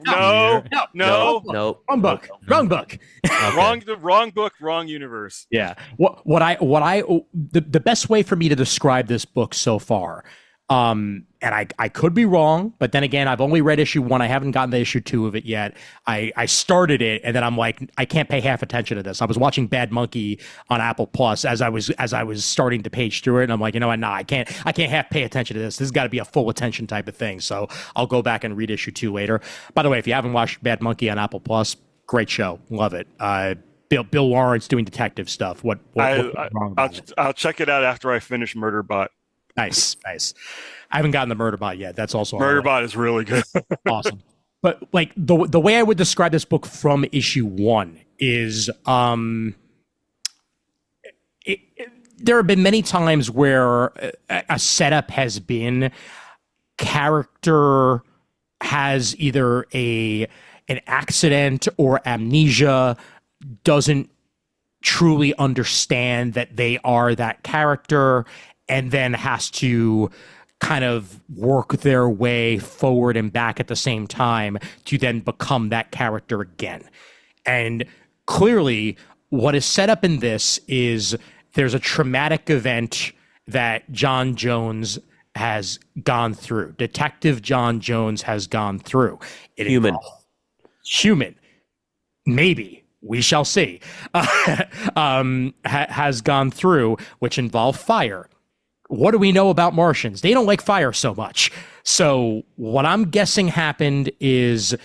book. Wrong book. Okay. Wrong book. Wrong universe. Yeah. The best way for me to describe this book so far, and I could be wrong, but then again, I've only read issue 1. I haven't gotten to issue 2 of it yet. I started it, and then I'm like, I can't pay half attention to this. I was watching Bad Monkey on Apple Plus as I was starting to page through it, and I'm like, you know what? Nah, I can't half pay attention to this. This has got to be a full attention type of thing. So I'll go back and read issue 2 later. By the way, if you haven't watched Bad Monkey on Apple Plus, great show, love it. Bill Lawrence doing detective stuff. What's wrong about it? I'll check it out after I finish Murderbot. Nice. I haven't gotten the Murderbot yet. That's also Murderbot is really good. Awesome. But like the way I would describe this book from issue 1 is there have been many times where a setup has been character has either an accident or amnesia, doesn't truly understand that they are that character, and then has to kind of work their way forward and back at the same time to then become that character again. And clearly, what is set up in this is there's a traumatic event that John Jones has gone through. Detective John Jones has gone through. Human. Maybe. We shall see. Has gone through, which involved fire. What do we know about Martians? They don't like fire so much. So what I'm guessing happened is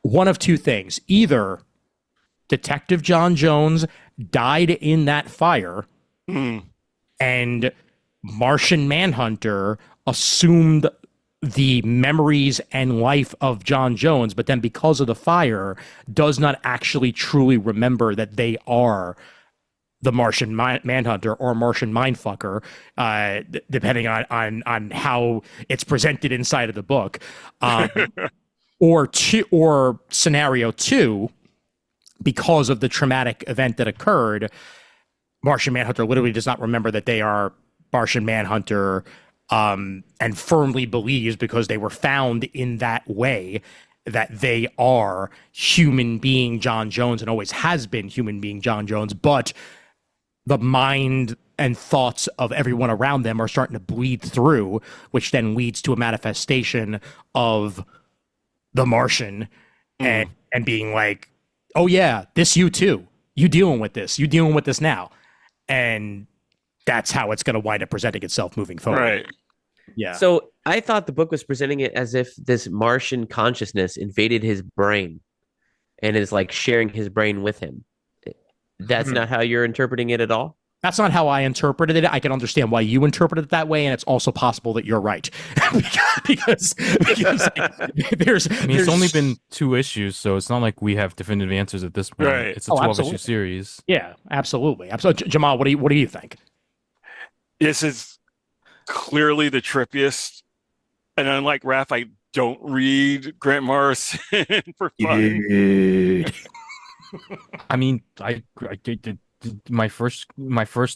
one of two things. Either Detective John Jones died in that fire, and Martian Manhunter assumed the memories and life of John Jones, but then because of the fire, does not actually truly remember that they are the Martian Manhunter or Martian Mindfucker, depending on how it's presented inside of the book. Or scenario 2, because of the traumatic event that occurred, Martian Manhunter literally does not remember that they are Martian Manhunter, and firmly believes, because they were found in that way, that they are human being John Jones and always has been human being John Jones, but the mind and thoughts of everyone around them are starting to bleed through, which then leads to a manifestation of the Martian and being like, oh yeah, this you too. You dealing with this. You dealing with this now. And that's how it's going to wind up presenting itself moving forward. Right. Yeah. So I thought the book was presenting it as if this Martian consciousness invaded his brain and is like sharing his brain with him. That's not how you're interpreting it at all? That's not how I interpreted it. I can understand why you interpreted it that way, and it's also possible that you're right. because there's. I mean, it's only been 2 issues, so it's not like we have definitive answers at this point. Right. It's a 12-issue absolutely. series. Yeah, absolutely. Jamal, what do you think? This is clearly the trippiest. And unlike Raph, I don't read Grant Morrison for fun. I mean, I did my first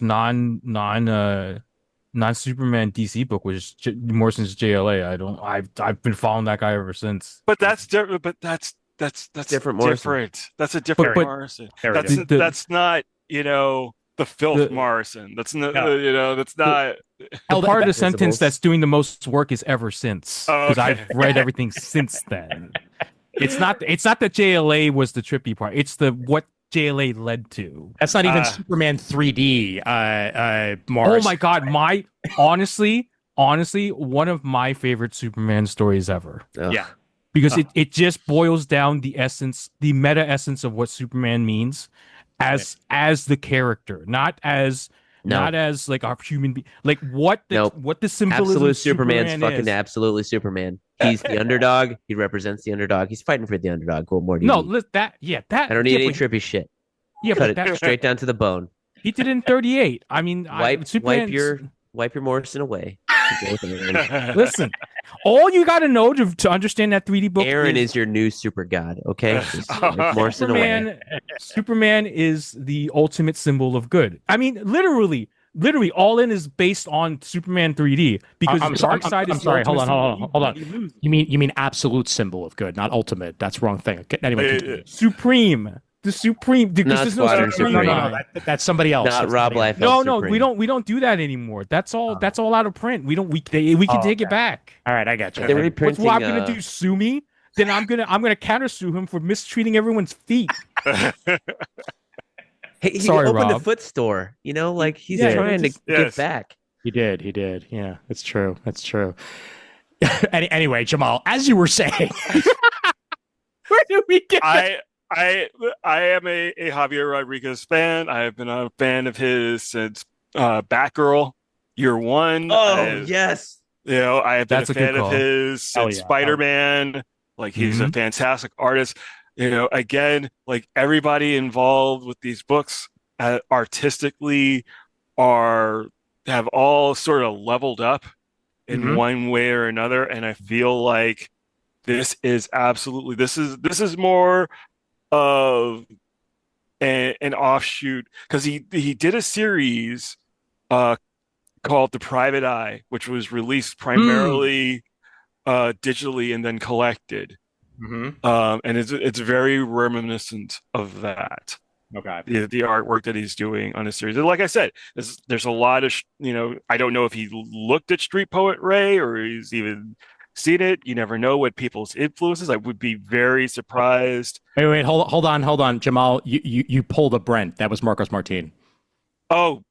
non Superman DC book was Morrison's JLA. I've been following that guy ever since. But that's different. But that's Different Morrison. different. That's a different But- Morrison. There it is. That's not the filth Morrison. That's not that's not. The part of the Visibles. sentence that's doing the most work is ever since, because Okay. I've read everything since then. It's not that JLA was the trippy part. It's what JLA led to. That's not even Superman 3D. Morris. Oh my God! Honestly, one of my favorite Superman stories ever. Ugh. Yeah. Because it just boils down the meta essence of what Superman means as the character, not as like a human being. Like what the symbolism Absolute of Superman's Superman fucking is. absolutely Superman. He's the underdog. He represents the underdog. He's fighting for the underdog. What more do you need? That I don't need any trippy shit. Yeah, Cut but it straight down to the bone. he did it in 38. I mean, Wipe your Morrison away. Go with Aaron. Listen, all you got to know to understand that 3D book. Aaron is your new super god. Okay, just wipe Morrison away. Superman is the ultimate symbol of good. I mean, literally, All In is based on Superman 3D because Darkseid is. I'm sorry. Hold ultimate on. symbol. You mean absolute symbol of good, not ultimate. That's the wrong thing. Anyway, continue. Supreme. The Supreme. Because Not there's no Squadron Supreme. Supreme. No, that's somebody else. Not That's Rob somebody else. Liefeld. No, Supreme. we don't do that anymore. That's all out of print. We can take it back. All right, I got you. They're What's reprinting. what I'm gonna do? Sue me? Then I'm gonna counter sue him for mistreating everyone's feet. He Sorry, opened a Rob. foot store. Like he's Yeah, trying to yes. get back. He did. Yeah, it's true. That's true. Anyway, Jamal, as you were saying, Where did we get? I am a Javier Rodriguez fan. I have been a fan of his since Batgirl Year One. Yes. I have been That's a a good fan of call. his Hell since yeah. Spider-Man. Like he's a fantastic artist. Again, like everybody involved with these books artistically have all sort of leveled up in one way or another, and I feel like this is more of an offshoot because he did a series called The Private Eye, which was released primarily digitally and then collected. And it's very reminiscent of that. okay. The artwork that he's doing on a series. And like I said, there's a lot of I don't know if he looked at Street Poet Ray or he's even seen it. You never know what people's influences. I would be very surprised. Wait, hold on, Jamal. You pulled a Brent. That was Marcos Martin. Oh,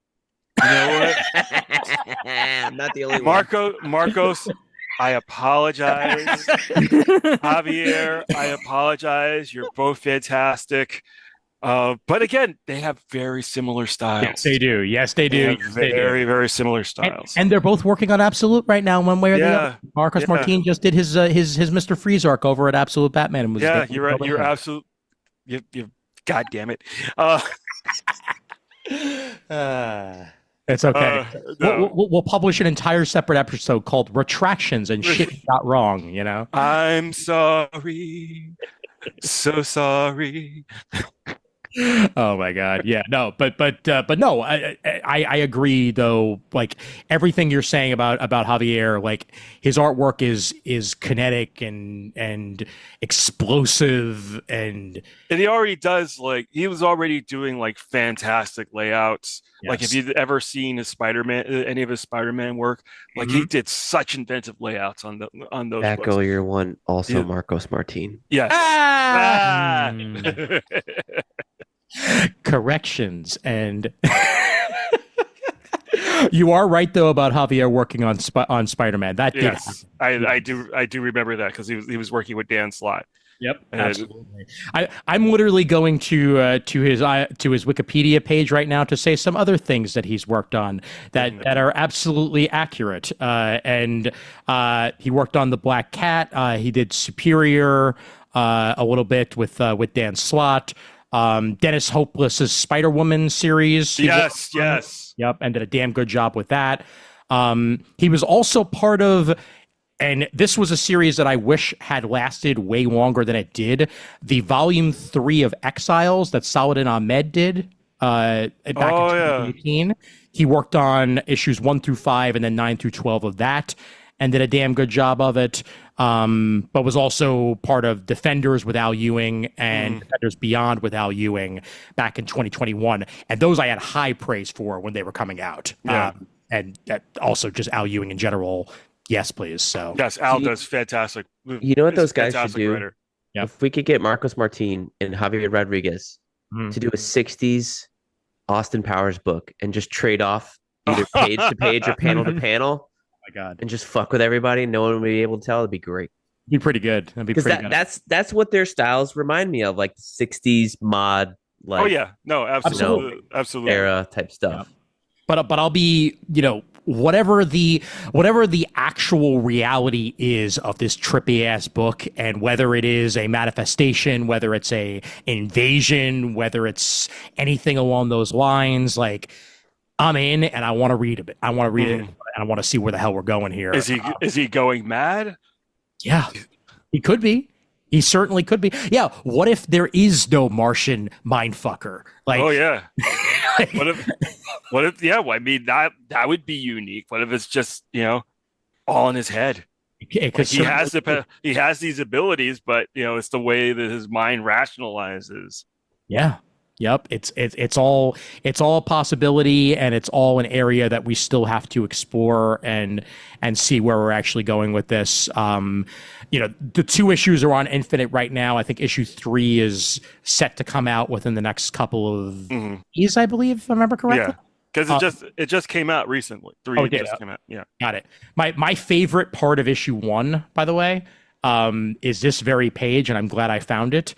you know what? I'm not the only one. Marcos, I apologize. Javier, I apologize. You're both fantastic. But again, they have very similar styles. Yes, they do. Yes, they do. They have Yes, they do. very, very similar styles. And they're both working on Absolute right now, one way or the Yeah, other. Marcos yeah. Martin just did his Mr. Freeze arc over at Absolute Batman, and was You're right. You're absolute. You. God damn it. It's okay. No. We'll publish an entire separate episode called "Retractions and Shit You Got Wrong." I'm sorry. So sorry. Oh my God. Yeah. No. But no. I agree though. Like everything you're saying about Javier, like his artwork is kinetic and explosive and he already does he was already doing fantastic layouts. Yes. Like if you've ever seen his any of his Spider-Man work, he did such inventive layouts on those Batgirl books. Year One, also Yeah. Marcos Martin. Yes. Ah! Mm. corrections and. You are right though about Javier working on Spider-Man. That did Yes, I do remember that because he was working with Dan Slott. Yep, And- absolutely. I'm literally going to his Wikipedia page right now to say some other things that he's worked on that are absolutely accurate. And he worked on The Black Cat. He did Superior a little bit with Dan Slott. Dennis Hopeless's Spider-Woman series. Yes. Yep, and did a damn good job with that. He was also part of, and this was a series that I wish had lasted way longer than it did, the Volume 3 of Exiles that Saladin Ahmed did back in 2018. He worked on issues 1 through 5 and then 9 through 12 of that and did a damn good job of it, but was also part of Defenders with Al Ewing and Defenders Beyond with Al Ewing back in 2021. And those I had high praise for when they were coming out. Yeah. And that also just Al Ewing in general. Yes, please. So Yes, Al does fantastic. You know what those guys should do? Writer. Yep. If we could get Marcos Martin and Javier Rodriguez to do a 60s Austin Powers book and just trade off either page to page or panel to panel. Oh my God. And just fuck with everybody. No one would be able to tell. It'd be great. Be pretty good. That'd be pretty good. That's what their styles remind me of, like the 60s mod, like Oh yeah, no, absolutely. era type stuff. But I'll be, whatever the actual reality is of this trippy ass book, and whether it is a manifestation, whether it's a invasion, whether it's anything along those lines, like I'm in and I want to read it. I want to read it and I want to see where the hell we're going here. Is he going mad? Yeah, he could be. He certainly could be. Yeah. What if there is no Martian mindfucker? Like, Oh yeah. What if? Yeah. Well, I mean, that would be unique. What if it's just all in his head? Like he has these abilities, but it's the way that his mind rationalizes. Yeah. Yep. It's all a possibility, and it's all an area that we still have to explore and see where we're actually going with this. The 2 issues are on Infinite right now. I think issue 3 is set to come out within the next couple of days, I believe, if I remember correctly. Yeah. Because it just came out recently. 3 just came out. Yeah. Got it. My favorite part of issue 1, by the way, is this very page, and I'm glad I found it.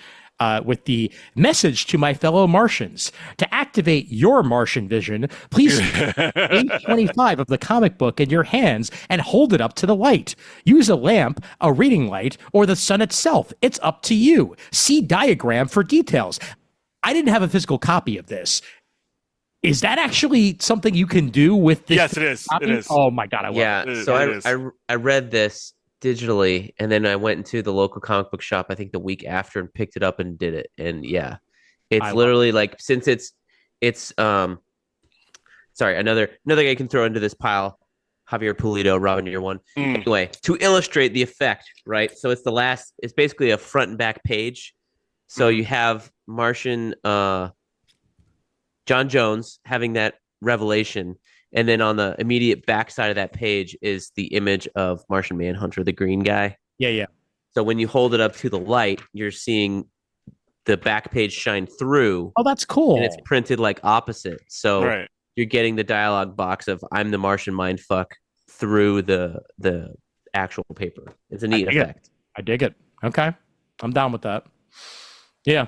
With the message to my fellow Martians: to activate your Martian vision, please page 25 of the comic book in your hands and hold it up to the light. Use a lamp, a reading light, or the sun itself. It's up to you. See diagram for details. I didn't have a physical copy of this. Is that actually something you can do with this? Yes, it is. Copy? It is. Oh my God, I love it. So I read this digitally, and then I went into the local comic book shop, I think the week after, and picked it up and did it. And yeah, it's literally like, since it's sorry, another guy you can throw into this pile, Javier Pulido, Robin Year One. Anyway, to illustrate the effect, right? So it's basically a front and back page. So you have Martian John Jones having that revelation. And then on the immediate backside of that page is the image of Martian Manhunter, the green guy. Yeah. So when you hold it up to the light, you're seeing the back page shine through. Oh, that's cool. And it's printed like opposite. So you're getting the dialogue box of "I'm the Martian mindfuck" through the actual paper. It's a neat effect. I dig it. Okay, I'm down with that. Yeah.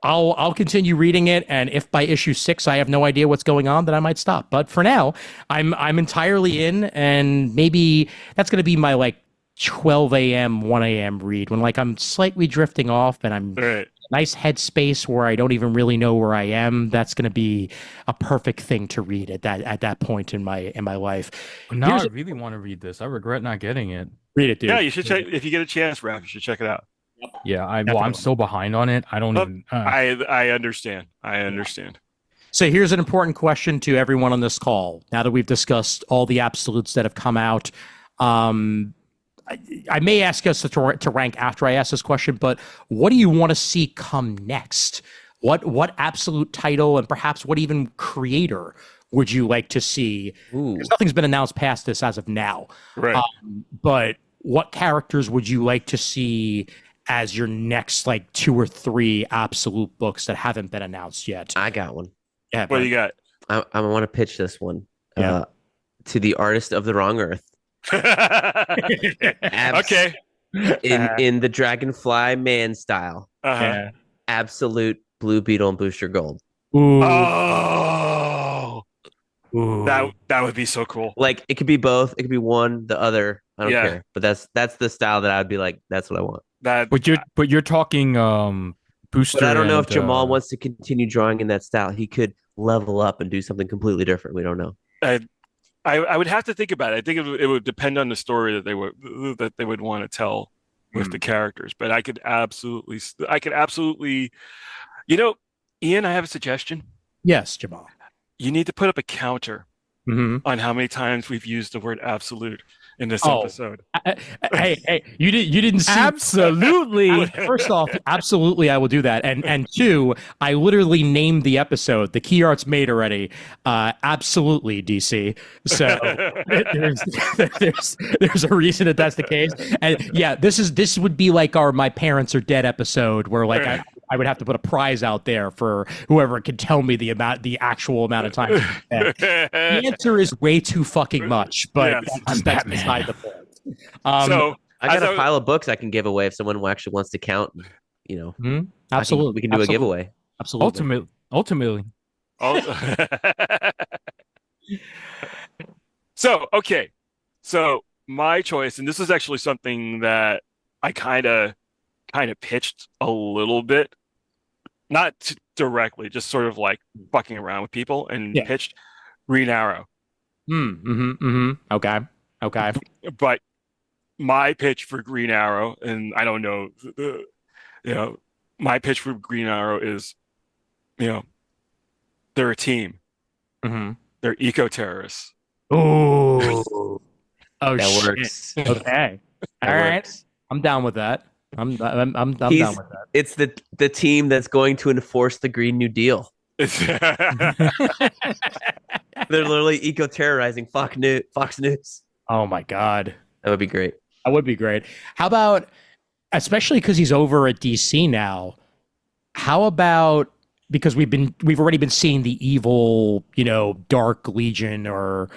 I'll continue reading it, and if by issue 6 I have no idea what's going on, then I might stop. But for now, I'm entirely in, and maybe that's going to be my like 12 a.m., 1 a.m. read when like I'm slightly drifting off and I'm nice headspace where I don't even really know where I am. That's going to be a perfect thing to read at that point in my life. Now I really want to read this. I regret not getting it. Read it, dude. Yeah, you should check if you get a chance, Raph. You should check it out. Yeah, I'm so behind on it. I don't even. I understand. So here's an important question to everyone on this call. Now that we've discussed all the absolutes that have come out, I may ask us to rank after I ask this question, but what do you want to see come next? What absolute title and perhaps what even creator would you like to see? Because nothing's been announced past this as of now. Right. But what characters would you like to see as your next like 2 or 3 absolute books that haven't been announced yet? I got one. Yeah, what do you got? I want to pitch this one to the artist of the wrong earth. Okay. in the Dragonfly Man style. Uh-huh. Absolute Blue Beetle and Booster Gold. Ooh. Oh, Ooh. that would be so cool. Like it could be both. It could be one, the other. I don't Yeah. care. But that's the style that I'd be like, that's what I want. But you're talking Booster. But I don't know and, if Jamal wants to continue drawing in that style. He could level up and do something completely different. We don't know. I would have to think about it. I think it would depend on the story that they would want to tell with the characters. But I could absolutely, Ian, I have a suggestion. Yes, Jamal. You need to put up a counter on how many times we've used the word absolute in this episode. Hey, you didn't see absolutely. First off, absolutely, I will do that. And two, I literally named the episode. The key art's made already. Absolutely, DC. So there's a reason that that's the case. And yeah, this would be like our "My Parents Are Dead" episode, where like I would have to put a prize out there for whoever could tell me the actual amount of time. The answer is way too fucking much, but that's beside the point. So I got a pile of books I can give away if someone actually wants to count. Absolutely, we can do a giveaway. Absolutely, ultimately. So my choice, and this is actually something that I kind of pitched a little bit, not directly, just sort of like fucking around with people, and pitched Green Arrow. Okay. But my pitch for Green Arrow, and I don't know, my pitch for Green Arrow is, they're a team. They're eco-terrorists. Oh, that shit. Works. Okay. All right. I'm down with that. I'm down with that. It's the team that's going to enforce the Green New Deal. They're literally eco-terrorizing Fox News. Oh my God. That would be great. That would be great. How about, especially because he's over at DC now, how about, because we've already been seeing the evil, Dark Legion or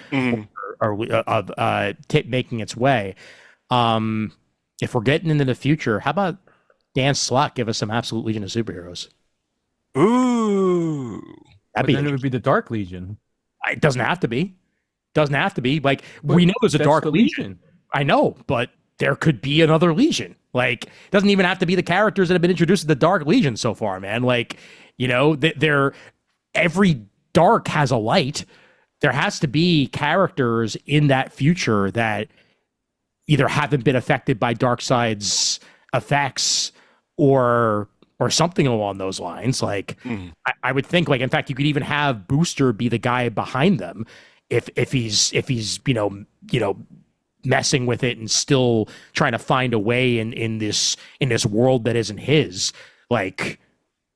making its way. If we're getting into the future, how about Dan Slott give us some Absolute Legion of Superheroes? Ooh. Then it would be the Dark Legion. It doesn't have to be. Like, we know there's a Dark Legion. I know, but there could be another Legion. Like, it doesn't even have to be the characters that have been introduced to the Dark Legion so far, man. Like, every Dark has a light. There has to be characters in that future that either haven't been affected by Darkseid's effects or something along those lines. Like, I would think, like, in fact, you could even have Booster be the guy behind them if he's messing with it and still trying to find a way in this world that isn't his. Like,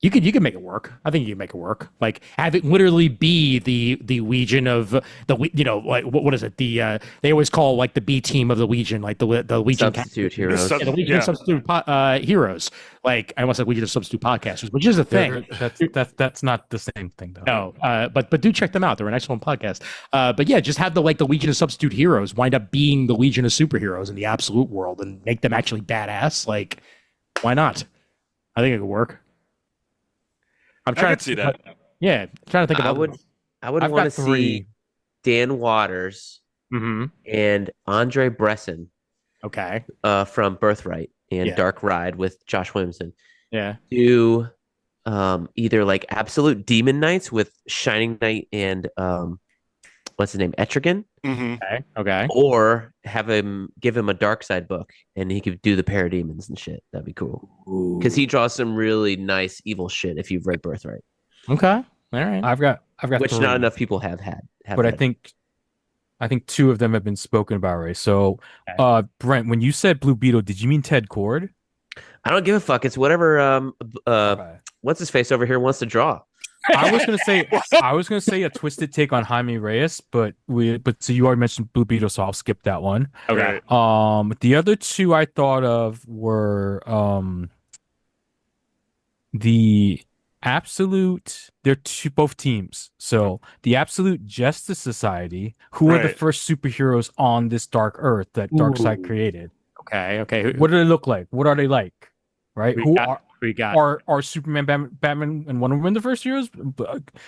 you could make it work. I think you can make it work. Like, have it literally be the Legion of like what is it? They always call like the B team of the Legion, like the Legion Substitute Heroes. The Legion of Substitute Heroes. Like, I almost said Legion of Substitute Podcasters, which is a thing. That's not the same thing though. No, but do check them out. They're an excellent podcast. But yeah, just have the Legion of Substitute Heroes wind up being the Legion of Superheroes in the Absolute world and make them actually badass. Like, why not? I think it could work. I'm trying to see that. Yeah, I'm trying to think about. I would want to see Dan Waters and Andre Bresson. Okay. From Birthright and Dark Ride with Josh Williamson. Yeah. Do either like Absolute Demon Knights with Shining Knight and what's his name, Etrigan. Okay. Or give him a Darkseid book and he could do the Parademons and shit. That'd be cool. Because he draws some really nice evil shit if you've read Birthright. Okay. All right. I've got which 3. not enough people have had. But I think 2 of them have been spoken about already. So Brent, when you said Blue Beetle, did you mean Ted Cord? I don't give a fuck. It's whatever what's his face over here wants to draw. I was gonna say a twisted take on Jaime Reyes, but so you already mentioned Blue Beetle, so I'll skip that one. Okay. The other 2 I thought of were the Absolute. They're both teams. So the Absolute Justice Society, who are the first superheroes on this Dark Earth that Darkseid created. Okay. What do they look like? What are they like? Right? We got Are Superman, Batman, and Wonder Woman the first heroes?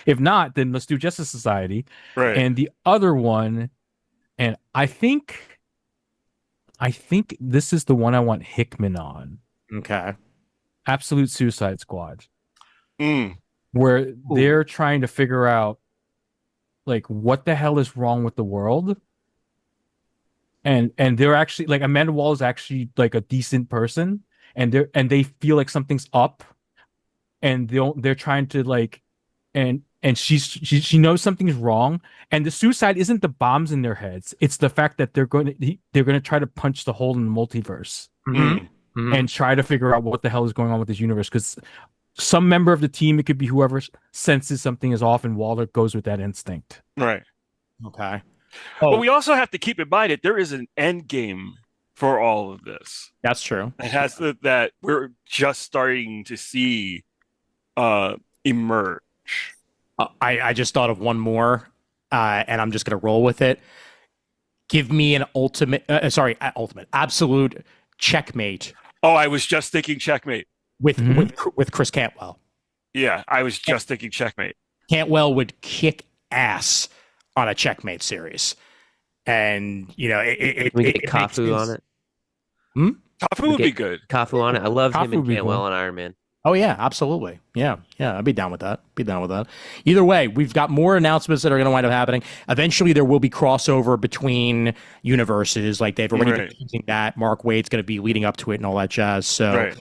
If not, then let's do Justice Society. Right. And the other one, and I think this is the one I want Hickman on. Okay. Absolute Suicide Squad, Mm. where they're trying to figure out like what the hell is wrong with the world. And they're actually like Amanda Waller is actually like a decent person, and they feel like something's up, and they're trying to like, and she knows something's wrong, and the suicide isn't the bombs in their heads, it's the fact that they're going to try to punch the hole in the multiverse and try to figure out what the hell is going on with this universe, because some member of the team, it could be whoever senses something is off, and Waller goes with that instinct. Right. Okay. But we also have to keep in mind that there is an end game for all of this. That's true. It has that we're just starting to see emerge. I just thought of one more, and I'm just going to roll with it. Give me an absolute checkmate. Oh, I was just thinking checkmate. With Chris Cantwell. Yeah, I was just thinking checkmate. Cantwell would kick ass on a checkmate series, and we get Kafu on it. Kafu would be good. Kafu on it. I love Kafu him and would be Cantwell cool. on Iron Man. Oh yeah, absolutely. Yeah, I'd be down with that. Either way, we've got more announcements that are going to wind up happening. Eventually, there will be crossover between universes. Like they've already been teasing that. Mark Waid's going to be leading up to it and all that jazz. So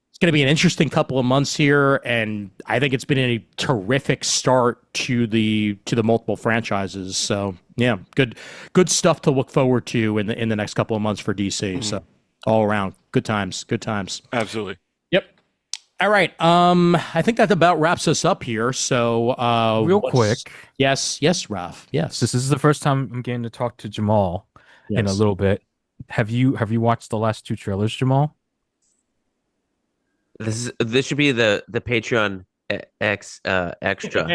it's going to be an interesting couple of months here, and I think it's been a terrific start to the multiple franchises. So yeah, good stuff to look forward to in the next couple of months for DC. So all around, good times. Absolutely. Yep. All right. I think that about wraps us up here. So Real quick. Yes, Raph. Yes. This is the first time I'm getting to talk to Jamal in a little bit. Have you watched the last two trailers, Jamal? This should be the Patreon extra,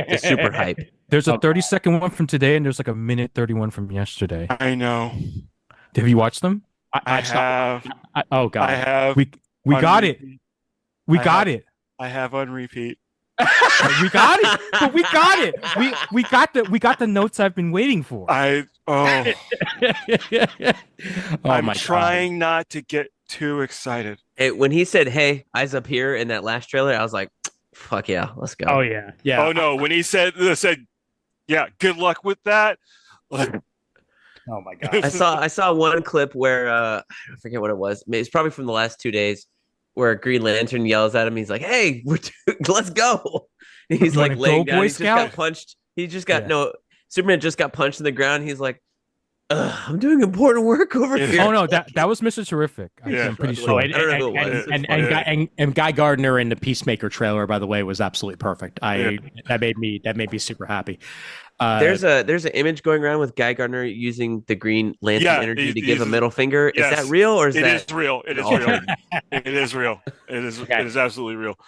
the super hype. There's a 30-second one from today, and there's like a minute 31 from yesterday. I know. Have you watched them? I have. Oh God. I have. We got it. We got it. I have on repeat. We got it. But we got it. We got the notes I've been waiting for. I'm my trying not to get too excited. When he said, "Hey, eyes up here" in that last trailer, I was like, "Fuck yeah, let's go!" Oh yeah. Oh no, when he said, "Yeah, good luck with that." Oh my God. I saw one clip where I forget what it was. It's probably from the last 2 days, where Green Lantern yells at him. He's like, "Hey, let's go!" And he's like laying down. He just got punched. He just got Superman just got punched in the ground. He's like, I'm doing important work over here. Oh no, that was Mr. Terrific. I'm pretty sure. I don't know who it was. And Guy Gardner in the Peacemaker trailer, by the way, was absolutely perfect. That made me super happy. There's an image going around with Guy Gardner using the Green Lantern energy to give a middle finger. Is that real or is that? It is real. It is real. It is real. It is absolutely real.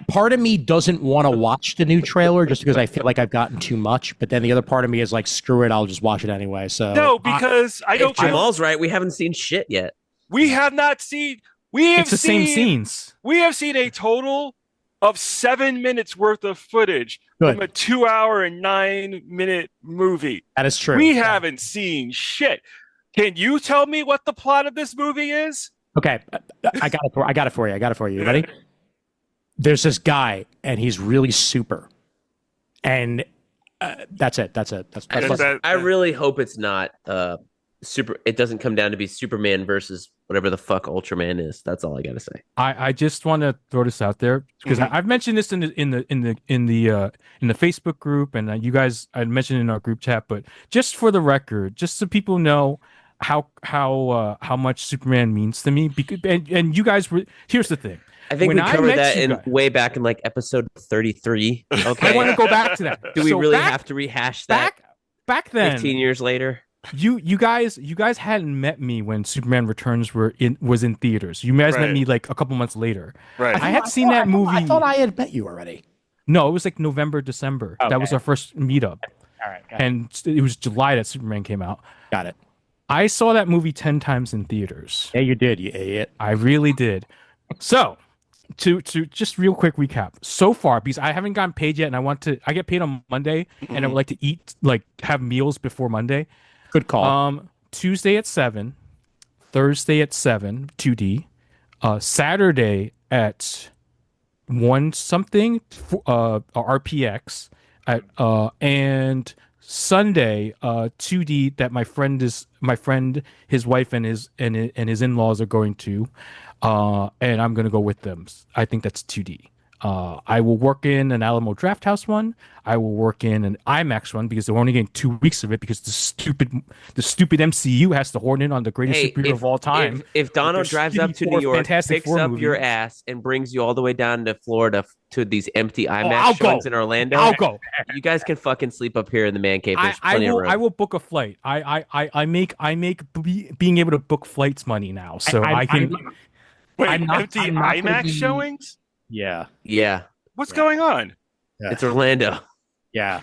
Part of me doesn't want to watch the new trailer just because I feel like I've gotten too much, but then the other part of me is like, screw it, I'll just watch it anyway. So no, because I don't. Jamal's right. We haven't seen shit yet. We have not seen. It's the same scenes. We have seen a total of 7 minutes worth of footage from a 2 hour and 9 minute movie. That is true. We haven't seen shit. Can you tell me what the plot of this movie is? Okay, I got it for you. Ready? There's this guy, and he's really super, and that's it. That's I really hope it's not super. It doesn't come down to be Superman versus whatever the fuck Ultraman is. That's all I gotta say. I just want to throw this out there because I've mentioned this in the Facebook group, and you guys I mentioned in our group chat. But just for the record, just so people know how much Superman means to me. Because and you guys were. Here's the thing. I think we covered that way back in like episode 33. Okay. I want to go back to that. Do we really have to rehash that? Back then, 15 years later. You guys hadn't met me when Superman Returns was in theaters. You guys met me like a couple months later. Right. I had seen that movie. I thought I had met you already. No, it was like November, December. Okay. That was our first meetup. All right. And it was July that Superman came out. Got it. I saw that movie 10 times in theaters. Yeah, you did, you idiot. I really did. So, to just real quick recap. So far, because I haven't gotten paid yet, and I get paid on Monday, and I would like to eat, like, have meals before Monday. Good call. Tuesday at 7, Thursday at 7, 2D, Saturday at 1 something, RPX, and Sunday, 2D that my friend, his wife and his in-laws are going to, and I'm gonna go with them. I think that's 2D. I will work in an Alamo Drafthouse one. I will work in an IMAX one because they're only getting 2 weeks of it because the stupid MCU has to horn in on the greatest superhero of all time. If Dono drives up to New York, Fantastic picks Four up movies. your ass, and brings you all the way down to Florida to these empty IMAX I'll showings go. in Orlando, I'll go. You guys can fucking sleep up here in the man cave. There's plenty of room. I will book a flight. I make being able to book flights money now, so I can. Wait, I'm not empty gonna IMAX be- showings? Yeah. Yeah, What's going on? Yeah. it's Orlando. Yeah.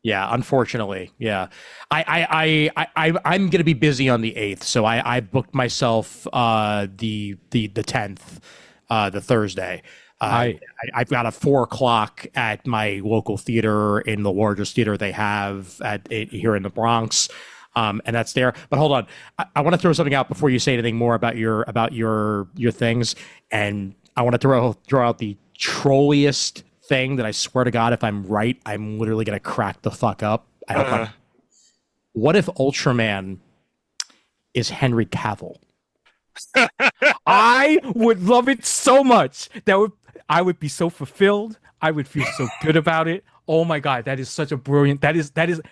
Yeah, unfortunately. Yeah. I'm gonna be busy on the 8th, so I booked myself the 10th, the Thursday. I've got a 4 o'clock at my local theater in the largest theater they have here in the Bronx. And that's there. But hold on, I want to throw something out before you say anything more about your things. And I want to throw out the trolliest thing that I swear to God, if I'm right, I'm literally gonna crack the fuck up. I hope I'm. What if Ultraman is Henry Cavill? I would love it so much. I would be so fulfilled. I would feel so good about it. Oh my God, that is such a brilliant. That is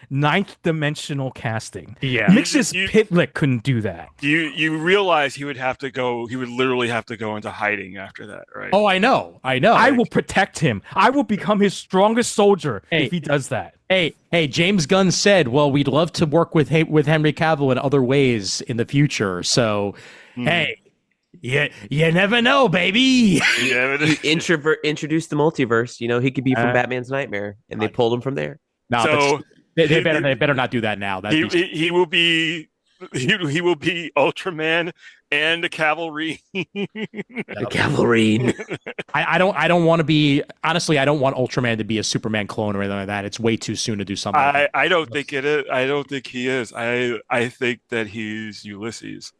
ninth dimensional casting. Yeah. Mix's Pitlick couldn't do that. You realize he would literally have to go into hiding after that, right? Oh, I know. I will protect him. I will become his strongest soldier if he does that. Hey, James Gunn said, well, we'd love to work with Henry Cavill in other ways in the future. So, hey, you never know, baby. Yeah, Introduce the multiverse. You know, he could be from Batman's Nightmare, and they pulled him from there. No, so they better not do that now. He will be Ultraman and the cavalry. The cavalry. I don't want to be, honestly, I don't want Ultraman to be a Superman clone or anything like that. It's way too soon to do something. I don't think it is. I don't think he is. I think that he's Ulysses.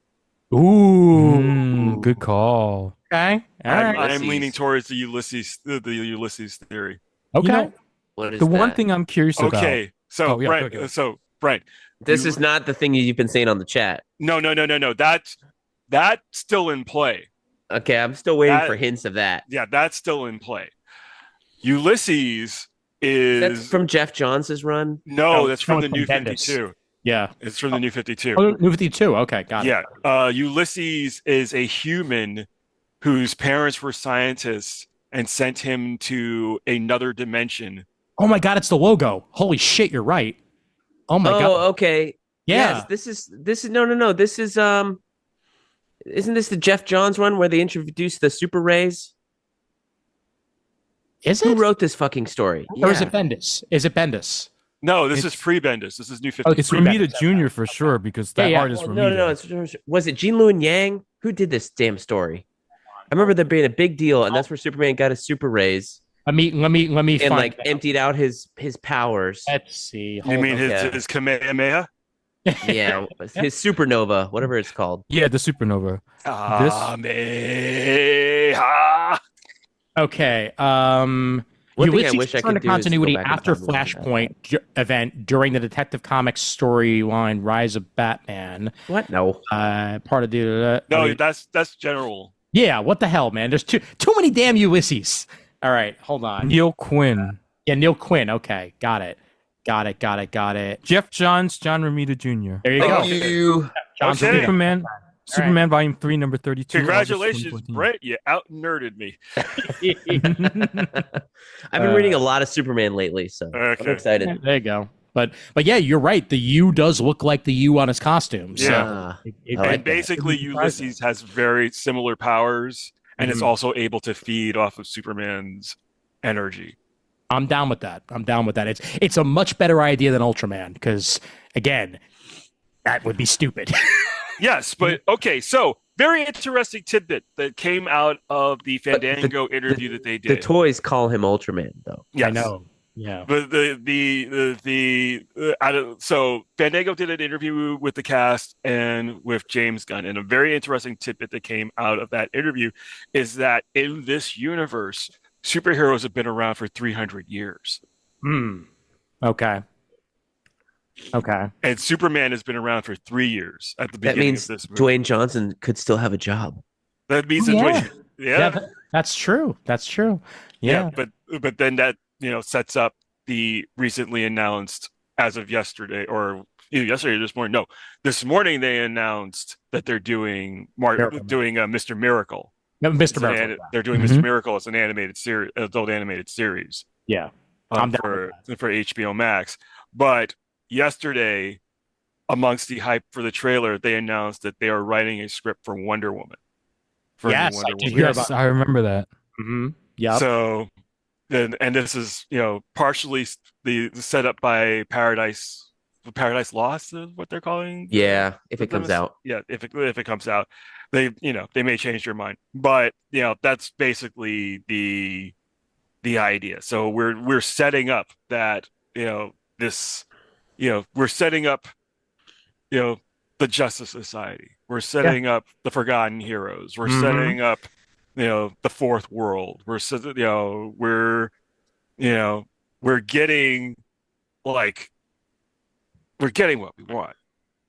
Ooh, Good call. Okay. All right. I'm leaning towards the Ulysses theory. Okay. You know, What is the one that? thing I'm curious about. Okay, so Oh, yeah, Brent, go ahead. Brent, This is not the thing you've been saying on the chat. no. That's still in play. Okay, I'm still waiting for hints of that. Yeah, that's still in play. Ulysses That's is from Jeff Johns' run. no, that's from no, the it's New from Bendis. 52. Yeah. It's from the New 52. Oh, New 52. Okay, got it. Yeah, Ulysses is a human whose parents were scientists and sent him to another dimension. Oh my God, it's the logo. Holy shit, you're right. Oh my God. Okay. Yeah. Yes, this is no. This is isn't this the Jeff Johns run where they introduced the super rays? Is Who it? wrote this fucking story? Or is it Bendis? Is it Bendis? No, this is pre-Bendis. This is New 52. It's Ramita Jr. for sure because that Yeah, art is Oh, Ramita. no. Was it Jean Lewin Yang? Who did this damn story? I remember there being a big deal, and that's where Superman got his super rays Let me and find like out. emptied out his powers. Let's see. You Hold mean on. his Kamehameha? Yeah, his supernova, whatever it's called. Yeah, the supernova. Kamehameha. Okay. One thing I Ulysses wish I returned could to do is continuity go back in after time and look at Flashpoint event during the Detective Comics storyline Rise of Batman. What? No. Part of the No, that's general. yeah. What the hell, man? There's too many damn Ulysses. All right, hold on. Neil Quinn. Yeah, Neil Quinn. Okay, got it. Jeff Johns, John Romita Jr. There you Thank go. you. John Okay. Romita. Superman Volume 3, number 32. Congratulations, August 2014. Brett. You out-nerded me. I've been reading a lot of Superman lately, so I'm Okay. excited. There you go. But yeah, you're right. The U does look like the U on his costume. So Yeah. it- I like And that. basically, Ulysses has very similar powers, and it's also able to feed off of Superman's energy. I'm down with that. It's a much better idea than Ultraman because again, That would be stupid. Yes, but okay. So very interesting tidbit that came out of the Fandango interview that they did. The toys call him Ultraman, though. Yes. I know. Yeah. But so Fandango did an interview with the cast and with James Gunn, and a very interesting tidbit that came out of that interview is that in this universe, superheroes have been around for 300 years. Okay. And Superman has been around for 3 years at the beginning of this movie. Dwayne Johnson could still have a job. That means that that's true. That's true. Yeah. But then that sets up the recently announced, as of yesterday or yesterday or this morning. No, this morning they announced that they're doing Mr. Miracle. No, Mr. Miracle. They're doing Mr. Miracle as an animated series, adult animated series. Yeah, for HBO Max. But yesterday, amongst the hype for the trailer, they announced that they are writing a script for Wonder Woman. Yes, I did hear about. I remember that. Mm-hmm. Yeah. So then, and this is partially the setup by Paradise Lost is what they're calling. Yeah, if it comes out. Yeah, if it comes out, they may change their mind, but that's basically the idea. So we're setting up that we're setting up the Justice Society. We're setting up the Forgotten Heroes. We're setting up the Fourth World. We're getting what we want.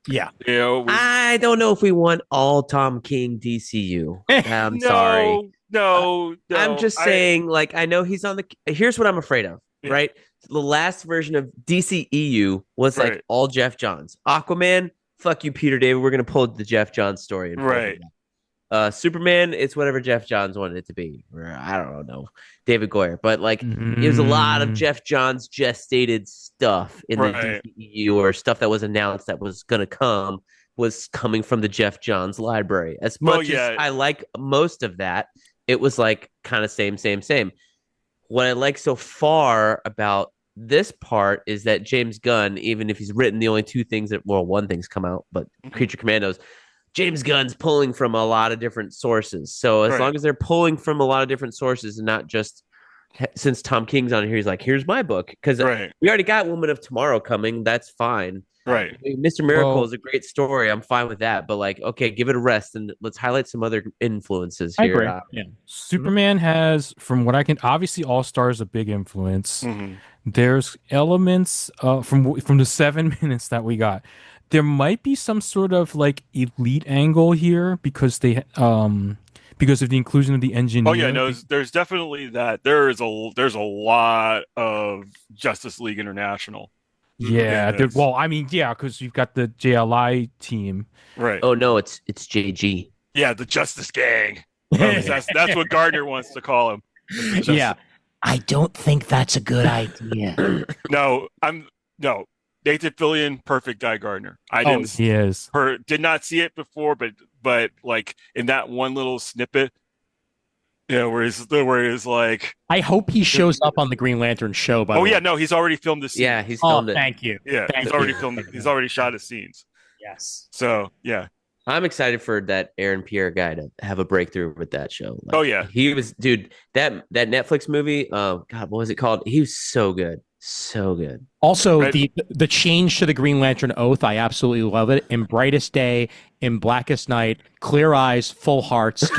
Yeah. I don't know if we want all Tom King DCU. I'm sorry. No. I'm just saying, I know he's on the. Here's what I'm afraid of, right? The last version of DCEU was all Jeff Johns. Aquaman, fuck you, Peter David. We're gonna pull the Jeff Johns story. Right. Superman, it's whatever Jeff Johns wanted it to be. Or, I don't know, David Goyer. But it was a lot of Jeff Johns gestated stuff in the DCEU, or stuff that was announced that was gonna come was coming from the Jeff Johns library. As much as I like most of that, it was kind of same. What I like so far about this part is that James Gunn, even if he's written the only one thing's come out, but Creature Commandos, James Gunn's pulling from a lot of different sources. So as long as they're pulling from a lot of different sources and not just, since Tom King's on here, he's like, here's my book. Because we already got Woman of Tomorrow coming. That's fine. Right. Mr. Miracle is a great story. I'm fine with that. But okay, give it a rest and let's highlight some other influences here. I agree. Superman has, from what I can, obviously All-Star is a big influence. Mm-hmm. There's elements from the 7 minutes that we got. There might be some sort of elite angle here because they because of the inclusion of the engineer. Oh yeah, no, there's definitely that. There's a lot of Justice League International. Yeah, because you've got the JLI team. Right. Oh no, it's JG. Yeah, the Justice Gang. That's what Gardner wants to call him. Yeah. I don't think that's a good idea. No. Nathan Fillion, perfect Guy Gardner. He is. Did not see it before, but in that one little snippet, where he's like, I hope he shows up on the Green Lantern show. By the way. No, he's already filmed the scene. Yeah, he's filmed it. Thank you. Yeah, he's already filmed it. He's already shot his scenes. Yes. So yeah, I'm excited for that Aaron Pierre guy to have a breakthrough with that show. He was, dude. That Netflix movie. Oh God, what was it called? He was so good. So good. Also, the change to the Green Lantern oath, I absolutely love it. In brightest day, in blackest night, clear eyes, full hearts,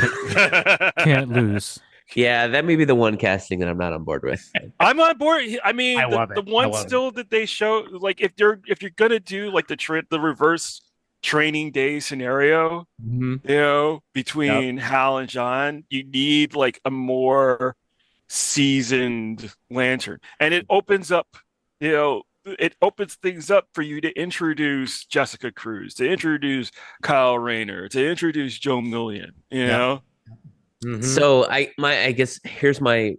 can't lose. Yeah, that may be the one casting that I'm not on board with. I'm on board. I mean, the one still it. That they show, if you're gonna do the reverse training day scenario, between Hal and John, you need a more seasoned Lantern, and it opens up things up for you to introduce Jessica Cruz, to introduce Kyle Rayner, to introduce Joe Million. Mm-hmm. So I guess here's my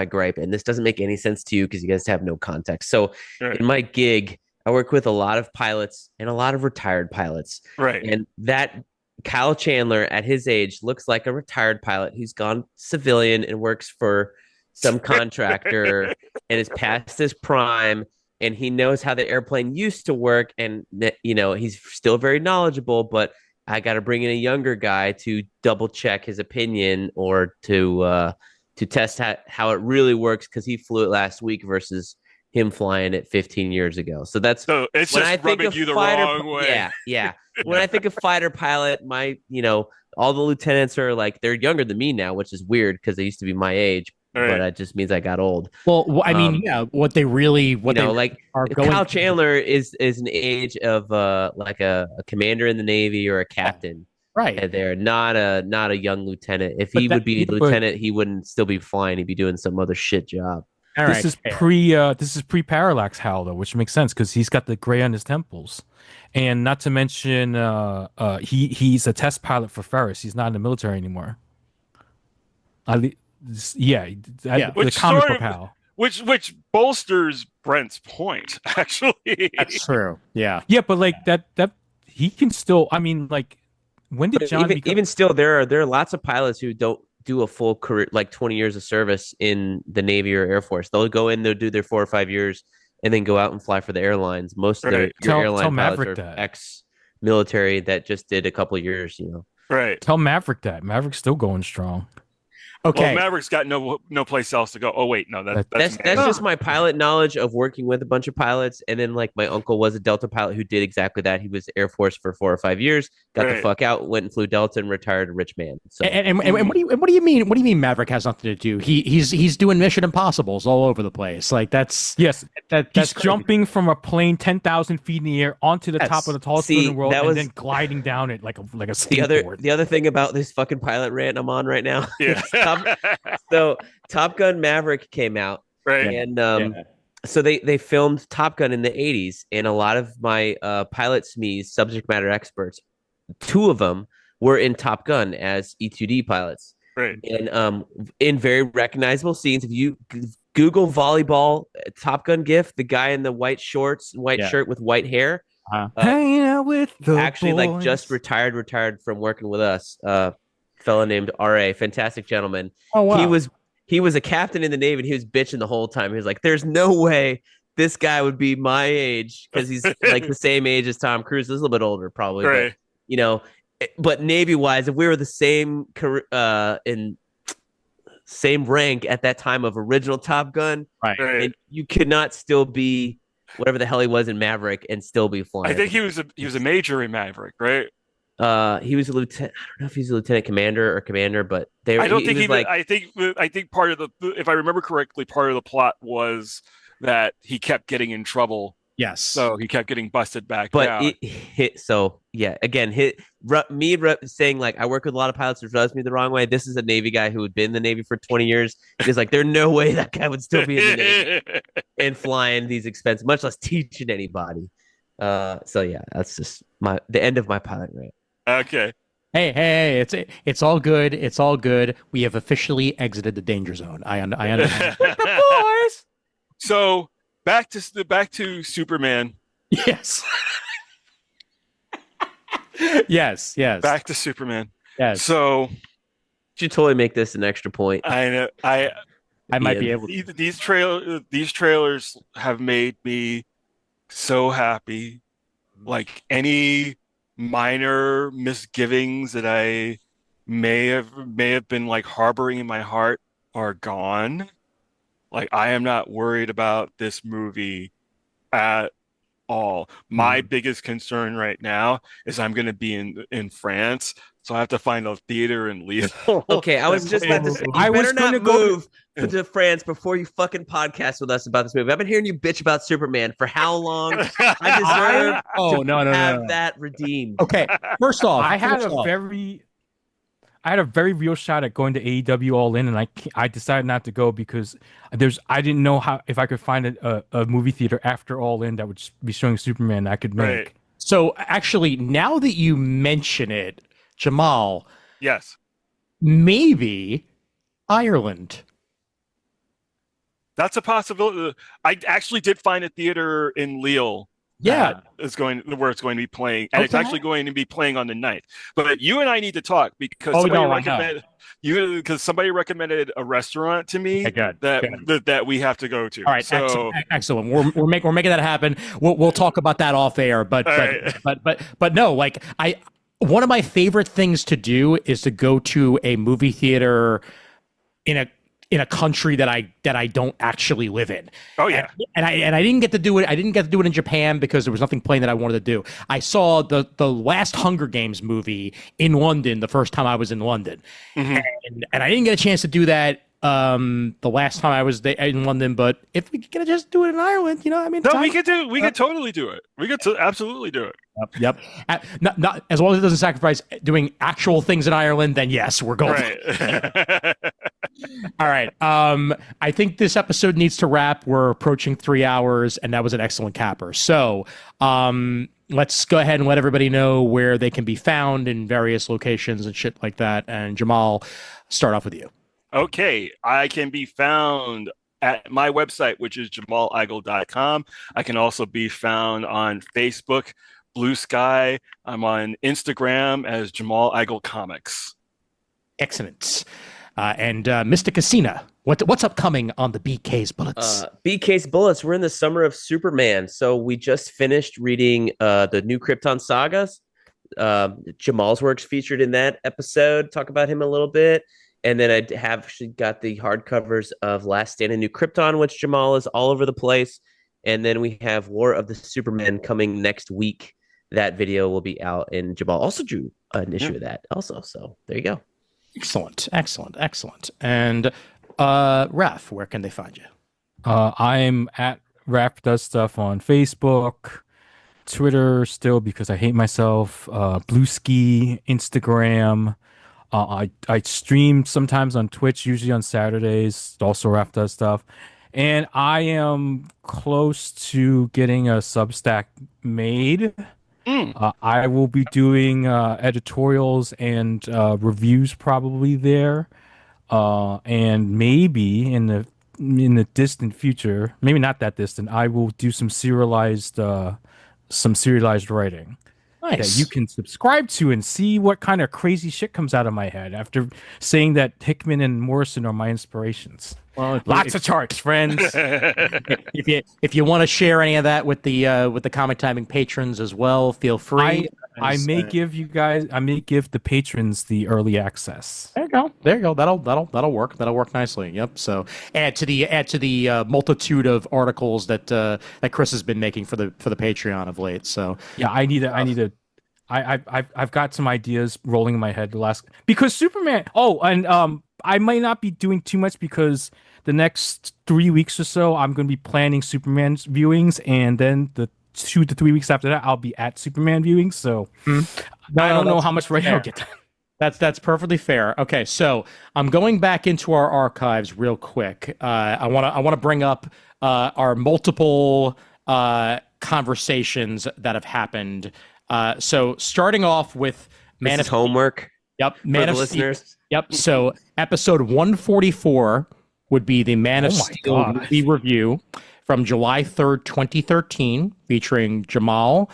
gripe, and this doesn't make any sense to you because you guys have no context. So in my gig, I work with a lot of pilots and a lot of retired pilots, right? And that Kyle Chandler at his age looks like a retired pilot who's gone civilian and works for some contractor and is past his prime, and he knows how the airplane used to work, and he's still very knowledgeable, but I got to bring in a younger guy to double check his opinion or to test how it really works, because he flew it last week versus him flying it 15 years ago. So it's when just rubbing you the wrong way. Yeah. When I think of fighter pilot, all the lieutenants are like, they're younger than me now, which is weird because they used to be my age. Right. But that just means I got old. Well, I mean, what they are going. Kyle Chandler is an age of like a commander in the Navy or a captain. Right. And they're not a young lieutenant. If he would be a lieutenant, he wouldn't still be flying. He'd be doing some other shit job. This is pre Parallax Hal though, which makes sense because he's got the gray on his temples, and not to mention he's a test pilot for Ferris. He's not in the military anymore. The comic book Hal, which bolsters Brent's point. Actually, that's true. Yeah, but like that he can still. I mean, like when did John even still there are lots of pilots who don't do a full career, like 20 years of service in the Navy or Air Force. They'll go in, they'll do their 4 or 5 years, and then go out and fly for the airlines. Most of their airline pilots are ex-military that just did a couple of years, Right. Tell Maverick that. Maverick's still going strong. Okay. Well, Maverick's got no place else to go. Oh wait, no, that's just my pilot knowledge of working with a bunch of pilots. And then like my uncle was a Delta pilot who did exactly that. He was Air Force for 4 or 5 years, got the fuck out, went and flew Delta, and retired a rich man. So and what do you mean? What do you mean Maverick has nothing to do? He's doing Mission Impossibles all over the place. Like that's he's jumping from a plane 10,000 feet in the air onto the top of the tallest building in the world, and then gliding down it like a skateboard. The other thing about this fucking pilot rant I'm on right now. Yeah. So Top Gun Maverick came out, right? And so they filmed Top Gun in the 80s, and a lot of my pilot SMEs, subject matter experts, 2 of them were in Top Gun as E2D pilots, right? And in very recognizable scenes. If you Google volleyball Top Gun gif, the guy in the white shorts, white shirt with white hair, hanging out with the actually boys. Like just retired from working with us. Fellow named R.A., fantastic gentleman. Oh, wow. He was a captain in the Navy, and he was bitching the whole time. He was like, there's no way this guy would be my age, because he's like the same age as Tom Cruise. He's a little bit older probably, right. But Navy wise, if we were the same in same rank at that time of original Top Gun, right. And you could not still be whatever the hell he was in Maverick and still be flying. I think he was a major in Maverick, right? He was a lieutenant. I don't know if he's a lieutenant commander or commander, but I don't think he was like. I think part of if I remember correctly, part of the plot was that he kept getting in trouble. Yes. So he kept getting busted back. But it hit. So yeah, again, saying like I work with a lot of pilots, which rubs me the wrong way. This is a Navy guy who had been in the Navy for 20 years. He's like, there's no way that guy would still be in the Navy and flying these expenses, much less teaching anybody. So yeah, that's just the end of my pilot rant. Okay. Hey, it's all good. It's all good. We have officially exited the danger zone. I understand. Boys. So back to Superman. Yes. yes. Back to Superman. Yes. So you should totally make this an extra point. I know. I might be able to. These trailers have made me so happy. Like any minor misgivings that I may have been like harboring in my heart are gone. Like I am not worried about this movie at all. My biggest concern right now is I'm going to be in France, so I have to find a theater in Lille. Okay, I was just about to say, you better not move to France before you fucking podcast with us about this movie. I've been hearing you bitch about Superman for how long? I deserve to have that redeemed. Okay, first off, I had a very real shot at going to AEW All In, and I decided not to go because I didn't know if I could find a movie theater after All In that would be showing Superman that I could make. Right. So actually, now that you mention it, Jamal, yes, maybe Ireland. That's a possibility. I actually did find a theater in Lille Yeah. Is going where it's going to be playing, and it's actually going to be playing on the 9th. But you and I need to talk because somebody recommended a restaurant to me that we have to go to. All right, so excellent. We're making that happen. We'll talk about that off air. But no, like one of my favorite things to do is to go to a movie theater in a country that I don't actually live in. Oh yeah. And I didn't get to do it. I didn't get to do it in Japan because there was nothing playing that I wanted to do. I saw the last Hunger Games movie in London the first time I was in London. And I didn't get a chance to do that the last time I was there in London, but if we could just do it in Ireland, I mean, we could totally do it. We could absolutely do it. Yep. Not as long as it doesn't sacrifice doing actual things in Ireland, then yes, we're going. Right. All right. I think this episode needs to wrap. We're approaching 3 hours, and that was an excellent capper. So, let's go ahead and let everybody know where they can be found in various locations and shit like that. And Jamal, start off with you. Okay, I can be found at my website, which is jamaligle.com. I can also be found on Facebook, Blue Sky. I'm on Instagram as Jamal Igle Comics. Excellent. And Mr. Casina, what's upcoming on the BK's Bullets? BK's Bullets, we're in the summer of Superman. So we just finished reading the new Krypton sagas. Jamal's works featured in that episode. Talk about him a little bit. And then I have actually got the hardcovers of Last Stand in New Krypton, which Jamal is all over the place. And then we have War of the Supermen coming next week. That video will be out, and Jamal also drew an issue of that also. So there you go. Excellent. And Raph, where can they find you? I'm at Raph Does Stuff on Facebook, Twitter still because I hate myself, Blue Ski, Instagram. I stream sometimes on Twitch, usually on Saturdays. Also, Raph Does Stuff. And I am close to getting a Substack made. I will be doing editorials and reviews probably there. And maybe in the distant future, maybe not that distant, I will do some serialized writing. Nice. That you can subscribe to and see what kind of crazy shit comes out of my head after saying that Hickman and Morrison are my inspirations. Well, lots of charts, friends. if you want to share any of that with the Comic Timing patrons as well, feel free. I may give the patrons the early access. There you go. That'll work. That'll work nicely. Yep. So add to the multitude of articles that Chris has been making for the Patreon of late. So yeah, I've got some ideas rolling in my head because Superman. Oh, and I might not be doing too much because the next 3 weeks or so I'm going to be planning Superman's viewings, and then the 2 to 3 weeks after that I'll be at Superman viewings. So I don't know how much writing I'll get done. That's perfectly fair. Okay, so I'm going back into our archives real quick. I want to bring up our multiple conversations that have happened. So starting off with Man of homework. Yep, Man of listeners. Steel. Yep. So episode 144 would be the Man of Steel movie review from July 3rd, 2013, featuring Jamal,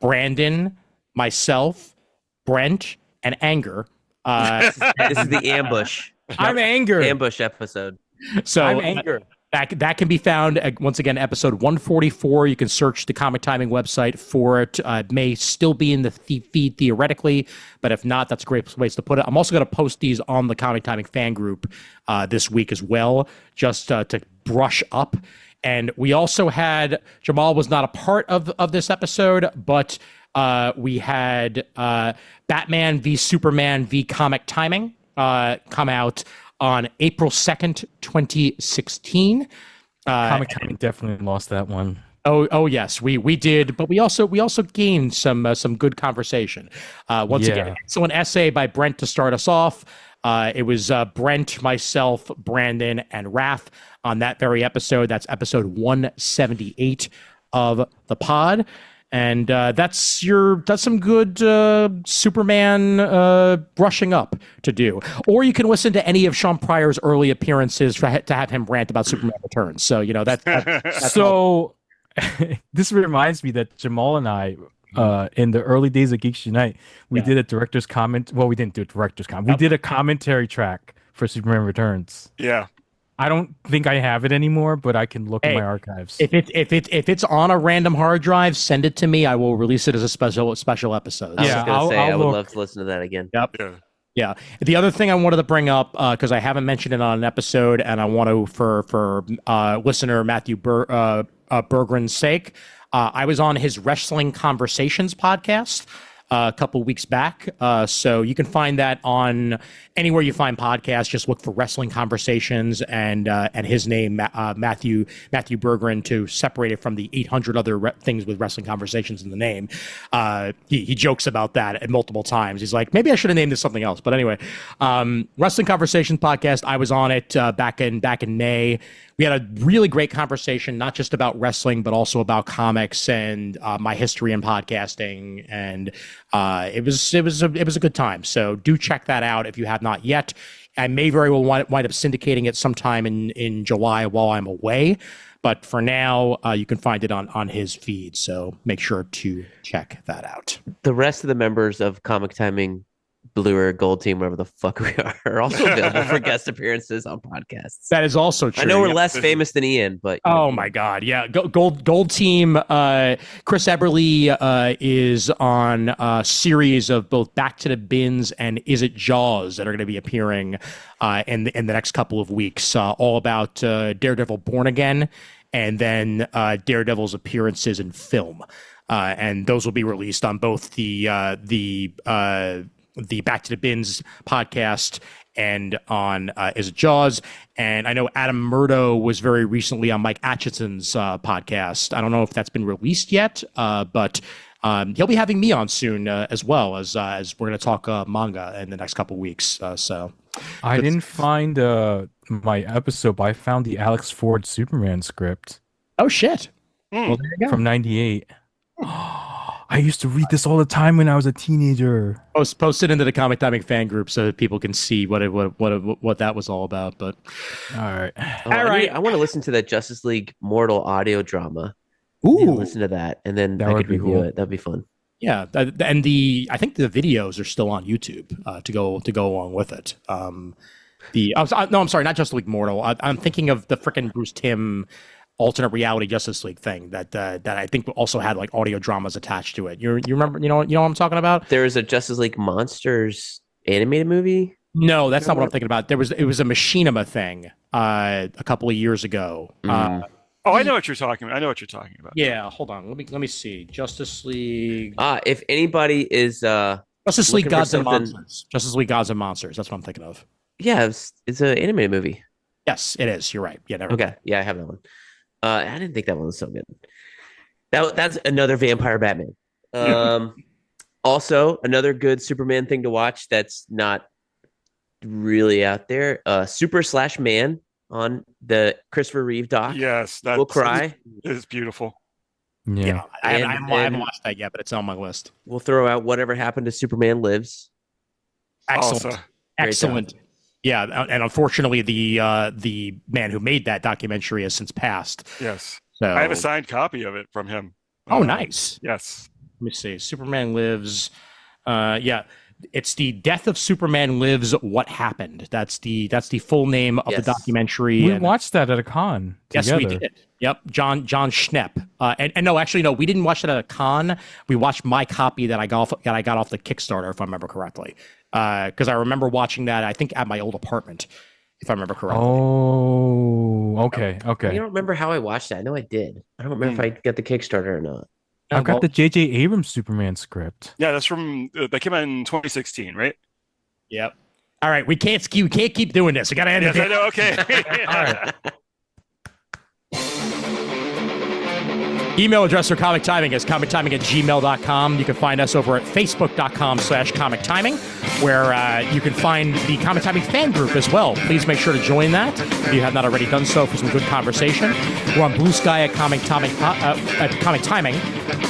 Brandon, myself, Brent, and Anger. This is the ambush. I'm Anger. Ambush episode. So I'm Anger. That can be found, once again, episode 144. You can search the Comic Timing website for it. It may still be in the feed theoretically, but if not, that's a great place to put it. I'm also going to post these on the Comic Timing fan group this week as well, just to brush up. And we also had, Jamal was not a part of this episode, but we had Batman v Superman v Comic Timing come out on April 2nd, 2016. Comic Timing definitely lost that one. Oh yes, we did, but we also gained some good conversation. Once again, excellent essay by Brent to start us off. It was Brent, myself, Brandon, and Raph on that very episode. That's episode 178 of the pod. And that's some good Superman brushing up to do. Or you can listen to any of Sean Pryor's early appearances to have him rant about Superman Returns. So that's so This reminds me that Jamal and I, in the early days of Geeks Unite, we did a director's comment. Well, we didn't do a director's comment. We did a commentary track for Superman Returns. Yeah. I don't think I have it anymore, but I can look in my archives. If it's on a random hard drive, send it to me. I will release it as a special episode. I was gonna say I would love to listen to that again. Yep. Yeah. The other thing I wanted to bring up, because I haven't mentioned it on an episode, and I want to for listener Matthew Bergren's sake, I was on his Wrestling Conversations podcast a couple weeks back. So you can find that on anywhere you find podcasts. Just look for Wrestling Conversations and his name, Matthew Bergren, to separate it from the 800 other things with Wrestling Conversations in the name. He jokes about that multiple times. He's like, maybe I should have named this something else. But anyway, Wrestling Conversations podcast. I was on it back in May. We had a really great conversation, not just about wrestling, but also about comics and my history in podcasting. And it was a good time. So do check that out if you have not yet. I may very well wind up syndicating it sometime in July while I'm away. But for now, you can find it on his feed. So make sure to check that out. The rest of the members of Comic Timing Blue or Gold Team, whatever the fuck we are also available for guest appearances on podcasts. That is also true. I know we're less famous than Ian, but my God, yeah, Gold Team. Chris Eberly is on a series of both Back to the Bins and Is It Jaws that are going to be appearing in the next couple of weeks, all about Daredevil Born Again, and then Daredevil's appearances in film, and those will be released on both the Back to the Bins podcast and on Is It Jaws. And I know Adam Murdo was very recently on Mike Atchison's podcast. I don't know if that's been released yet, but he'll be having me on soon as well, as we're going to talk manga in the next couple weeks. So I didn't find my episode, but I found the Alex Ford Superman script. Oh, shit. Well, there you go. From 98. I used to read this all the time when I was a teenager. Post it into the Comic Timing fan group so that people can see what that was all about. But all right, I want to listen to that Justice League Mortal audio drama. Ooh, listen to that, and then I could review it. That'd be fun. Yeah, and I think the videos are still on YouTube to go along with it. I'm sorry, not Justice League Mortal. I'm thinking of the frickin' Bruce Timm alternate reality Justice League thing that I think also had like audio dramas attached to it. You remember? You know what I'm talking about? There was a Justice League Monsters animated movie. No, that's not what I'm thinking about. It was a Machinima thing a couple of years ago. I know what you're talking about. Yeah, hold on. Let me see. Justice League. If anybody is Justice League Gods and Monsters. Justice League Gods and Monsters. That's what I'm thinking of. Yeah, it's an animated movie. Yes, it is. You're right. Yeah. Okay. Yeah, I have that one. I didn't think that one was so good. That's another vampire Batman. Also, another good Superman thing to watch that's not really out there. Super/Man on the Christopher Reeve doc. Yes, We'll Cry. It is beautiful. Yeah, I haven't watched that yet, but it's on my list. We'll throw out Whatever Happened to Superman Lives. Excellent. Excellent. Yeah, and unfortunately, the man who made that documentary has since passed. Yes, so, I have a signed copy of it from him. Oh, nice. Yes. Let me see. Superman Lives. Yeah, it's The Death of Superman Lives. What Happened? That's the full name of the documentary. We watched that at a con together. Yes, we did. Yep, John Schnepp. And no, actually, no, we didn't watch it at a con. We watched my copy that I got off the Kickstarter, if I remember correctly. Because I remember watching that, I think, at my old apartment, if I remember correctly. Oh, okay. I don't remember how I watched that. I know I did. I don't remember if I got the Kickstarter or not. I've got the J.J. Abrams Superman script. Yeah, that's from that came out in 2016, right? Yep. All right, we can't keep doing this. We got to end it. I know. Okay. All right. Email address for Comic Timing is comictiming@gmail.com. You can find us over at facebook.com/Comic Timing, where you can find the Comic Timing fan group as well. Please make sure to join that if you have not already done so for some good conversation. We're on Blue Sky at Comic Timing,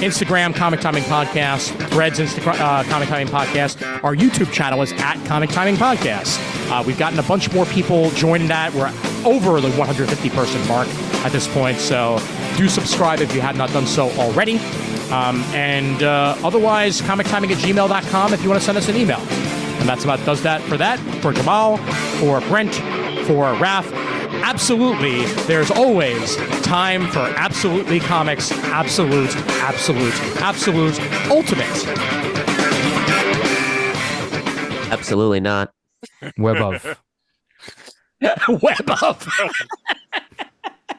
Instagram, Comic Timing Podcast, Threads, Comic Timing Podcast. Our YouTube channel is at Comic Timing Podcast. We've gotten a bunch more people joining that. We're over the 150 person mark at this point, so Do subscribe if you have not done so already. And otherwise, comictiming@gmail.com if you want to send us an email. And that's about does that for Jamal, for Brent, for Raph. Absolutely, there's always time for Absolutely Comics. Absolute, ultimate. Absolutely not. Web of. Web of.